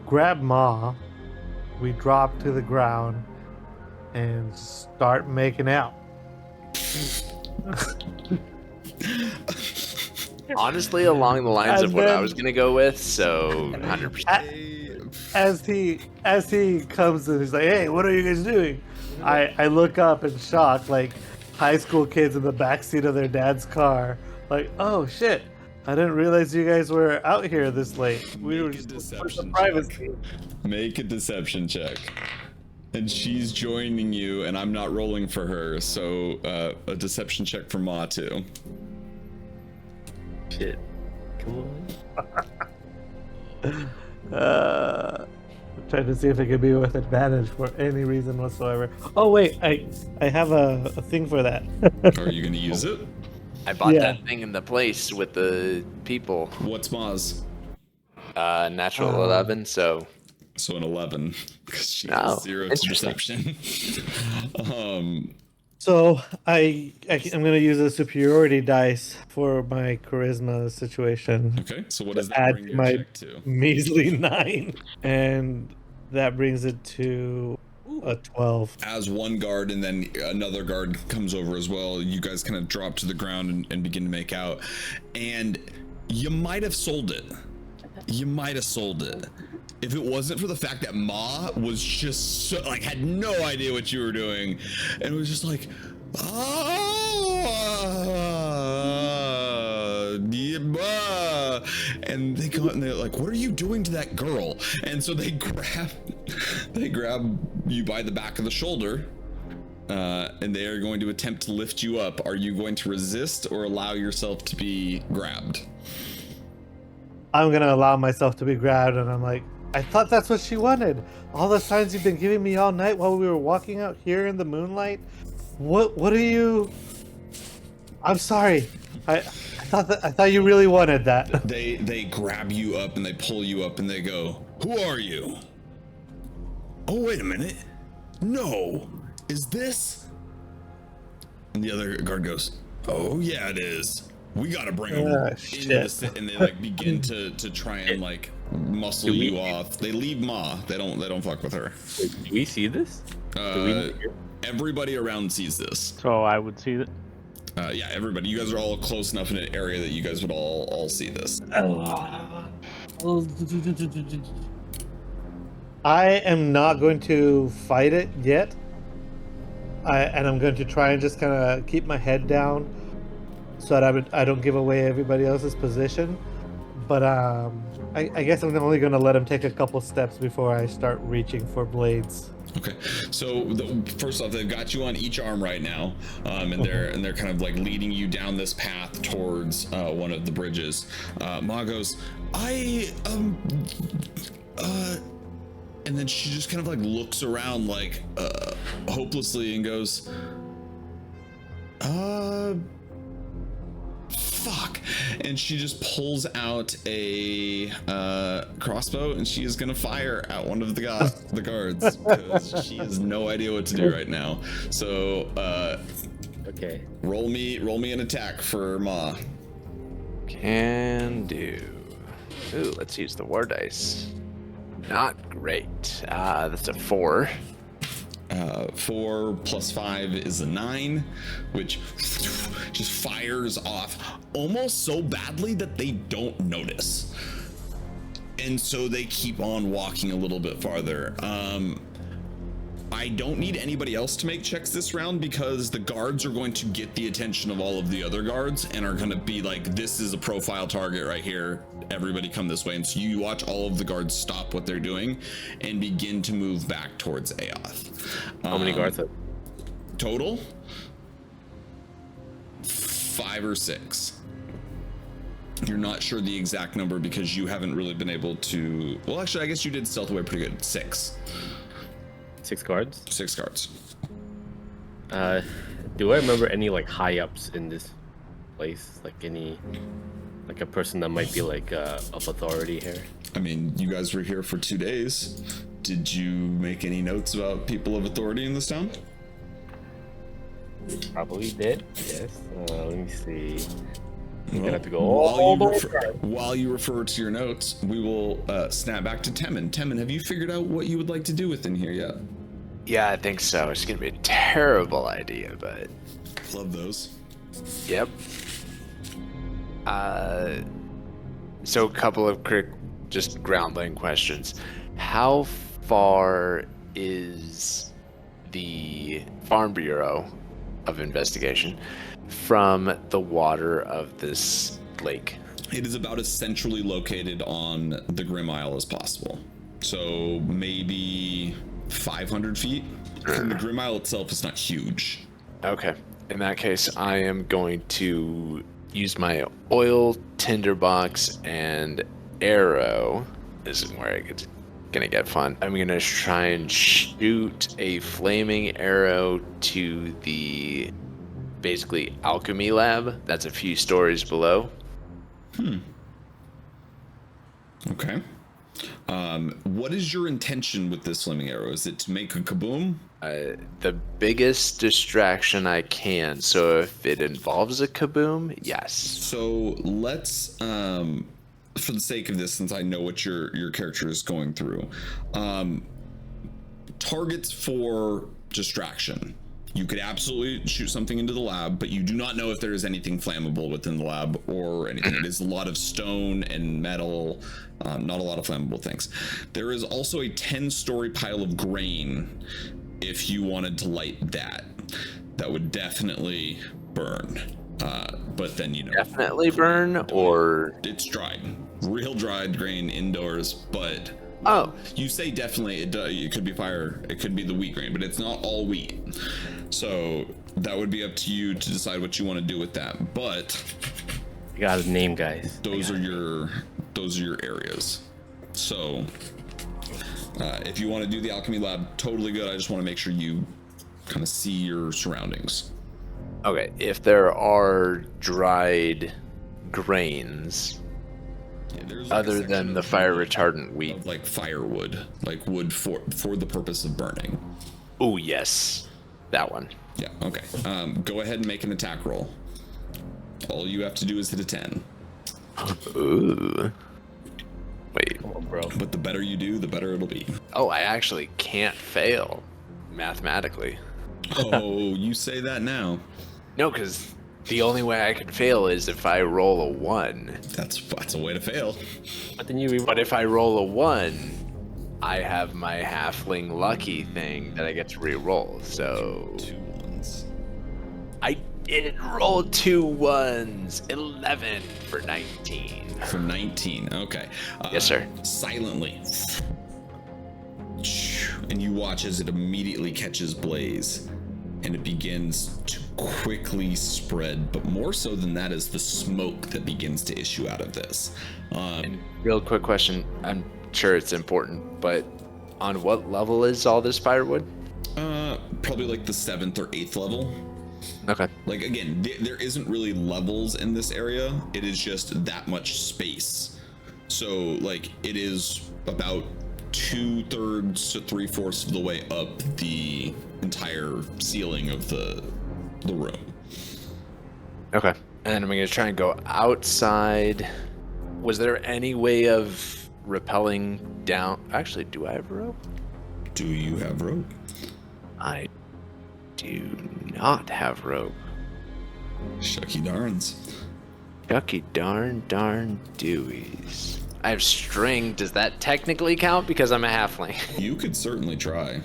Speaker 2: grab Ma, we drop to the ground, and start making out.
Speaker 5: Honestly, along the lines of
Speaker 2: And
Speaker 5: what I
Speaker 2: then-
Speaker 5: was gonna go with, so 100%.
Speaker 2: As he comes in, he's like, "Hey, what are you guys doing?" I look up in shock, like high school kids in the backseat of their dad's car, like, "Oh shit! I didn't realize you guys were out here this late. We were
Speaker 7: Make a
Speaker 2: just
Speaker 7: deception
Speaker 2: privacy."
Speaker 7: Make a deception check. And she's joining you, and I'm not rolling for her, so a deception check for Ma too.
Speaker 3: Shit. Come on.
Speaker 2: I'm trying to see if it could be with advantage for any reason whatsoever. Oh wait, I have a thing for that.
Speaker 7: Are you gonna use it?
Speaker 5: I bought
Speaker 2: Yeah.
Speaker 5: that thing in the place with the people.
Speaker 7: What's Ma's?
Speaker 5: Natural 11, so
Speaker 7: So an 11, because she
Speaker 5: Oh,
Speaker 7: has 0 to
Speaker 5: interesting.
Speaker 7: perception.
Speaker 2: So I'm gonna use a superiority dice for my charisma situation.
Speaker 7: Okay, so what does that
Speaker 2: Add
Speaker 7: bring your
Speaker 2: my
Speaker 7: check to?
Speaker 2: measly 9, and that brings it to a 12.
Speaker 7: As one guard and then another guard comes over as well, you guys kind of drop to the ground and begin to make out. And you might have sold it. You might have sold it. If it wasn't for the fact that Ma was just so, like, had no idea what you were doing, and was just like, yeah, and they go out and they're like, what are you doing to that girl? And so they grab you by the back of the shoulder, and they are going to attempt to lift you up. Are you going to resist or allow yourself to be grabbed?
Speaker 2: I'm gonna allow myself to be grabbed, and I'm like, I thought that's what she wanted. All the signs you've been giving me all night while we were walking out here in the moonlight. What are you? I'm sorry. I thought you really wanted that.
Speaker 7: They grab you up and they pull you up and they go, who are you? Oh, wait a minute. No. Is this? And the other guard goes, oh yeah, it is. We gotta bring them into the sit, and they like begin to try and like muscle you off. They leave Ma. They don't fuck with her.
Speaker 3: Do we see this? Do we
Speaker 7: Everybody around sees this.
Speaker 6: So I would see that.
Speaker 7: Yeah, everybody. You guys are all close enough in an area that you guys would all see this.
Speaker 2: I am not going to fight it yet. And I'm going to try and just kind of keep my head down so that I don't give away everybody else's position. But I guess I'm only going to let him take a couple steps before I start reaching for blades.
Speaker 7: Okay, so first off, they've got you on each arm right now, and they're kind of like leading you down this path towards one of the bridges. Ma goes, and then she just kind of like looks around like hopelessly and goes, fuck. And she just pulls out a crossbow, and she is gonna fire at one of the guards because she has no idea what to do right now. So
Speaker 3: Okay.
Speaker 7: roll me an attack for Ma.
Speaker 5: Can do. Ooh, let's use the war dice. Not great. That's a 4.
Speaker 7: 4 plus 5 is a 9, which just fires off almost so badly that they don't notice. And so they keep on walking a little bit farther. I don't need anybody else to make checks this round because the guards are going to get the attention of all of the other guards and are going to be like, this is a profile target right here. Everybody come this way. And so you watch all of the guards stop what they're doing and begin to move back towards Aoth.
Speaker 3: How many guards are
Speaker 7: total? 5 or 6. You're not sure the exact number because you haven't really been able to. Well, actually, I guess you did stealth away pretty good. 6.
Speaker 3: 6 guards?
Speaker 7: 6 guards.
Speaker 3: Do I remember any like high ups in this place? Like any, like a person that might be like of authority here?
Speaker 7: I mean, you guys were here for 2 days. Did you make any notes about people of authority in this town?
Speaker 3: Probably did. Yes. Let me see. I'm gonna have to go
Speaker 7: while you refer to your notes, we will snap back to Temin. Temin, have you figured out what you would like to do within here yet?
Speaker 5: Yeah, I think so. It's gonna be a terrible idea, but
Speaker 7: love those.
Speaker 5: Yep. So a couple of quick, just groundling questions. How far is the Farm Bureau of Investigation from the water of this lake?
Speaker 7: It is about as centrally located on the Grim Isle as possible. So maybe 500 feet. From the Grim Isle itself is not huge.
Speaker 5: Okay. In that case, I am going to use my oil tinderbox and arrow. This is where it's gonna get fun. I'm gonna try and shoot a flaming arrow to the basically alchemy lab that's a few stories below.
Speaker 7: Okay. What is your intention with this flaming arrow? Is it to make a kaboom?
Speaker 5: The biggest distraction I can. So if it involves a kaboom, yes.
Speaker 7: So let's, for the sake of this, since I know what your character is going through, targets for distraction. You could absolutely shoot something into the lab, but you do not know if there is anything flammable within the lab or anything. It is a lot of stone and metal, not a lot of flammable things. There is also a 10-story pile of grain. If you wanted to light that would definitely burn. But then,
Speaker 5: definitely burn, or
Speaker 7: it's dried, real dried grain indoors, but you say definitely it could be fire, it could be the wheat grain, but it's not all wheat. So that would be up to you to decide what you want to do with that. But
Speaker 3: you got a name, guys.
Speaker 7: Those are your areas. So if you want to do the alchemy lab, totally good. I just want to make sure you kind of see your surroundings.
Speaker 5: Okay, if there are dried grains, other than the fire retardant wheat,
Speaker 7: like firewood, like wood for the purpose of burning.
Speaker 5: Oh yes, that one.
Speaker 7: Yeah. Okay. Go ahead and make an attack roll. All you have to do is hit a 10.
Speaker 5: Ooh. Wait.
Speaker 3: Come on, bro.
Speaker 7: But the better you do, the better it'll be.
Speaker 5: Oh, I actually can't fail mathematically.
Speaker 7: Oh, you say that now.
Speaker 5: No, because the only way I can fail is if I roll a 1.
Speaker 7: That's a way to fail.
Speaker 3: But then
Speaker 5: But if I roll a 1, I have my halfling lucky thing that I get to re-roll. So
Speaker 7: 2 1s.
Speaker 5: I did roll 2 1s. 11 for 19.
Speaker 7: For 19. Okay.
Speaker 5: Yes, sir.
Speaker 7: Silently. And you watch as it immediately catches blaze. And it begins to quickly spread, but more so than that is the smoke that begins to issue out of this.
Speaker 5: And real quick question, I'm sure it's important, but on what level is all this firewood?
Speaker 7: Probably like the 7th or 8th level.
Speaker 5: Okay.
Speaker 7: Like, again, there isn't really levels in this area. It is just that much space. So, like, it is about 2/3 to 3/4 of the way up the entire ceiling of the room.
Speaker 5: Okay. And I'm going to try and go outside. Was there any way of rappelling down? Actually, do I have rope?
Speaker 7: Do you have rope?
Speaker 5: I do not have rope.
Speaker 7: Shucky darns.
Speaker 5: Shucky darn dewies. I have string. Does that technically count because I'm a halfling?
Speaker 7: You could certainly try.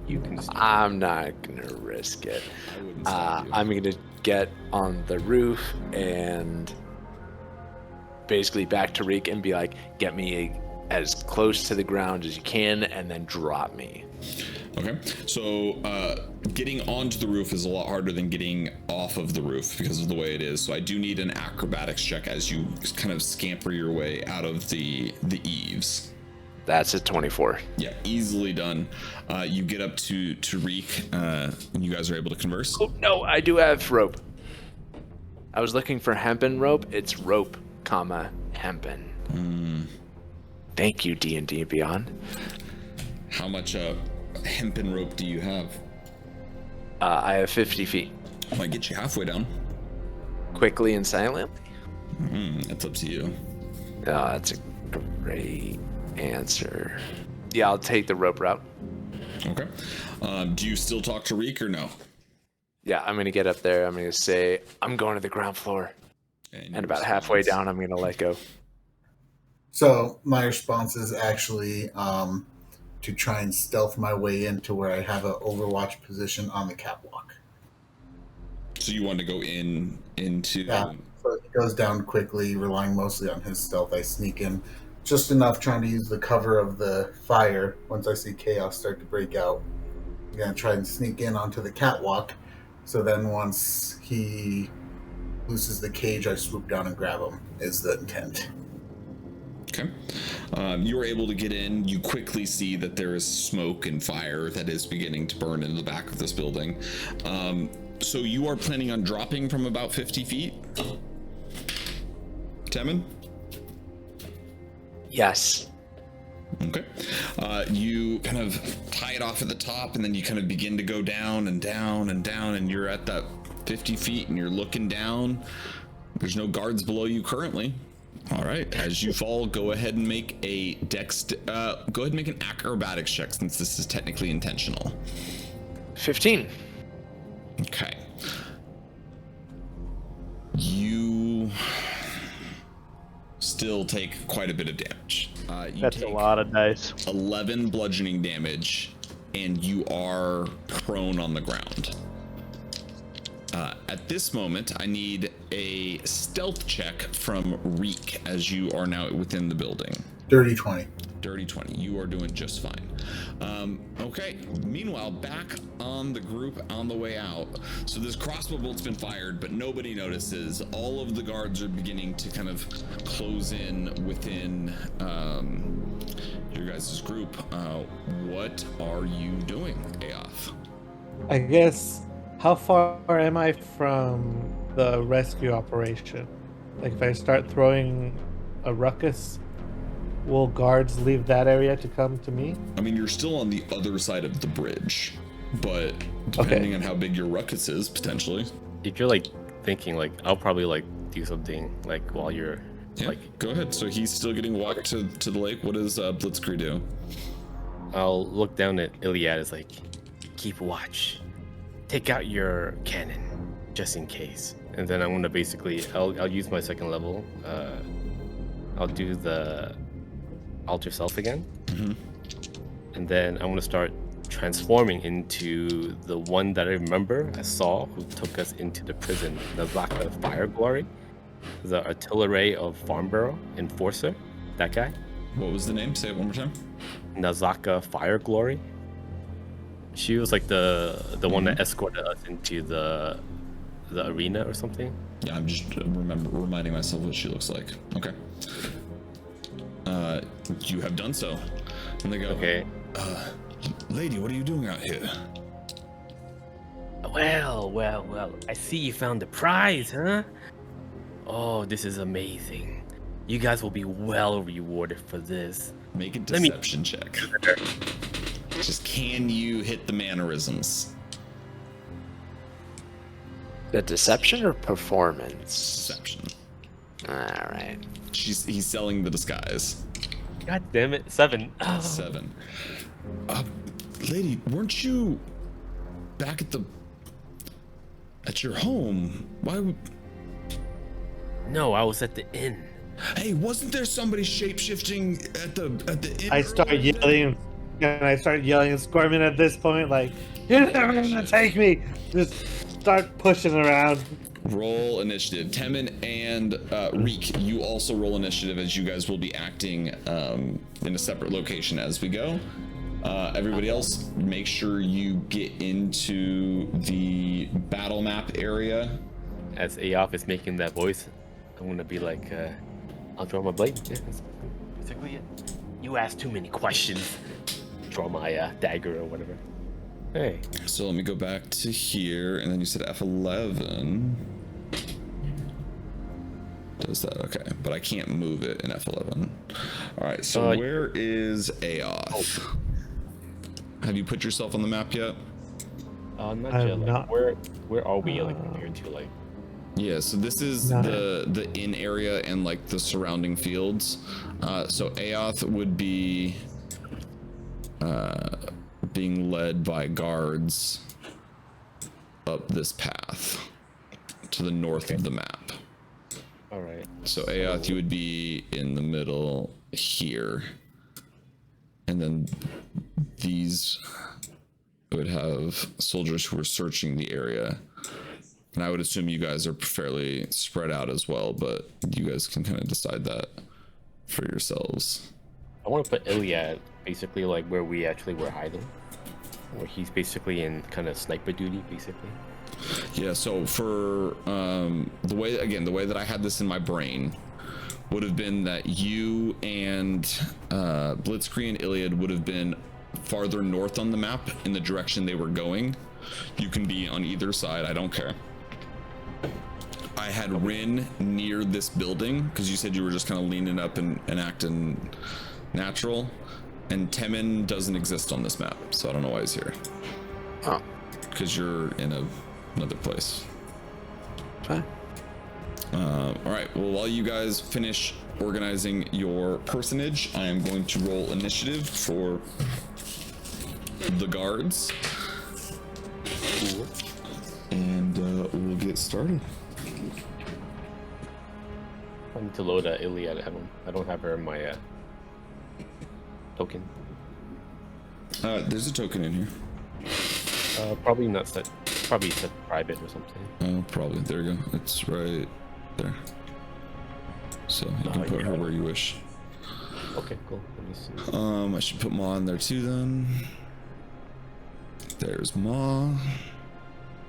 Speaker 3: You can.
Speaker 5: I'm not gonna risk it.
Speaker 7: I wouldn't stop you.
Speaker 5: I'm gonna get on the roof and basically back to Reek and be like, get me as close to the ground as you can and then drop me.
Speaker 7: Okay, so getting onto the roof is a lot harder than getting off of the roof because of the way it is. So I do need an acrobatics check as you kind of scamper your way out of the eaves.
Speaker 5: That's a 24.
Speaker 7: Yeah, easily done. You get up to Reek, and you guys are able to converse.
Speaker 5: Oh, no, I do have rope. I was looking for hempen rope. It's rope, comma, hempen. Thank you, D&D Beyond.
Speaker 7: How much hempen rope do you have?
Speaker 5: I have 50 feet.
Speaker 7: Might get you halfway down.
Speaker 5: Quickly and silently?
Speaker 7: That's up to you.
Speaker 5: Oh, that's a great answer. Yeah, I'll take the rope route.
Speaker 7: Okay. Do you still talk to Reek or no?
Speaker 5: Yeah, I'm gonna get up there. I'm gonna say, I'm going to the ground floor. And about halfway down, I'm gonna let go.
Speaker 4: So my response is actually to try and stealth my way into where I have an overwatch position on the catwalk.
Speaker 7: So you want to go into...
Speaker 4: Yeah, so it goes down quickly, relying mostly on his stealth. I sneak in just enough, trying to use the cover of the fire. Once I see chaos start to break out, I'm going to try and sneak in onto the catwalk. So then once he looses the cage, I swoop down and grab him, is the intent.
Speaker 7: Okay. You are able to get in. You quickly see that there is smoke and fire that is beginning to burn in the back of this building. So you are planning on dropping from about 50 feet? Temin?
Speaker 5: Yes.
Speaker 7: Okay. You kind of tie it off at the top, and then you kind of begin to go down and down and down, and you're at that 50 feet, and you're looking down. There's no guards below you currently. All right. As you fall, go ahead and make a go ahead and make an acrobatics check, since this is technically intentional.
Speaker 5: 15.
Speaker 7: Okay. You still take quite a bit of damage.
Speaker 6: That's a lot of dice.
Speaker 7: 11 bludgeoning damage, and you are prone on the ground. At this moment, I need a stealth check from Reek, as you are now within the building.
Speaker 4: Dirty 20.
Speaker 7: Dirty 20. You are doing just fine. Okay. Meanwhile, back on the group on the way out. So this crossbow bolt's been fired, but nobody notices. All of the guards are beginning to kind of close in within your guys' group. What are you doing, Aoth?
Speaker 2: I guess, how far am I from the rescue operation? Like, if I start throwing a ruckus, will guards leave that area to come to me?
Speaker 7: I mean, you're still on the other side of the bridge, but depending on how big your ruckus is, potentially.
Speaker 3: If you're like thinking, like, I'll probably like do something like while you're like.
Speaker 7: Go ahead. So he's still getting walked to the lake. What does Blitzkrieg do?
Speaker 3: I'll look down at Iliad as like, keep watch. Take out your cannon, just in case. And then I'm gonna basically, I'll use my second level. I'll do the alter self again, and then I'm gonna start transforming into the one that I remember I saw who took us into the prison, Nazaka Fire Glory, the artillery of Farnborough enforcer. That guy.
Speaker 7: What was the name? Say it one more time.
Speaker 3: Nazaka Fire Glory. She was like the one that escorted us into the arena or something.
Speaker 7: Yeah, I'm just reminding myself what she looks like. Okay. You have done so. And they go,
Speaker 3: Okay.
Speaker 7: Lady, what are you doing out here?
Speaker 8: Well. I see you found the prize, huh? Oh, this is amazing. You guys will be well rewarded for this.
Speaker 7: Make a
Speaker 8: Let me-
Speaker 7: deception check. Just can you hit the mannerisms?
Speaker 5: The deception or performance?
Speaker 7: Deception.
Speaker 5: All right.
Speaker 7: He's selling the disguise.
Speaker 8: God damn it, 7.
Speaker 7: 7. Lady, weren't you back at your home? Why would...
Speaker 8: No, I was at the inn.
Speaker 7: Hey, wasn't there somebody shape-shifting at the inn?
Speaker 2: I start yelling, and I start yelling and squirming at this point, like, you're never gonna take me! Just start pushing around.
Speaker 7: Roll initiative. Temin and Reek, you also roll initiative as you guys will be acting in a separate location as we go. Everybody else, make sure you get into the battle map area.
Speaker 3: As Aof is making that voice, I'm gonna be like, I'll draw my blade. Yeah, that's basically it.
Speaker 8: You asked too many questions.
Speaker 3: Draw my dagger or whatever. Hey,
Speaker 7: So let me go back to here, and then you said F11. Does that? Okay, but I can't move it in F11. All right, so where is Aoth? Have you put yourself on the map yet?
Speaker 3: not
Speaker 2: I'm
Speaker 3: yet. Like,
Speaker 2: not-
Speaker 3: where are we like compared to like?
Speaker 7: Yeah, so this is
Speaker 2: Not
Speaker 7: the inn area and like the surrounding fields. So Aoth would be being led by guards up this path to the north of the map.
Speaker 3: All right.
Speaker 7: So Aoth, you would be in the middle here, and then these would have soldiers who are searching the area. And I would assume you guys are fairly spread out as well, but you guys can kind of decide that for yourselves.
Speaker 3: I want to put Iliad basically like where we actually were hiding, where he's basically in kind of sniper duty, basically.
Speaker 7: Yeah, so for the way that I had this in my brain would have been that you and Blitzkrieg and Iliad would have been farther north on the map in the direction they were going. You can be on either side, I don't care. I had Rin near this building because you said you were just kind of leaning up and acting natural, and Temin doesn't exist on this map, so I don't know why he's here.
Speaker 5: Oh,
Speaker 7: Because you're in another place.
Speaker 5: fine.
Speaker 7: All right, well, while you guys finish organizing your personage, I am going to roll initiative for the guards. And we'll get started.
Speaker 3: I need to load Iliad. I don't have her in my token.
Speaker 7: There's a token in here.
Speaker 3: Probably not set. Probably set private or something.
Speaker 7: Oh, probably. There you go. It's right there. So you can put her where you wish.
Speaker 3: Okay, cool. Let me see.
Speaker 7: I should put Ma in there too then. There's Ma.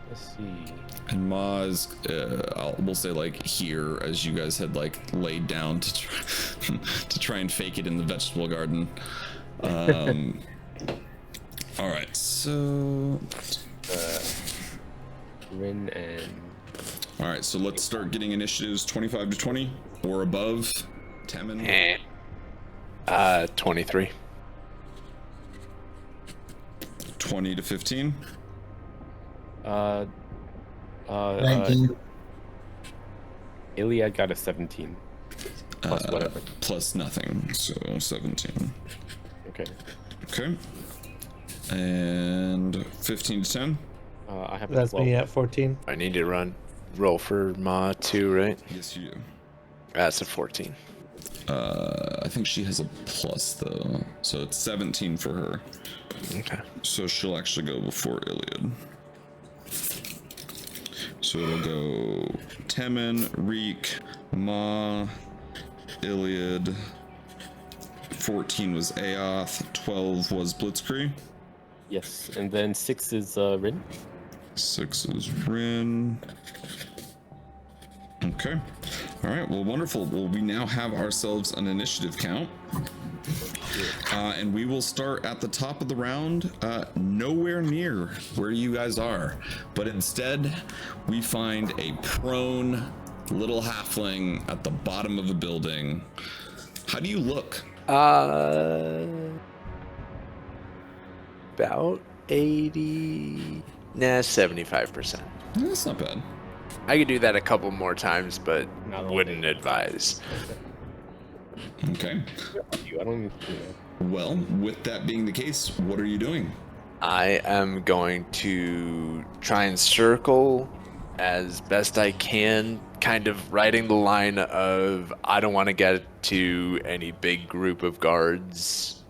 Speaker 3: Let's see.
Speaker 7: And Ma is, we'll say like here, as you guys had like laid down to try and fake it in the vegetable garden. All right, so
Speaker 3: Rin and
Speaker 7: all right, so let's start getting initiatives 25 to 20 or above. Temin.
Speaker 5: 23.
Speaker 7: 20 to 15.
Speaker 4: 19.
Speaker 3: Iliad got a 17 plus whatever.
Speaker 7: Plus nothing, so 17.
Speaker 3: Okay.
Speaker 7: Okay. And 15 to 10.
Speaker 3: I have a
Speaker 2: That's
Speaker 3: 12.
Speaker 2: me at 14.
Speaker 5: I need to roll for Ma too, right?
Speaker 7: Yes, you do.
Speaker 5: That's a 14.
Speaker 7: I think she has a plus though, so it's 17 for her.
Speaker 5: Okay.
Speaker 7: So she'll actually go before Iliad. So it'll go Temin, Reek, Ma, Iliad. 14 was Aoth, 12 was Blitzkrieg.
Speaker 3: Yes, and then 6 is Rin.
Speaker 7: 6 is Rin. Okay. All right. Well, wonderful. Well, we now have ourselves an initiative count. And we will start at the top of the round, nowhere near where you guys are, but instead we find a prone little halfling at the bottom of a building. How do you look?
Speaker 5: About 75%.
Speaker 7: That's not bad.
Speaker 5: I could do that a couple more times, but
Speaker 3: Not all
Speaker 5: wouldn't
Speaker 3: day.
Speaker 5: advise.
Speaker 7: Okay.
Speaker 3: I don't.
Speaker 7: Well, with that being the case, what are you doing?
Speaker 5: I am going to try and circle as best I can, kind of riding the line of I don't want to get to any big group of guards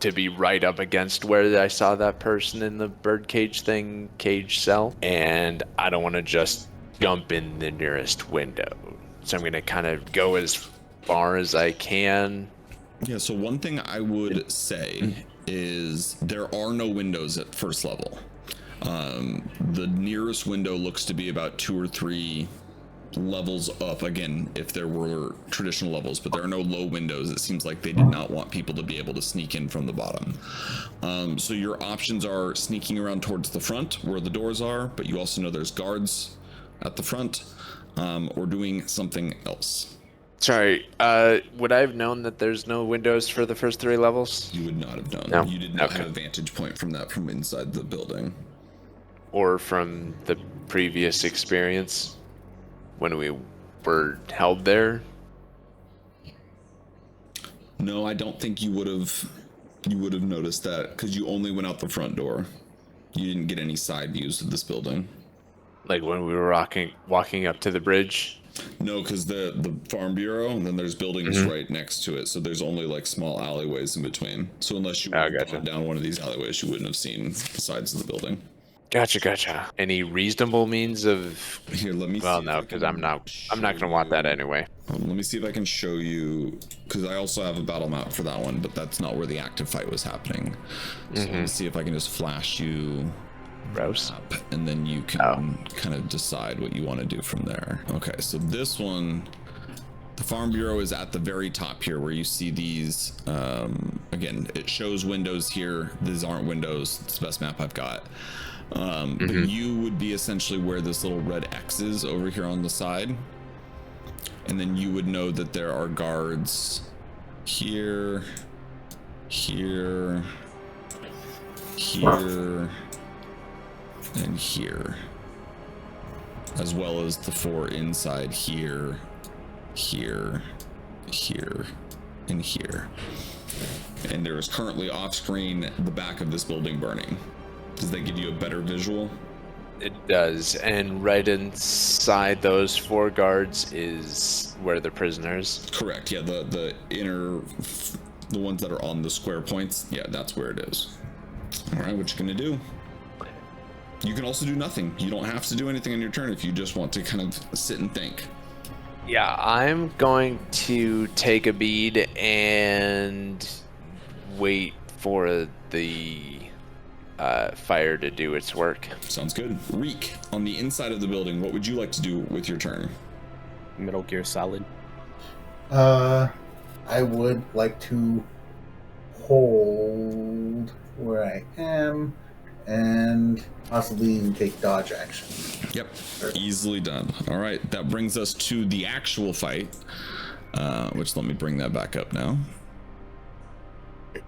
Speaker 5: to be right up against where I saw that person in the birdcage thing, cage cell, and I don't want to just jump in the nearest window. So I'm going to kind of go as far as I can.
Speaker 7: Yeah, so one thing I would say is there are no windows at first level. The nearest window looks to be about 2 or 3 levels up, again, if there were traditional levels, but there are no low windows. It seems like they did not want people to be able to sneak in from the bottom. So your options are sneaking around towards the front where the doors are, but you also know there's guards at the front, or doing something else.
Speaker 5: Sorry, would I have known that there's no windows for the first 3 levels?
Speaker 7: You would not have known.
Speaker 5: No.
Speaker 7: You did not
Speaker 5: Okay.
Speaker 7: have a vantage point from that from inside the building.
Speaker 5: Or from the previous experience when we were held there?
Speaker 7: No, I don't think you would have noticed that because you only went out the front door. You didn't get any side views of this building.
Speaker 5: Like when we were walking up to the bridge?
Speaker 7: No, because the farm bureau, and then there's buildings right next to it, so there's only like small alleyways in between. So unless you would have gone down one of these alleyways, you wouldn't have seen the sides of the building.
Speaker 5: Gotcha. Any reasonable means of...
Speaker 7: Here, let me.
Speaker 5: Well,
Speaker 7: see
Speaker 5: no,
Speaker 7: if I
Speaker 5: because
Speaker 7: can
Speaker 5: I'm not
Speaker 7: show
Speaker 5: gonna want that
Speaker 7: you-
Speaker 5: anyway.
Speaker 7: Let me see if I can show you, because I also have a battle map for that one, but that's not where the active fight was happening. So let me see if I can just flash you
Speaker 5: Gross.
Speaker 7: up, and then you can kind of decide what you want to do from there. Okay, so this one, the farm bureau is at the very top here where you see these. Again, it shows windows here. These aren't windows. It's the best map I've got. But you would be essentially where this little red X is over here on the side. And then you would know that there are guards here, here, here, and here, as well as the 4 inside here, here, here, and here. And there is currently off screen the back of this building burning. Does that give you a better visual?
Speaker 5: It does, and right inside those 4 guards is where the prisoners.
Speaker 7: Correct. Yeah, the inner, the ones that are on the square points. Yeah, that's where it is. All right, what you gonna do? You can also do nothing. You don't have to do anything on your turn if you just want to kind of sit and think.
Speaker 5: Yeah, I'm going to take a bead and wait for the fire to do its work.
Speaker 7: Sounds good. Reek, on the inside of the building, what would you like to do with your turn?
Speaker 3: Metal Gear Solid.
Speaker 4: I would like to hold where I am and possibly even take dodge action.
Speaker 7: Yep, easily done. All right, that brings us to the actual fight, which let me bring that back up now.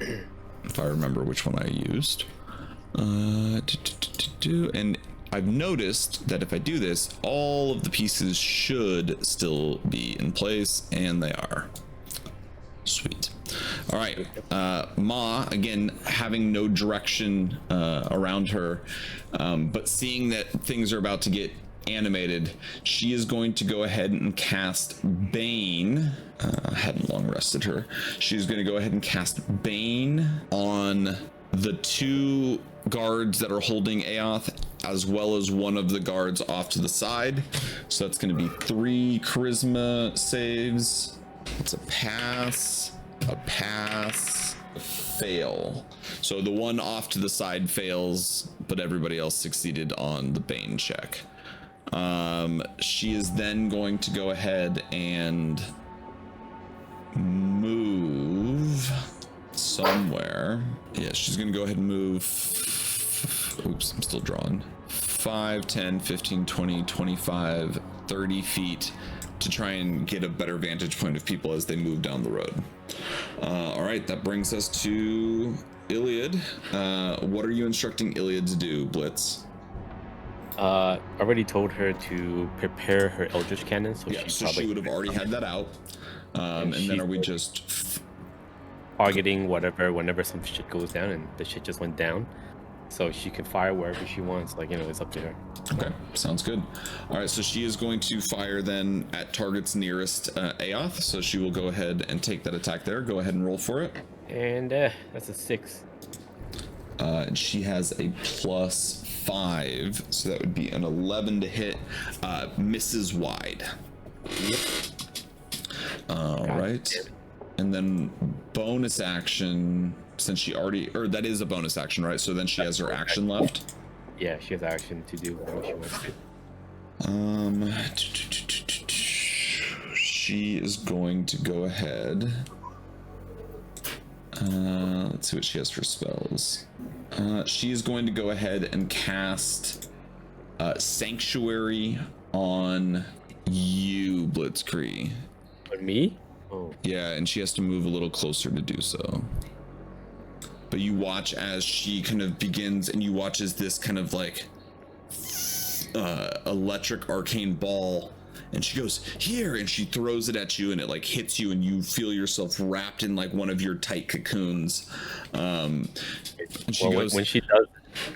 Speaker 7: If I remember which one I used. And I've noticed that if I do this, all of the pieces should still be in place, and they are. Sweet. All right, Ma, again, having no direction around her, but seeing that things are about to get animated, she is going to go ahead and cast Bane. Hadn't long rested her. She's going to go ahead and cast Bane on the 2 guards that are holding Aoth, as well as one of the guards off to the side. So that's going to be 3 charisma saves. It's a pass, a fail. So the one off to the side fails, but everybody else succeeded on the Bane check. She is then going to go ahead and move somewhere. Yeah, she's gonna go ahead and move. Oops, I'm still drawing. 5, 10, 15, 20, 25, 30 feet to try and get a better vantage point of people as they move down the road. All right, that brings us to Iliad. What are you instructing Iliad to do, Blitz?
Speaker 3: I already told her to prepare her Eldritch Cannon, so
Speaker 7: Yeah, so she would have already had that out. And then are we just
Speaker 3: targeting whatever whenever some shit goes down, and the shit just went down, so she can fire wherever she wants. Like, you know, it's up to her.
Speaker 7: Okay, sounds good. All right, so she is going to fire then at targets nearest Aoth. So she will go ahead and take that attack there. Go ahead and roll for it.
Speaker 3: And that's a 6.
Speaker 7: And she has a +5, so that would be an 11 to hit. Misses wide. All right, and then bonus action. Since she already, or that is a bonus action, right? So then she has her action left.
Speaker 3: Yeah, she has action to do whatever she wants to.
Speaker 7: She is going to go ahead. Let's see what she has for spells. She is going to go ahead and cast Sanctuary on you, Blitzkrieg.
Speaker 3: On me? Oh.
Speaker 7: Yeah, and she has to move a little closer to do so. But you watch as she kind of begins, and you watch as this kind of like electric arcane ball, and she goes here, and she throws it at you, and it like hits you, and you feel yourself wrapped in like one of your tight cocoons. And she goes,
Speaker 3: when she does,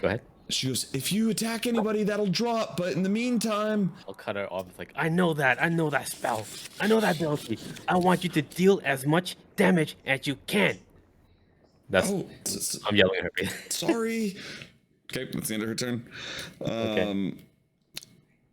Speaker 3: go ahead.
Speaker 7: She goes, if you attack anybody, that'll drop, but in the meantime,
Speaker 3: I'll cut her off. It's like, I know that spell, I know that ability. I want you to deal as much damage as you can. That's I'm yelling at her.
Speaker 7: Sorry. Okay, that's the end of her turn.
Speaker 3: Okay.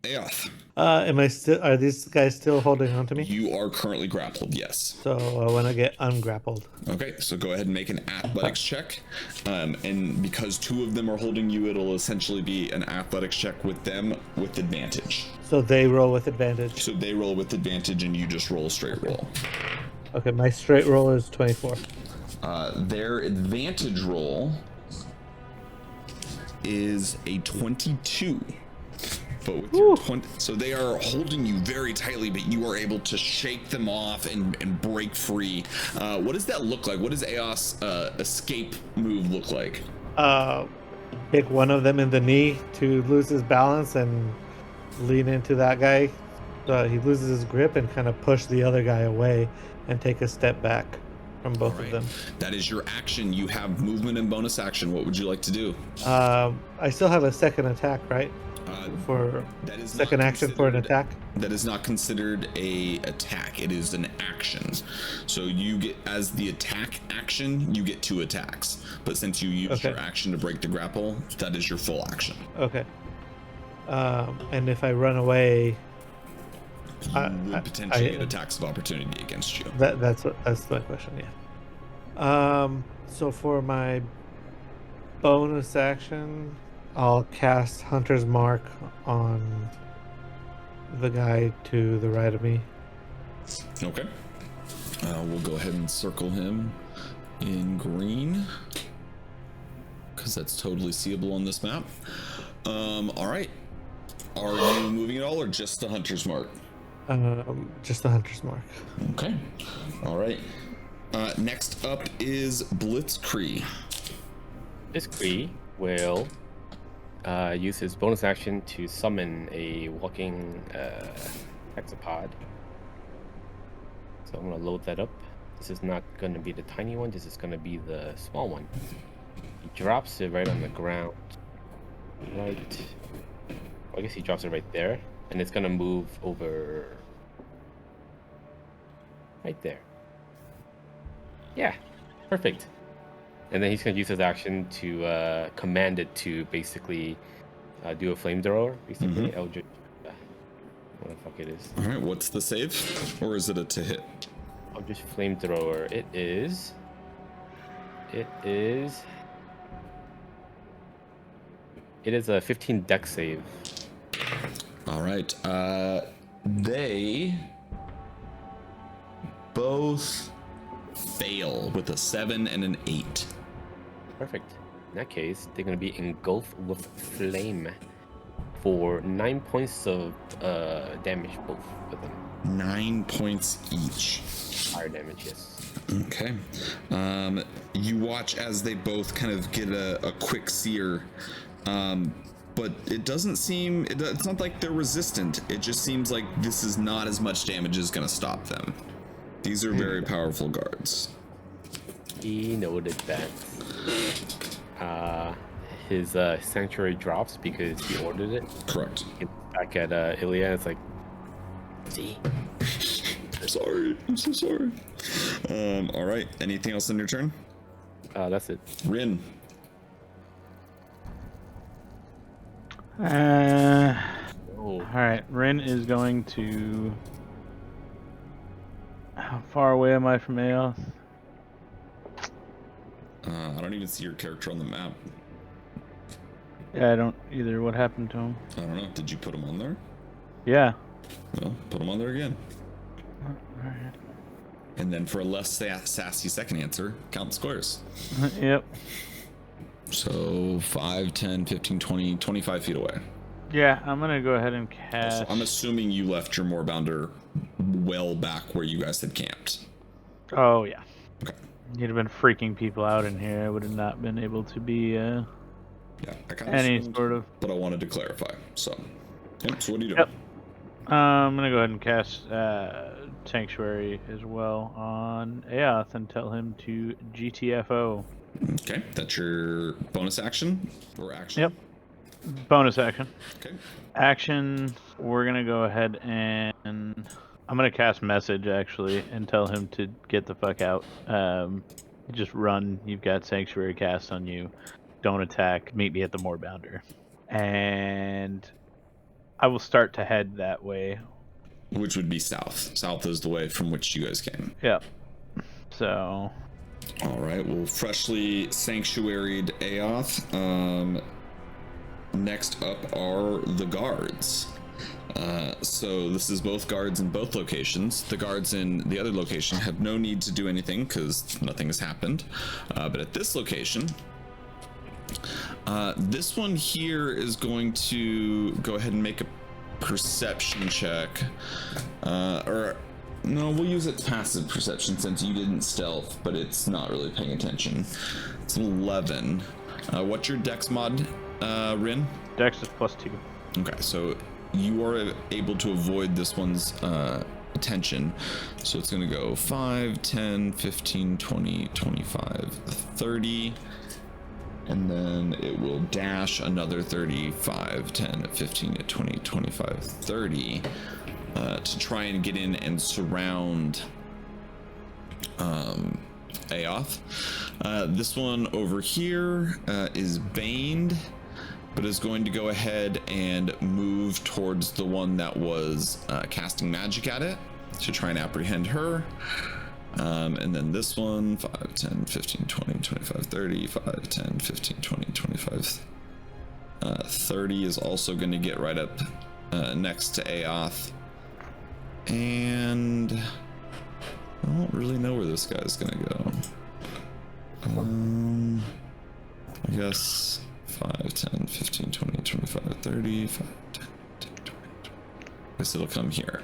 Speaker 7: Aoth.
Speaker 2: Are these guys still holding on to me?
Speaker 7: You are currently grappled, yes.
Speaker 2: So I want to get ungrappled.
Speaker 7: Okay, so go ahead and make an athletics check. And because 2 of them are holding you, it'll essentially be an athletics check with them with advantage.
Speaker 2: So they roll with advantage.
Speaker 7: So they roll with advantage, and you just roll a straight roll.
Speaker 2: Okay, my straight roll is 24.
Speaker 7: Their advantage roll is a 22. But with your 20, so they are holding you very tightly, but you are able to shake them off and break free. What does that look like? What does Aoth's escape move look like?
Speaker 2: Kick one of them in the knee to lose his balance and lean into that guy. He loses his grip and kind of push the other guy away and take a step back from both of them.
Speaker 7: That is your action. You have movement and bonus action. What would you like to do?
Speaker 2: I still have a second attack, right? For
Speaker 7: that is
Speaker 2: second action for an attack.
Speaker 7: That is not considered a attack. It is an action. So you get, as the attack action, you get 2 attacks. But since you used your action to break the grapple, that is your full action.
Speaker 2: Okay. And if I run away,
Speaker 7: you would potentially get attacks of opportunity against you.
Speaker 2: That's my question. Yeah. So for my bonus action, I'll cast Hunter's Mark on the guy to the right of me.
Speaker 7: Okay. We'll go ahead and circle him in green, because that's totally seeable on this map. All right. Are you moving at all, or just the Hunter's Mark?
Speaker 2: Just the Hunter's Mark.
Speaker 7: Okay. All right. Next up is Blitzkrieg.
Speaker 3: Blitzkrieg will use his bonus action to summon a walking hexapod. So I'm going to load that up. This is not going to be the tiny one. This is going to be the small one. He drops it right on the ground. Right. Well, I guess he drops it right there. And it's going to move over right there. Yeah, perfect. And then he's going to use his action to command it to basically do a flamethrower, basically. Eldritch. What the fuck it is.
Speaker 7: All right, what's the save? Or is it a to hit?
Speaker 3: Eldritch flamethrower. It is a 15 dex save.
Speaker 7: All right. They both fail with a 7 and an 8.
Speaker 3: Perfect. In that case, they're gonna be engulfed with flame for 9 points of damage, both of them.
Speaker 7: 9 points each.
Speaker 3: Fire damage, yes.
Speaker 7: Okay. You watch as they both kind of get a quick sear, but it doesn't seem, it's not like they're resistant. It just seems like this is not as much damage as going to stop them. These are very powerful guards.
Speaker 3: He noted that his sanctuary drops because he ordered it.
Speaker 7: Correct.
Speaker 3: Back at Ilya, it's like, see?
Speaker 7: Sorry, I'm so sorry. All right. Anything else on your turn?
Speaker 3: That's it.
Speaker 7: Rin.
Speaker 6: All right, Rin is going to. How far away am I from Aoth?
Speaker 7: I don't even see your character on the map.
Speaker 6: Yeah, I don't either. What happened to him?
Speaker 7: I don't know. Did you put him on there?
Speaker 6: Yeah.
Speaker 7: Well, put him on there again.
Speaker 6: All right.
Speaker 7: And then for a less sassy second answer, count the squares.
Speaker 6: Yep.
Speaker 7: So 5, 10, 15, 20, 25 feet away.
Speaker 6: Yeah, I'm gonna go ahead and cast.
Speaker 7: So I'm assuming you left your moorbounder well back where you guys had camped.
Speaker 6: Oh yeah.
Speaker 7: Okay.
Speaker 6: You'd have been freaking people out in here. I would have not been able to be
Speaker 7: Yeah, I kind of
Speaker 6: any
Speaker 7: assumed,
Speaker 6: sort of.
Speaker 7: but I wanted to clarify. So, yep, so what are you doing?
Speaker 6: Yep. I'm gonna go ahead and cast Sanctuary as well on Aoth and tell him to GTFO.
Speaker 7: Okay, that's your bonus action or action?
Speaker 6: Yep. Bonus action.
Speaker 7: Okay.
Speaker 6: Action, we're gonna go ahead and I'm gonna cast message actually and tell him to get the fuck out. Just run. You've got Sanctuary cast on you. Don't attack. Meet me at the moorbounder. And I will start to head that way.
Speaker 7: Which would be south. South is the way from which you guys came.
Speaker 6: Yep. So.
Speaker 7: All right. Well, freshly sanctuaried Aoth. Next up are the guards. So this is both guards in both locations. The guards in the other location have no need to do anything because nothing has happened. But at this location, this one here is going to go ahead and make a perception check. Or no, we'll use its passive perception since you didn't stealth, but it's not really paying attention. It's an 11. What's your dex mod, Rin?
Speaker 6: Dex is +2.
Speaker 7: Okay, so you are able to avoid this one's attention. So it's going to go 5, 10, 15, 20, 25, 30. And then it will dash another 35, 10, 15, 20, 25, 30 to try and get in and surround Aoth. This one over here is baned, but is going to go ahead and move towards the one that was casting magic at it to try and apprehend her. And then this one, 5, 10, 15, 20, 25, 30, 5, 10, 15, 20, 25, 30 is also going to get right up next to Aoth. And I don't really know where this guy's going to go. I guess 5, 10, 15, 20, 25, 30, 5, 10, 15, 20, 20. I guess it'll come here.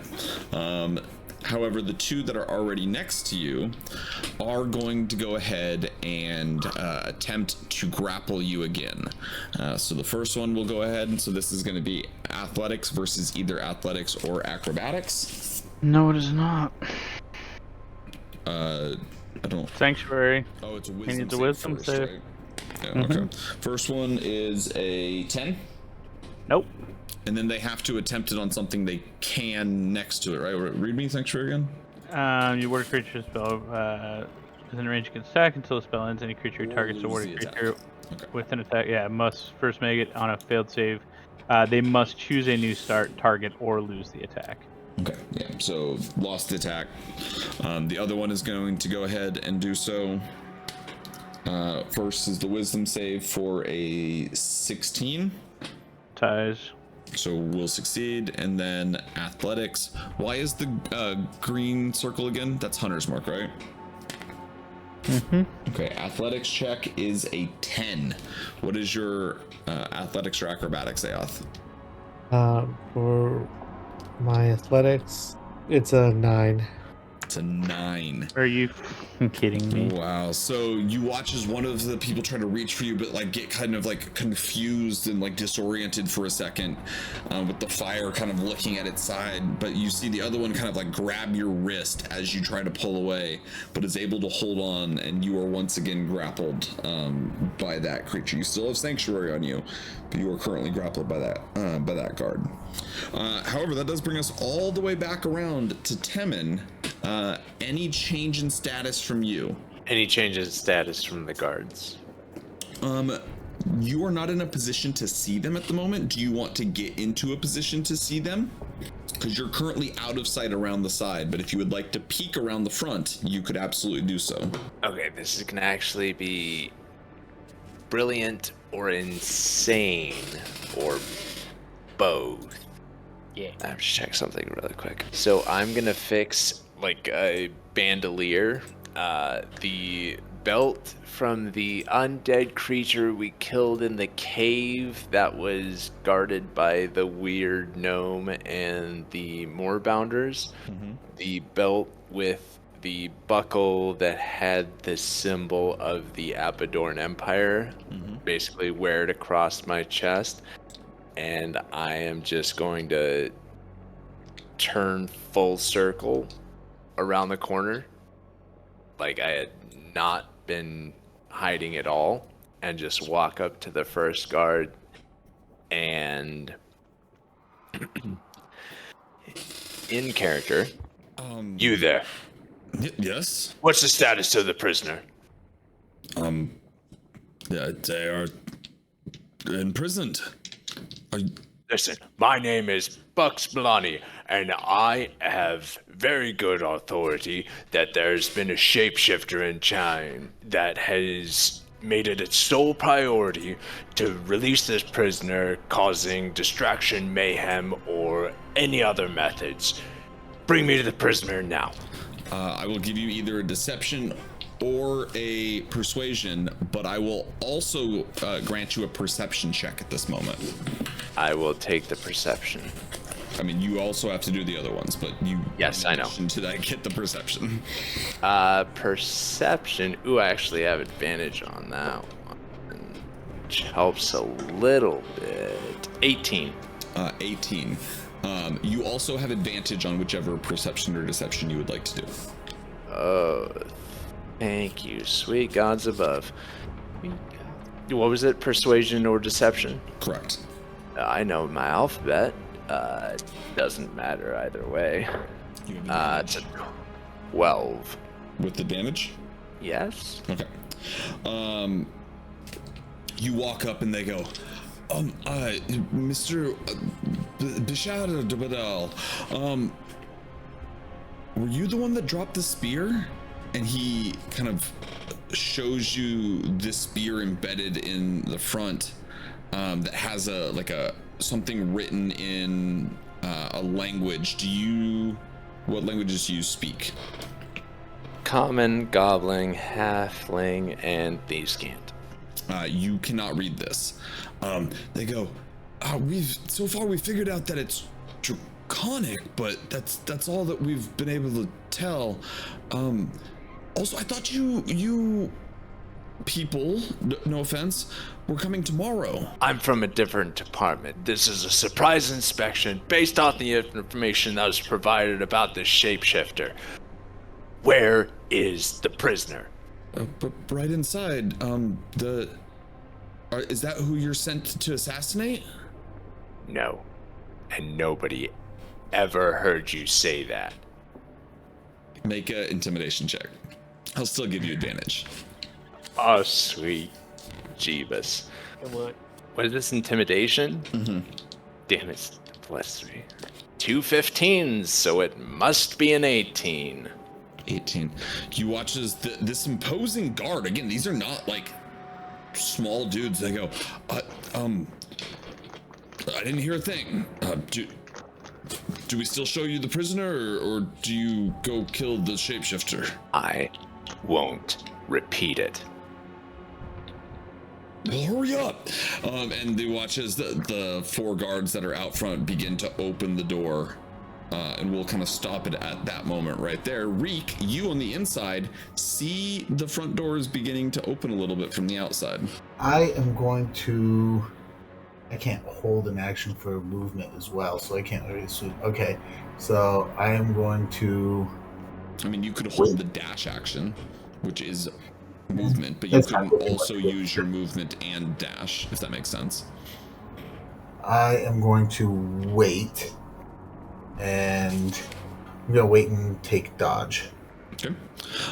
Speaker 7: However, the two that are already next to you are going to go ahead and attempt to grapple you again. So the first one will go ahead, and so this is going to be athletics versus either athletics or acrobatics.
Speaker 6: No, it is not.
Speaker 7: I don't.
Speaker 6: Sanctuary.
Speaker 7: Oh, it's a
Speaker 6: He
Speaker 7: wisdom
Speaker 6: needs a
Speaker 7: save
Speaker 6: wisdom
Speaker 7: first,
Speaker 6: save.
Speaker 7: right? Yeah, okay. First one is a 10.
Speaker 6: Nope.
Speaker 7: And then they have to attempt it on something they can next to it, right? Read me Sanctuary again.
Speaker 6: You ward a creature spell within range against attack until the spell ends. Any creature who targets a warded creature with an attack, must first make it on a failed save. They must choose a new start, target, or lose the attack.
Speaker 7: Okay, yeah, so lost the attack. The other one is going to go ahead and do so. First is the wisdom save for a 16.
Speaker 6: Ties.
Speaker 7: So we'll succeed, and then athletics. Why is the green circle again? That's Hunter's Mark, right? Okay, athletics check is a 10. What is your athletics or acrobatics, Aoth?
Speaker 2: For my athletics, it's a 9.
Speaker 7: It's a 9.
Speaker 6: Are you kidding me?
Speaker 7: Wow. So you watch as one of the people try to reach for you, but like get kind of like confused and like disoriented for a second, with the fire kind of looking at its side. But you see the other one kind of like grab your wrist as you try to pull away, but is able to hold on, and you are once again grappled by that creature. You still have sanctuary on you, but you are currently grappled by that guard. However, that does bring us all the way back around to Temin. Any change in status from you?
Speaker 5: Any change in status from the guards?
Speaker 7: You are not in a position to see them at the moment. Do you want to get into a position to see them? Because you're currently out of sight around the side, but if you would like to peek around the front, you could absolutely do so.
Speaker 5: Okay, this is gonna actually be brilliant or insane or both.
Speaker 8: Yeah.
Speaker 5: I have to check something really quick. So I'm gonna fix like a bandolier. The belt from the undead creature we killed in the cave that was guarded by the weird gnome and the moorbounders. The belt with the buckle that had the symbol of the Apodorn Empire, basically wear it across my chest. And I am just going to turn full circle around the corner, like I had not been hiding at all, and just walk up to the first guard and in character, you there.
Speaker 7: Yes?
Speaker 5: What's the status of the prisoner?
Speaker 7: Yeah, they are imprisoned.
Speaker 5: Listen, my name is Bucks Blani, and I have very good authority that there's been a shapeshifter in Chine that has made it its sole priority to release this prisoner, causing distraction, mayhem, or any other methods. Bring me to the prisoner now.
Speaker 7: I will give you either a deception or a persuasion, but I will also grant you a perception check at this moment.
Speaker 5: I will take the perception.
Speaker 7: I mean, you also have to do the other ones, but you...
Speaker 5: Yes, I know.
Speaker 7: Did I get the perception?
Speaker 5: Perception. Ooh, I actually have advantage on that one, which helps a little bit. 18.
Speaker 7: 18. You also have advantage on whichever perception or deception you would like to do.
Speaker 5: Oh, thank you, sweet gods above. What was it? Persuasion or deception?
Speaker 7: Correct.
Speaker 5: I know my alphabet. Doesn't matter either way. It's a 12.
Speaker 7: With the damage?
Speaker 5: Yes.
Speaker 7: Okay. You walk up and they go, Mr. Bishar Badal, were you the one that dropped the spear? And he kind of shows you this spear embedded in the front, that has something written in a language. What languages do you speak?
Speaker 5: Common, Goblin, Halfling, and Thieves-Cant.
Speaker 7: You cannot read this. They go, we figured out that it's draconic, but that's all that we've been able to tell. Also, I thought you people, no offense, were coming tomorrow.
Speaker 5: I'm from a different department. This is a surprise inspection based off the information that was provided about this shapeshifter. Where is the prisoner?
Speaker 7: But right inside, is that who you're sent to assassinate?
Speaker 5: No. And nobody ever heard you say that.
Speaker 7: Make an intimidation check. I'll still give you advantage.
Speaker 5: Oh, sweet Jeebus.
Speaker 8: Come on.
Speaker 5: What is this, intimidation? Damn it, bless me. 2 15s, so it must be an 18.
Speaker 7: 18. You watch as this imposing guard, again, these are not like small dudes. They go, I didn't hear a thing. Do we still show you the prisoner, or do you go kill the shapeshifter?
Speaker 5: I won't repeat it.
Speaker 7: Well, hurry up! And they watch as the 4 guards that are out front begin to open the door. And we'll kind of stop it at that moment right there. Reek, you on the inside see the front doors beginning to open a little bit from the outside.
Speaker 4: I am going to. I can't hold an action for movement as well, so I can't really shoot. Okay, so I am going to.
Speaker 7: I mean, you could hold the dash action, which is movement, but you couldn't also use your movement and dash, if that makes sense.
Speaker 4: I am going to wait, and I'm going to wait and take dodge.
Speaker 7: Okay.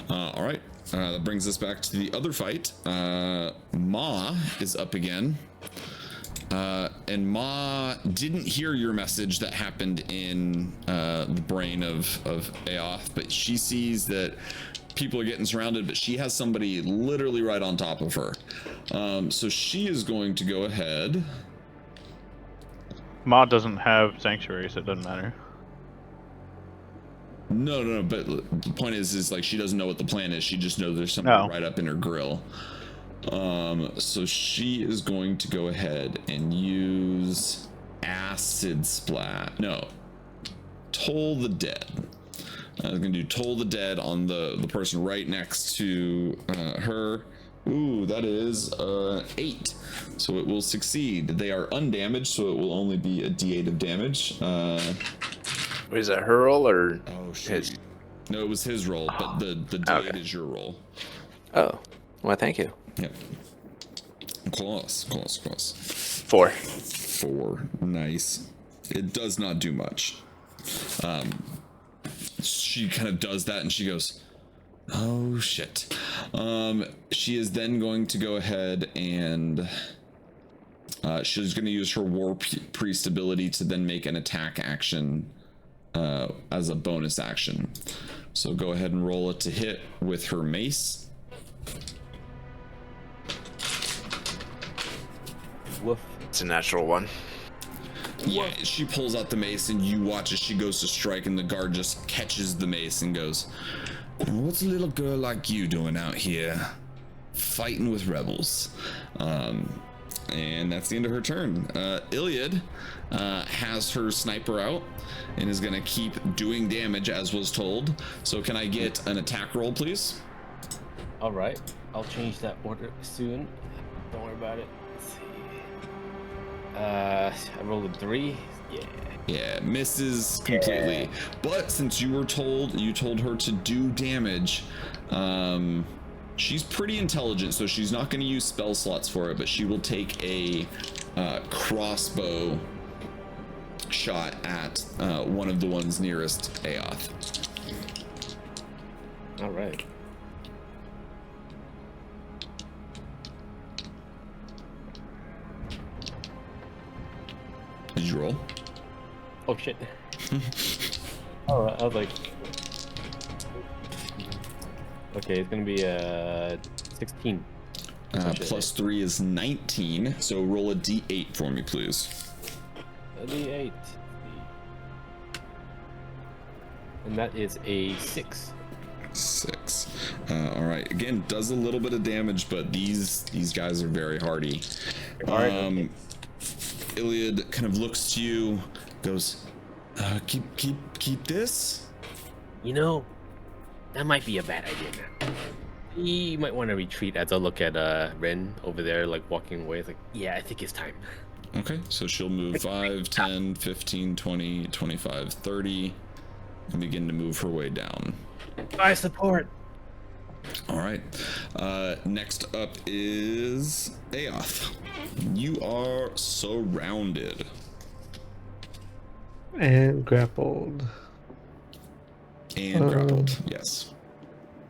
Speaker 7: All right. That brings us back to the other fight. Ma is up again. And Ma didn't hear your message that happened in the brain of Aoth, but she sees that people are getting surrounded, but she has somebody literally right on top of her. So she is going to go ahead.
Speaker 6: Ma doesn't have sanctuary, so it doesn't matter.
Speaker 7: No, but the point is like she doesn't know what the plan is. She just knows there's somebody right up in her grill. So she is going to go ahead and use acid splat. No, Toll the Dead. I was gonna do Toll the Dead on the person right next to her. Ooh, that is 8. So it will succeed. They are undamaged, so it will only be a D8 of damage.
Speaker 5: Was that her roll or his?
Speaker 7: No, it was his roll, but the D8 is your roll.
Speaker 5: Oh, well, thank you.
Speaker 7: Yep. Close.
Speaker 5: 4.
Speaker 7: 4. Nice. It does not do much. She kind of does that and she goes, oh shit. She is then going to go ahead and she's going to use her War Priest ability to then make an attack action as a bonus action. So go ahead and roll it to hit with her mace.
Speaker 8: Woof.
Speaker 5: It's a natural 1.
Speaker 7: Yeah, she pulls out the mace and you watch as she goes to strike and the guard just catches the mace and goes, what's a little girl like you doing out here fighting with rebels? And that's the end of her turn. Iliad has her sniper out and is going to keep doing damage as was told. So can I get an attack roll, please?
Speaker 8: All right, I'll change that order soon. Don't worry about it. Let's see. I rolled a 3.
Speaker 7: Yeah, misses completely. But since you were told, you told her to do damage, she's pretty intelligent, so she's not going to use spell slots for it, but she will take a crossbow shot at one of the ones nearest Aoth.
Speaker 8: All right.
Speaker 7: Did you roll?
Speaker 8: Oh shit. Oh, I was like, okay, it's gonna be 16.
Speaker 7: Plus 3 is 19, so roll a d8 for me, please.
Speaker 8: A D8. And that is a 6.
Speaker 7: 6. All right. Again, does a little bit of damage, but these guys are very hardy.
Speaker 8: Okay.
Speaker 7: Iliad kind of looks to you, goes, keep this.
Speaker 8: You know, that might be a bad idea now. You might want to retreat as I look at Ren over there, like walking away. It's like, yeah, I think it's time.
Speaker 7: Okay, so she'll move 5, 10, 15, 20, 25, 30, and begin to move her way down.
Speaker 8: I support.
Speaker 7: All right. Next up is Aoth. You are surrounded.
Speaker 2: And grappled.
Speaker 7: And grappled, yes.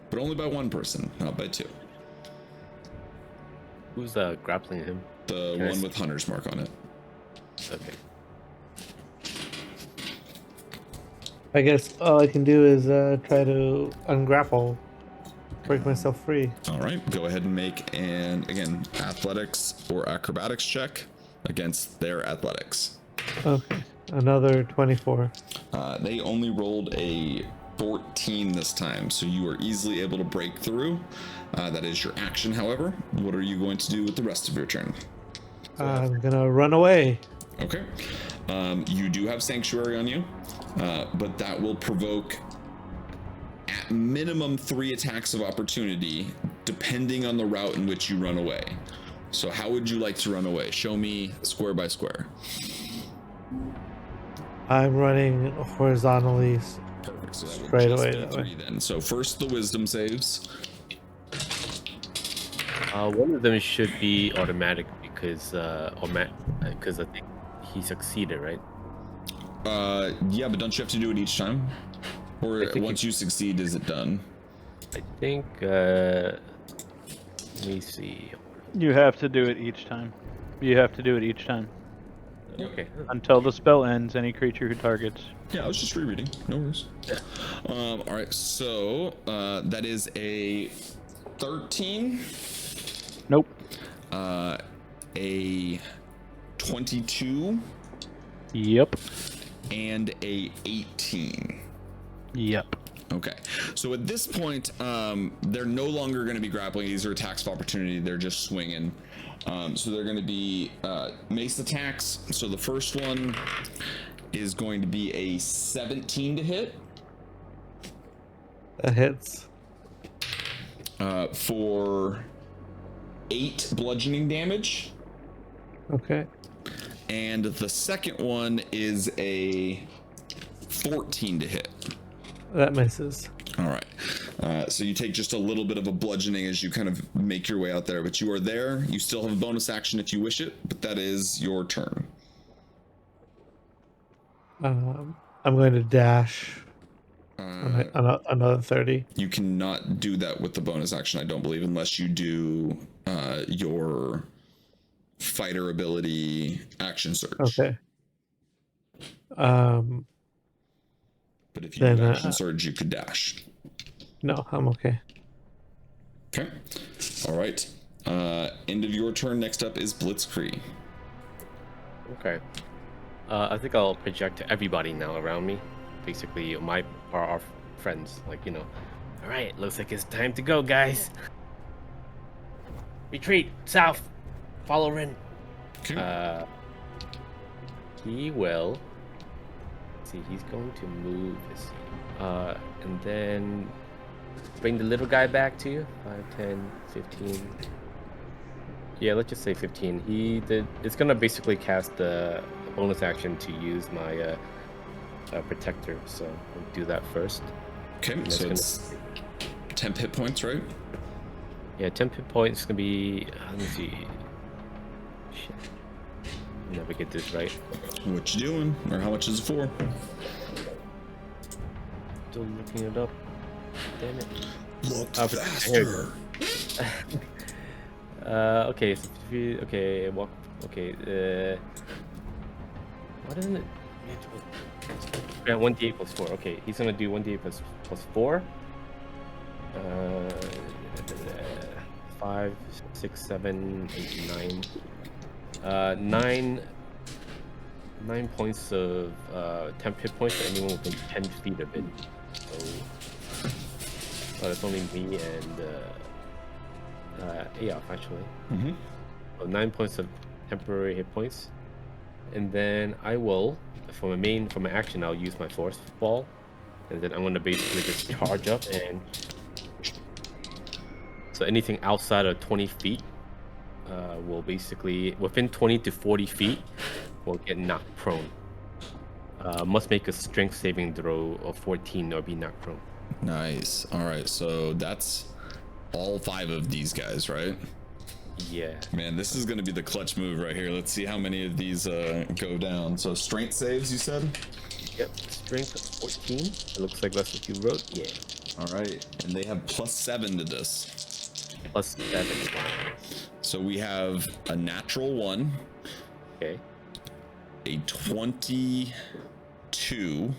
Speaker 7: But only by one person, not by 2.
Speaker 3: Who's grappling him?
Speaker 7: The one with Hunter's mark on it.
Speaker 3: Okay.
Speaker 2: I guess all I can do is try to ungrapple, break myself free.
Speaker 7: All right, go ahead and make an, again, athletics or acrobatics check against their athletics.
Speaker 2: Okay, another 24.
Speaker 7: They only rolled a 14 this time, so you are easily able to break through. That is your action, however. What are you going to do with the rest of your turn?
Speaker 2: I'm gonna run away.
Speaker 7: Okay. You do have Sanctuary on you, but that will provoke at minimum 3 attacks of opportunity, depending on the route in which you run away. So how would you like to run away? Show me square by square.
Speaker 2: I'm running horizontally.
Speaker 7: Perfect. So that would
Speaker 2: Straight
Speaker 7: just
Speaker 2: away
Speaker 7: be
Speaker 2: that
Speaker 7: 3
Speaker 2: way.
Speaker 7: then. So first the wisdom saves.
Speaker 3: One of them should be automatic because I think he succeeded, right?
Speaker 7: Yeah, but don't you have to do it each time? Or once you succeed, is it done?
Speaker 3: I think. Let me see.
Speaker 6: You have to do it each time. You have to do it each time.
Speaker 3: Okay.
Speaker 6: Until the spell ends, any creature who targets.
Speaker 7: Yeah, I was just rereading. No worries. All right, so that is a 13.
Speaker 6: Nope.
Speaker 7: A 22.
Speaker 6: Yep.
Speaker 7: And a 18.
Speaker 6: Yep.
Speaker 7: Okay, so at this point, they're no longer going to be grappling. These are attacks of opportunity. They're just swinging. So they're going to be mace attacks. So the first one is going to be a 17 to hit.
Speaker 2: That hits.
Speaker 7: For 8 bludgeoning damage.
Speaker 2: Okay.
Speaker 7: And the second one is a 14 to hit.
Speaker 2: That misses.
Speaker 7: All right. So you take just a little bit of a bludgeoning as you kind of make your way out there, but you are there. You still have a bonus action if you wish it, but that is your turn.
Speaker 2: I'm going to dash another 30.
Speaker 7: You cannot do that with the bonus action, I don't believe, unless you do your fighter ability action surge.
Speaker 2: Okay.
Speaker 7: But if you do action surge, you could dash.
Speaker 2: No, I'm okay.
Speaker 7: Okay. All right. End of your turn. Next up is Blitzkrieg.
Speaker 3: Okay. I think I'll project to everybody now around me. Basically, our friends. Like, you know. All right, looks like it's time to go, guys. Retreat south. Follow Rin.
Speaker 7: Okay.
Speaker 3: He will. Let's see, he's going to move. Let's see. And then bring the little guy back to you. 5, 10, 15. Yeah, let's just say 15. It's gonna basically cast the bonus action to use my protector. So we'll do that first.
Speaker 7: Okay, so it's 10 hit points, right?
Speaker 3: Yeah, 10 hit points is gonna be. Let me see. Shit. Never get this right.
Speaker 7: What you doing? Or how much is it for?
Speaker 3: Still looking it up. Damn it.
Speaker 7: Look faster.
Speaker 3: Okay, so okay, walk. Okay, what is it? Yeah, 1d8 plus 4. Okay, he's gonna do 1d8 plus 4. 5, 6, 7, 8, 9. 9 points of 10 hit points to anyone within 10 feet of it. So it's only me and Aof actually.
Speaker 7: Mm-hmm.
Speaker 3: So 9 points of temporary hit points, and then I will, for my action, I'll use my force ball, and then I'm gonna basically just charge up, and so anything outside of 20 feet will basically, within 20 to 40 feet, will get knocked prone. Must make a strength saving throw of 14 or be knocked prone.
Speaker 7: Nice. All right, so that's all 5 of these guys, right?
Speaker 3: Yeah.
Speaker 7: Man, this is going to be the clutch move right here. Let's see how many of these go down. So strength saves, you said?
Speaker 3: Yep. Strength of 14. It looks like that's what you wrote. Yeah.
Speaker 7: All right. And they have +7 to this.
Speaker 3: +7.
Speaker 7: So we have a natural 1.
Speaker 3: Okay.
Speaker 7: A 22.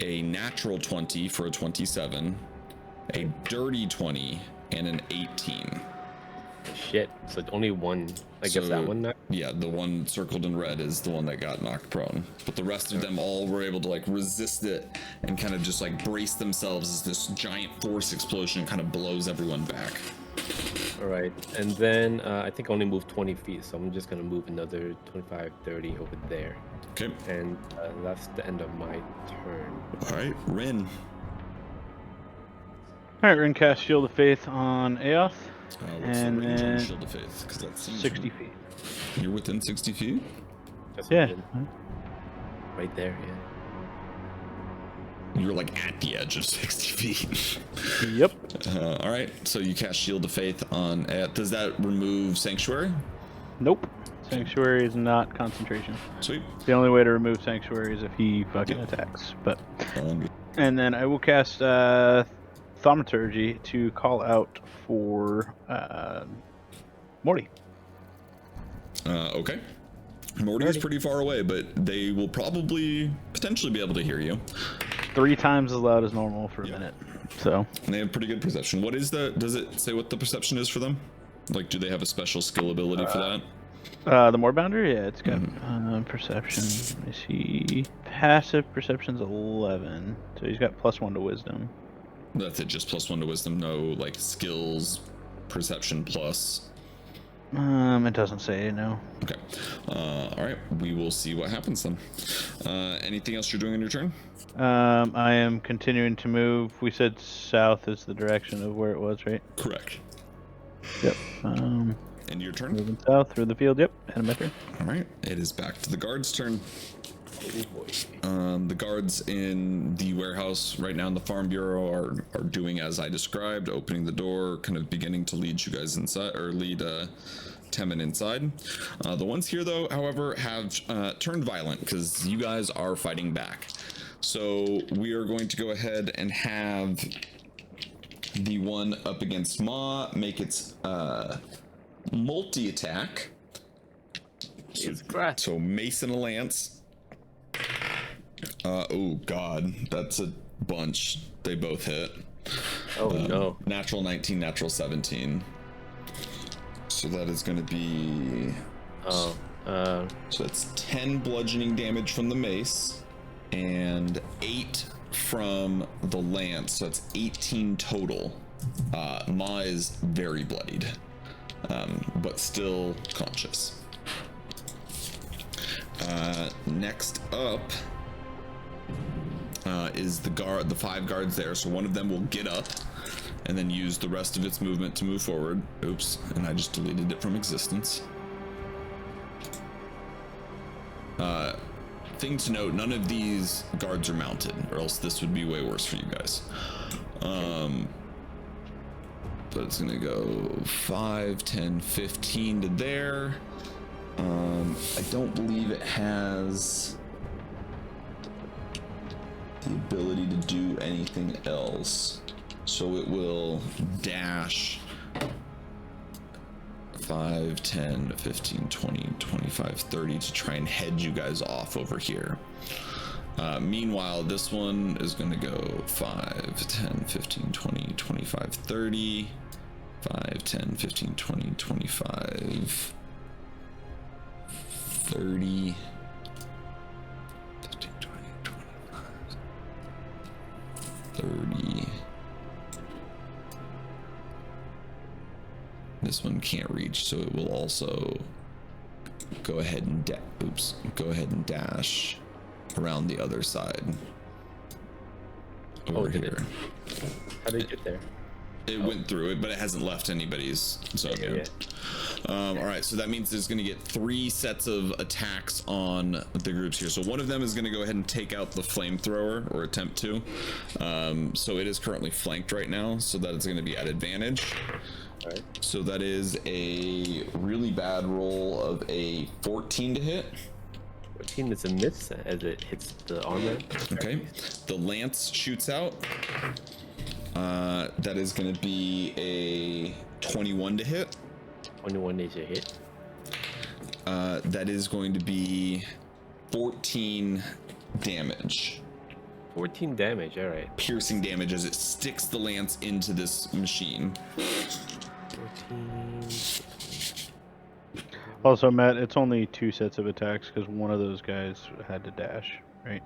Speaker 7: A natural 20 for a 27. A dirty 20. And an 18.
Speaker 3: shit. So only one. I guess that one.
Speaker 7: Yeah, the one circled in red is the one that got knocked prone. But the rest of them all were able to like resist it and kind of just like brace themselves as this giant force explosion kind of blows everyone back.
Speaker 3: All right, and then I think I only moved 20 feet, so I'm just gonna move another 25, 30 over there.
Speaker 7: Okay.
Speaker 3: And that's the end of my turn.
Speaker 7: All right, Rin.
Speaker 6: All right, we're gonna cast Shield of Faith on Aoth.
Speaker 7: What's
Speaker 6: And
Speaker 7: the range on
Speaker 6: then
Speaker 7: Shield of Faith? Because that seems
Speaker 6: 60 feet.
Speaker 7: You're within 60 feet?
Speaker 3: Just
Speaker 6: Yeah.
Speaker 3: right there. Yeah.
Speaker 7: You're like at the edge of 60 feet.
Speaker 6: Yep.
Speaker 7: All right, so you cast Shield of Faith on. Does that remove Sanctuary?
Speaker 6: Nope. Sanctuary is not concentration.
Speaker 7: Sweet.
Speaker 6: The only way to remove Sanctuary is if he fucking attacks. But
Speaker 7: Um,
Speaker 6: and then I will cast Thaumaturgy to call out for Morty.
Speaker 7: Okay. Morty is pretty far away, but they will probably potentially be able to hear you.
Speaker 6: 3 times as loud as normal for a
Speaker 7: Yeah.
Speaker 6: minute. So
Speaker 7: And they have pretty good perception. What is the? Does it say what the perception is for them? Like, do they have a special skill ability for that?
Speaker 6: the Moorbounder, yeah, it's got perception. Let me see. Passive perception's 11, so he's got +1 to wisdom.
Speaker 7: That's it. Just +1 to wisdom. No like skills, perception plus.
Speaker 6: It doesn't say no.
Speaker 7: Okay. All right. We will see what happens then. Anything else you're doing on your turn?
Speaker 6: I am continuing to move. We said south is the direction of where it was, right?
Speaker 7: Correct.
Speaker 6: Yep.
Speaker 7: And your turn?
Speaker 6: Moving south through the field. Yep. And my turn.
Speaker 7: All right. It is back to the guards' turn. The guards in the warehouse right now in the farm bureau are doing as I described, opening the door, kind of beginning to lead you guys inside, or lead Temin inside. The ones here, though, however, have turned violent because you guys are fighting back. So we are going to go ahead and have the one up against Ma make its multi-attack. So mace and a lance. Oh god, that's a bunch. They both hit.
Speaker 3: Oh no.
Speaker 7: Natural 19, natural 17. So that is going to be...
Speaker 3: Oh.
Speaker 7: So that's 10 bludgeoning damage from the mace and 8 from the lance. So that's 18 total. Ma is very bloodied, but still conscious. Next up is the 5 guards there. So one of them will get up and then use the rest of its movement to move forward. Oops, and I just deleted it from existence. Thing to note, none of these guards are mounted, or else this would be way worse for you guys. But it's gonna go 5, 10, 15 to there. I don't believe it has the ability to do anything else. So it will dash 5, 10, 15, 20, 25, 30 to try and head you guys off over here. Meanwhile, this one is going to go 5, 10, 15, 20, 25, 30, 5, 10, 15, 20, 25, 30, 15, 20, 25, 30. This one can't reach, so it will also go ahead and dash around the other side over here.
Speaker 3: How did it get there?
Speaker 7: It went through it, but it hasn't left anybody's zone yet. All right, so that means there's going to get 3 sets of attacks on the groups here. So one of them is going to go ahead and take out the flamethrower, or attempt to. So it is currently flanked right now, so that is going to be at advantage.
Speaker 3: Right.
Speaker 7: So that is a really bad roll of a 14 to hit.
Speaker 3: 14 is a miss as it hits the armor.
Speaker 7: Okay. The lance shoots out. That is going to be a 21 to hit.
Speaker 3: 21 is a hit.
Speaker 7: That is going to be 14 damage.
Speaker 3: 14 damage, alright.
Speaker 7: Piercing damage as it sticks the lance into this machine.
Speaker 3: 14.
Speaker 6: Also, Matt, it's only 2 sets of attacks because one of those guys had to dash, right?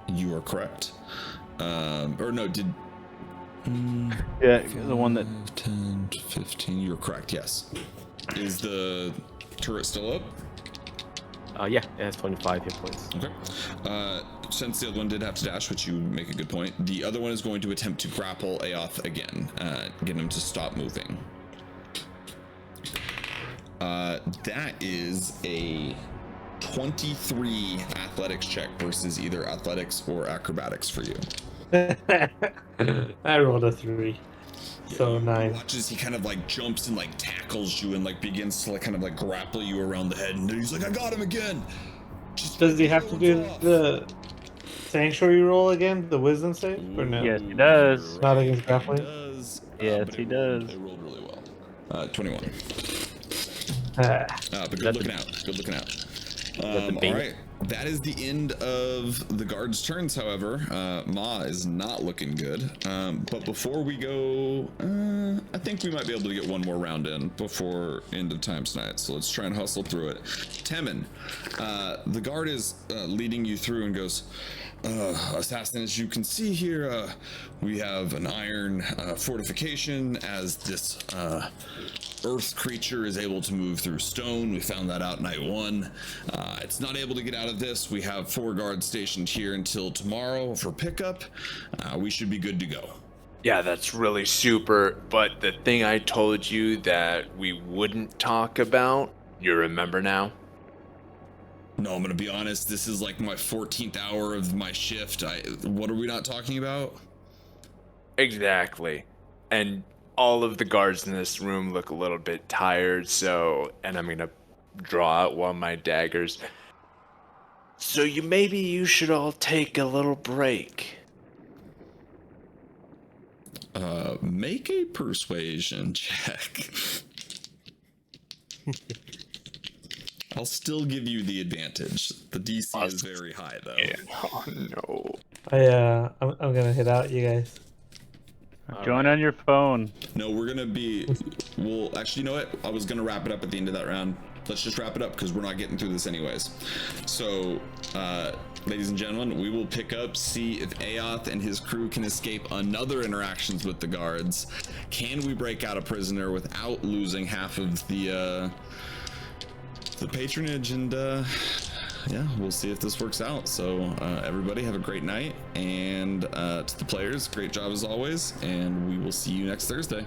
Speaker 7: You are correct. Or no, did...
Speaker 6: Yeah, the one that...
Speaker 7: 10, 15, you're correct, yes. Is the turret still up?
Speaker 3: Yeah, it has 25 hit points.
Speaker 7: Okay. Since the other one did have to dash, which you make a good point, the other one is going to attempt to grapple Aoth again, get him to stop moving. That is a 23 athletics check versus either athletics or acrobatics for you.
Speaker 2: I rolled a 3. So 9.
Speaker 7: Watch as he kind of like jumps and like tackles you and like begins to like kind of like grapple you around the head, and then he's like, I got him again.
Speaker 2: Does he have to do the sanctuary roll again, the wisdom save, or no?
Speaker 6: Yes, he does.
Speaker 2: Not against grappling?
Speaker 6: Yes, he does.
Speaker 7: They rolled really well. 21.
Speaker 2: Ah.
Speaker 7: But good looking out. Good looking out. All right. That is the end of the guards' turns, however. Ma is not looking good. But before we go, I think we might be able to get one more round in before end of time tonight. So let's try and hustle through it. Temin, the guard is leading you through and goes, assassin, as you can see here, we have an iron fortification as this earth creature is able to move through stone. We found that out night 1. It's not able to get out of this. We have 4 guards stationed here until tomorrow for pickup. We should be good to go.
Speaker 5: Yeah, that's really super. But the thing I told you that we wouldn't talk about, you remember now?
Speaker 7: No, I'm gonna be honest. This is like my 14th hour of my shift. What are we not talking about?
Speaker 5: Exactly. And all of the guards in this room look a little bit tired, so, and I'm gonna draw out one of my daggers. So maybe you should all take a little break.
Speaker 7: Make a persuasion check. I'll still give you the advantage. The DC is very high, though.
Speaker 5: Oh no.
Speaker 2: I'm gonna hit out, you guys.
Speaker 6: Join on your phone.
Speaker 7: No, we're gonna be. Well, actually, you know what? I was gonna wrap it up at the end of that round. Let's just wrap it up because we're not getting through this anyways. So, ladies and gentlemen, we will pick up, see if Aoth and his crew can escape another interactions with the guards. Can we break out a prisoner without losing half of the patronage? And yeah, we'll see if this works out. So everybody have a great night, and to the players, great job as always, and we will see you next Thursday.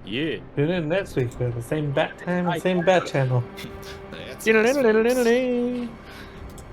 Speaker 3: Yeah.
Speaker 2: Tune in next week with the same bat time and same bat channel.
Speaker 7: That's